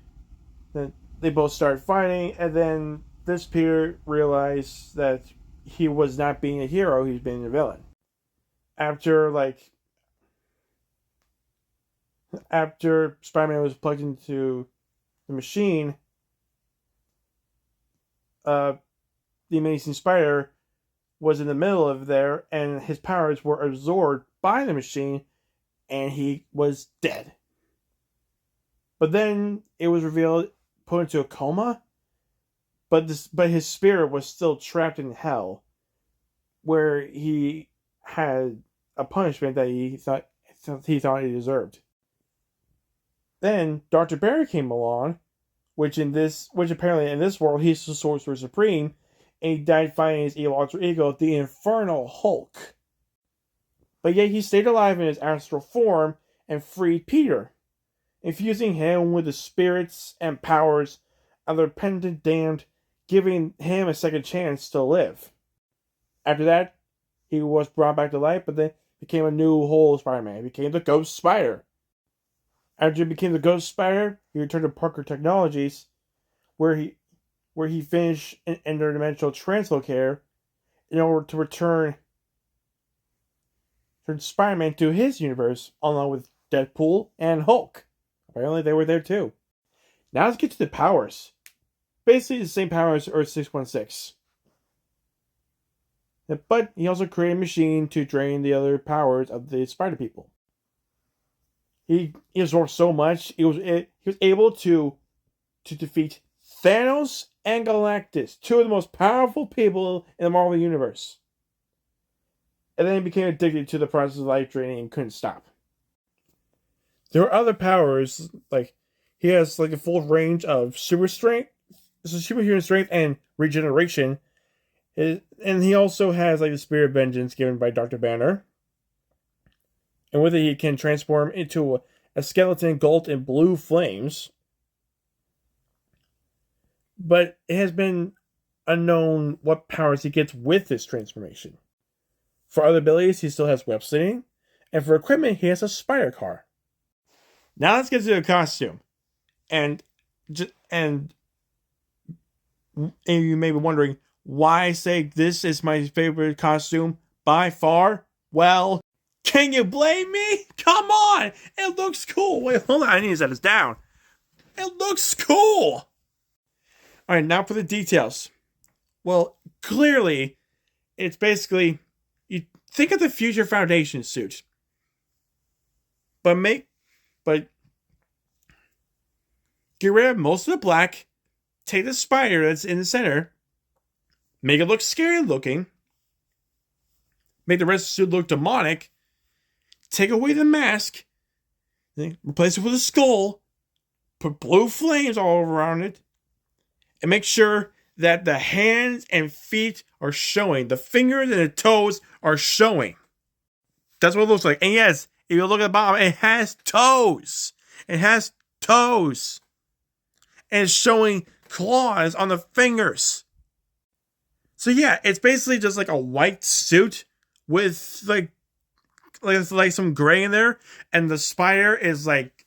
then they both started fighting, and then this Peter realized that he was not being a hero, he was being a villain. after Spider-Man was plugged into the machine, the Amazing Spider was in the middle of there, and his powers were absorbed by the machine, and he was dead. But then it was revealed, put into a coma, but his spirit was still trapped in hell, where he had a punishment that he thought he deserved. Then Dr. Barry came along, which apparently in this world he's the Sorcerer Supreme, and he died fighting his evil alter ego, the Infernal Hulk. But yet he stayed alive in his astral form and freed Peter, infusing him with the spirits and powers of the repentant damned, giving him a second chance to live. After that, he was brought back to life, but then became a new whole Spider-Man. He became the Ghost Spider. After he became the Ghost Spider, he returned to Parker Technologies, where he finished an interdimensional translocator in order to return Spider-Man to his universe, along with Deadpool and Hulk. Apparently they were there too. Now let's get to the powers. Basically the same powers as Earth 616. But he also created a machine to drain the other powers of the Spider People. He absorbed so much, he was able to defeat Thanos and Galactus, two of the most powerful people in the Marvel Universe. And then he became addicted to the process of life draining and couldn't stop. There are other powers, like he has a full range of superhuman strength and regeneration. And he also has the Spirit of Vengeance given by Dr. Banner. And with it he can transform into a skeleton engulfed in blue flames. But it has been unknown what powers he gets with this transformation. For other abilities, he still has web slinging, and for equipment, he has a spider car. Now let's get to the costume, and you may be wondering why I say this is my favorite costume by far. Well, can you blame me? Come on, it looks cool. Wait, hold on, I need to set this down. It looks cool. All right, now for the details. Well, clearly, it's basically. You think of the Future Foundation suit, but get rid of most of the black, take the spider that's in the center, make it look scary looking, make the rest of the suit look demonic, take away the mask, replace it with a skull, put blue flames all around it, and make sure that the hands and feet are showing. The fingers and the toes are showing. That's what it looks like. And yes, if you look at the bottom, it has toes. It has toes. And it's showing claws on the fingers. So yeah, it's basically just a white suit with some gray in there. And the spider is like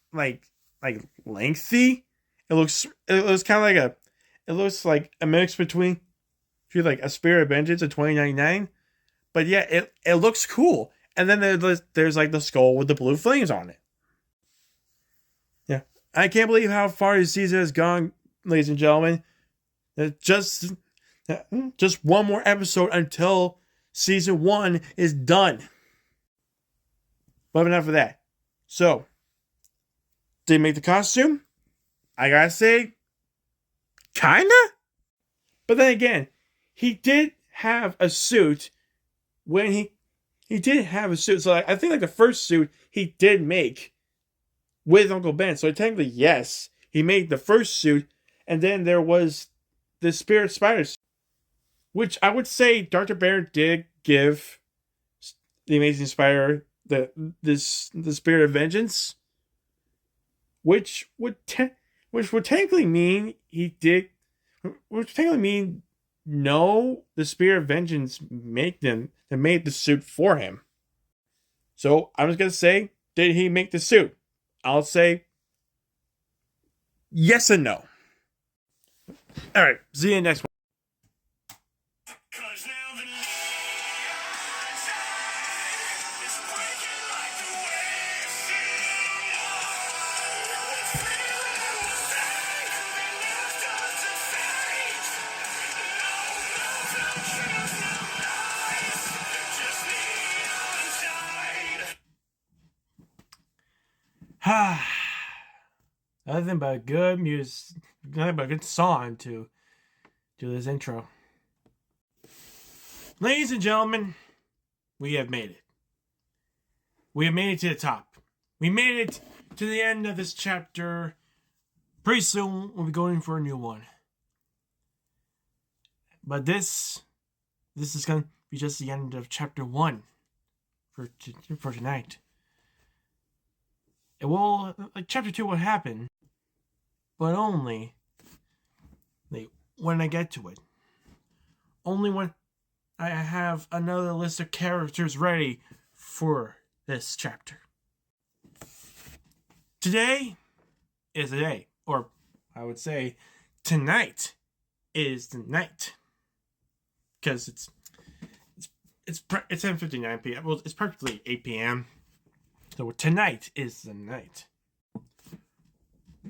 lengthy. It looks kind of it looks like a mix between a Spirit of Vengeance in 2099. But yeah, it looks cool. And then there's the skull with the blue flames on it. Yeah. I can't believe how far this season has gone, ladies and gentlemen. Just one more episode until season 1 is done. But enough of that. So, did he make the costume? I gotta say, kinda? But then again, he did have a suit when he did have a suit. So I think the first suit he did make with Uncle Ben. So technically, yes, he made the first suit. And then there was the Spirit Spider suit, which I would say Dr. Bear did give the Amazing Spider the Spirit of Vengeance, which would technically mean no, the Spirit of Vengeance made the suit for him. So I'm just gonna say, did he make the suit? I'll say yes and no. Alright, see you next one. nothing but good music, nothing but a good song to do this intro. Ladies and gentlemen, we have made it. We have made it to the top. We made it to the end of this chapter. Pretty soon, we'll be going for a new one. But this is going to be just the end of chapter 1 for tonight. It will, chapter 2 will happen, but only when I get to it. Only when I have another list of characters ready for this chapter. Today is the day, or I would say tonight is the night. Because it's 10:59 p.m. Well, it's practically 8 p.m. So tonight is the night.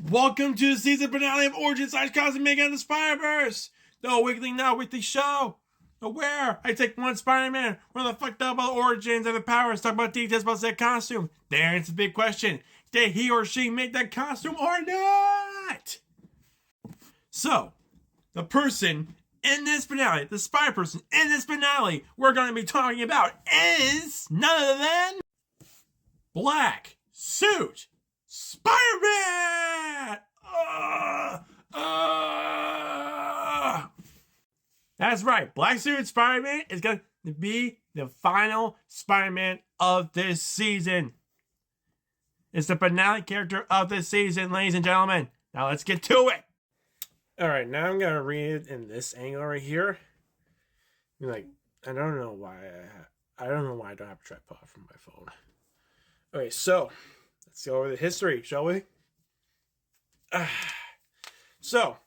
Welcome to the season finale of Origin / Cosmic Mega the Spider-Verse, the weekly, not weekly show. Where I take one Spider-Man, where the fuck up about origins and the powers, talk about details about that costume. There's the big question: did he or she make that costume or not? So, the person in this finale, the spy person in this finale we're going to be talking about is none other than Black Suit Spider-Man! That's right, Black Suit Spider-Man is going to be the final Spider-Man of this season. It's the finale character of this season, ladies and gentlemen. Now let's get to it. Alright, now I'm going to read it in this angle right here. I don't know why I don't have a tripod from my phone. Okay, so let's go over the history, shall we? So,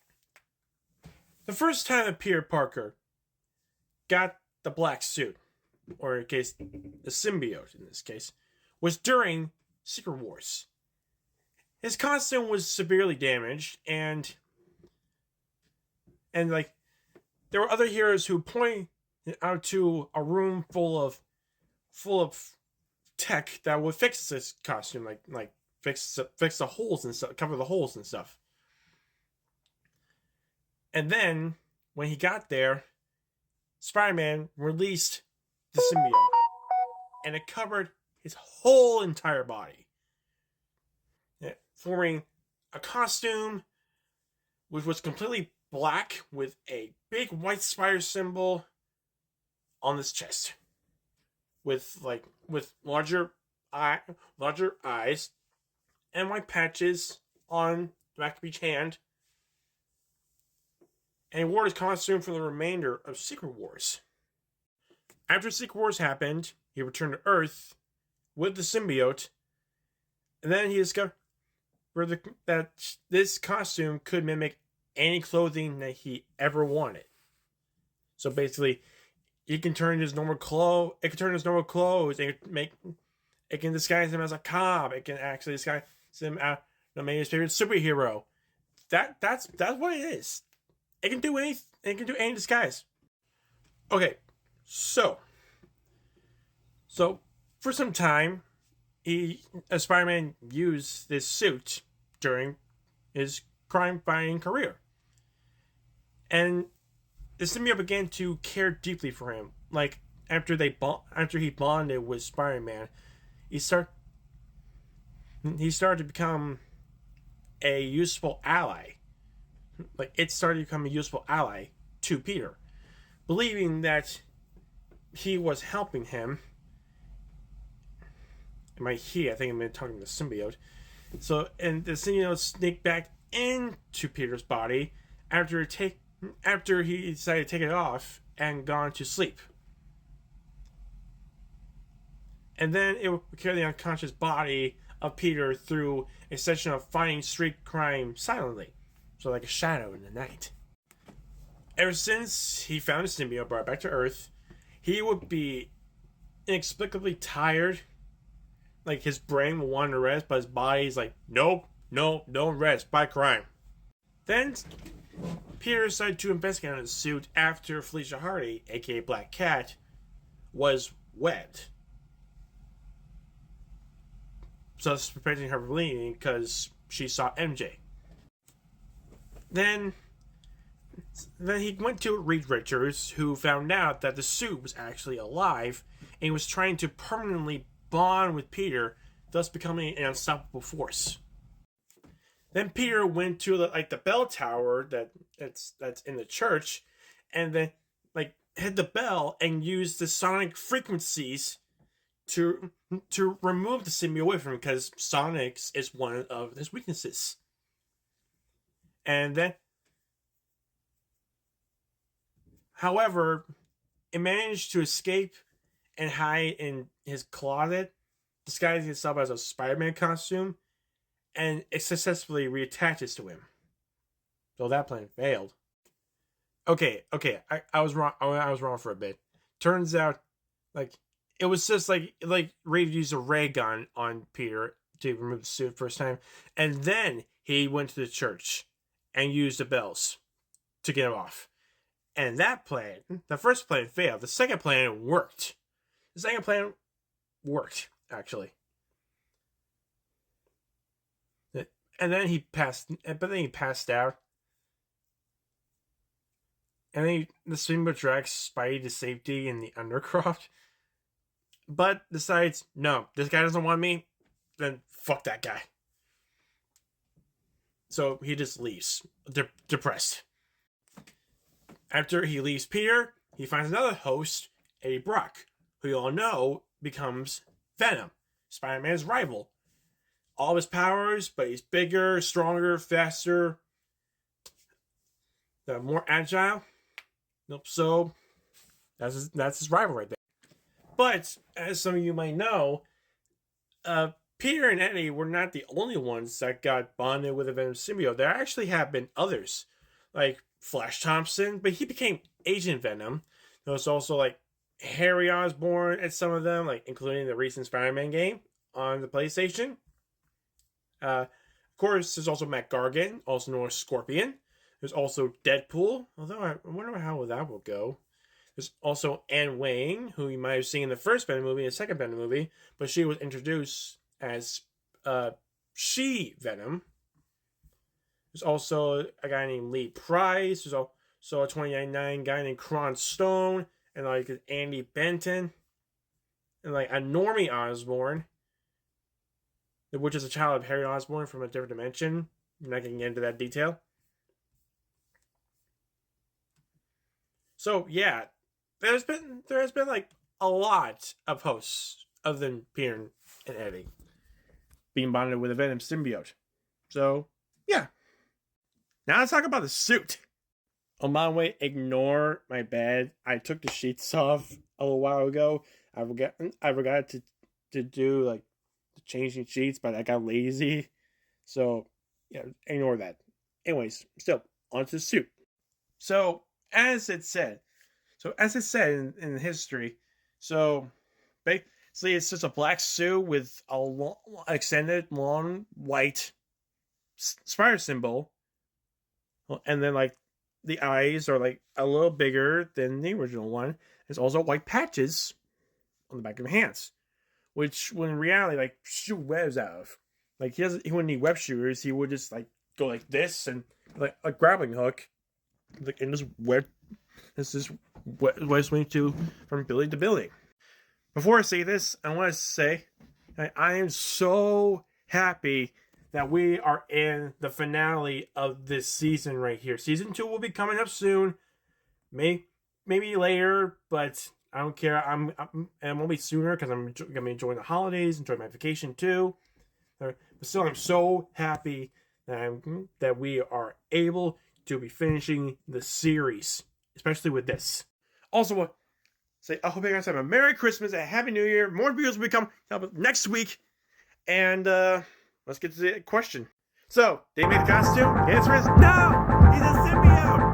the first time that Peter Parker got the black suit, or in case the symbiote in this case, was during Secret Wars. His costume was severely damaged, and there were other heroes who pointed out to a room full of tech that would fix this costume, like fix the holes and stuff, cover the holes and stuff. And then when he got there, Spider-Man released the symbiote, and it covered his whole entire body, forming a costume which was completely black with a big white spider symbol on his chest, with larger eyes and white patches on the back of each hand. And he wore his costume for the remainder of Secret Wars. After Secret Wars happened, he returned to Earth with the symbiote, and then he discovered that this costume could mimic any clothing that he ever wanted. So basically, he can turn his normal clothes. It can turn his normal clothes. It can disguise him as a cop. It can actually disguise him as maybe his favorite superhero. That's what it is. It can do anything. It can do any disguise. Okay, so for some time, Spider-Man used this suit during his crime-fighting career. And the symbiote began to care deeply for him. Like, after he bonded with Spider-Man, he started to become a useful ally. Like, it started to become a useful ally to Peter, believing that he was helping him. And by he, I think I'm talking about the symbiote. So, and the symbiote sneaked back into Peter's body after he decided to take it off and gone to sleep. And then it would carry the unconscious body of Peter through a session of fighting street crime silently. So like a shadow in the night. Ever since he found his symbiote, brought it back to Earth, he would be inexplicably tired. Like, his brain will want to rest, but his body's like, nope, no, don't rest, fight crime. Then Peter decided to investigate on his suit after Felicia Hardy, aka Black Cat, was wed. So this was preventing her from bleeding because she saw MJ. then he went to Reed Richards, who found out that the suit was actually alive and was trying to permanently bond with Peter, thus becoming an unstoppable force. Then Peter went to the bell tower that's in the church, and then hit the bell and used the sonic frequencies to remove the symbiote away from him, because sonics is one of his weaknesses. And then, however, it managed to escape and hide in his closet, disguising itself as a Spider-Man costume, and it successfully reattaches to him. So that plan failed. Okay, I was wrong. I was wrong for a bit. Turns out, it was just Reed used a ray gun on Peter to remove the suit first time, and then he went to the church and used the bells to get him off. And that plan, the first plan failed. The second plan worked. The second plan worked, actually. And then he passed out. And then the Steamboat drags Spidey to safety in the Undercroft. But decides, no, this guy doesn't want me, then fuck that guy. So he just leaves, depressed. After he leaves Peter, he finds another host, Eddie Brock, who you all know becomes Venom, Spider-Man's rival. All of his powers, but he's bigger, stronger, faster, more agile. Nope. So that's his rival right there. But as some of you might know, Peter and Eddie were not the only ones that got bonded with a Venom symbiote. There actually have been others, like Flash Thompson, but he became Agent Venom. There was also Harry Osborn and some of them, including the recent Spider-Man game on the PlayStation. Of course, there's also Matt Gargan, also known as Scorpion. There's also Deadpool, although I wonder how that will go. There's also Anne Wang, who you might have seen in the first Venom movie and the second Venom movie, but she was introduced as She-Venom. There's also a guy named Lee Price. There's also a 2099 guy named Kron Stone, and Andy Benton, and a Normie Osborn, which is a child of Harry Osborn from a different dimension. I'm not getting into that detail. So yeah, there has been a lot of hosts other than Peter and Eddie being bonded with a Venom symbiote. So yeah. Now let's talk about the suit. On my way, ignore my bed. I took the sheets off a little while ago. I forgot to do the changing sheets, but I got lazy. So yeah, ignore that. Anyways, still onto the suit. So as it said in history, so basically it's just a black suit with a extended long white spider symbol, and then the eyes are a little bigger than the original one. There's also white patches on the back of the hands, which when in reality shoot webs out of. He wouldn't need web shooters. He would just go like this and a grappling hook, and just web. This is web swing to from building to building. Before I say this, I want to say I am so happy that we are in the finale of this season right here. Season 2 will be coming up soon. Maybe later, but I don't care. I'm gonna be sooner because I'm gonna be enjoying the holidays, enjoy my vacation too. But still, I'm so happy that we are able to be finishing the series, especially with this. Also, I hope you guys have a Merry Christmas and a Happy New Year. More videos will become next week, and let's get to the question. So, did he make the costume? The answer is no! He's a symbiote!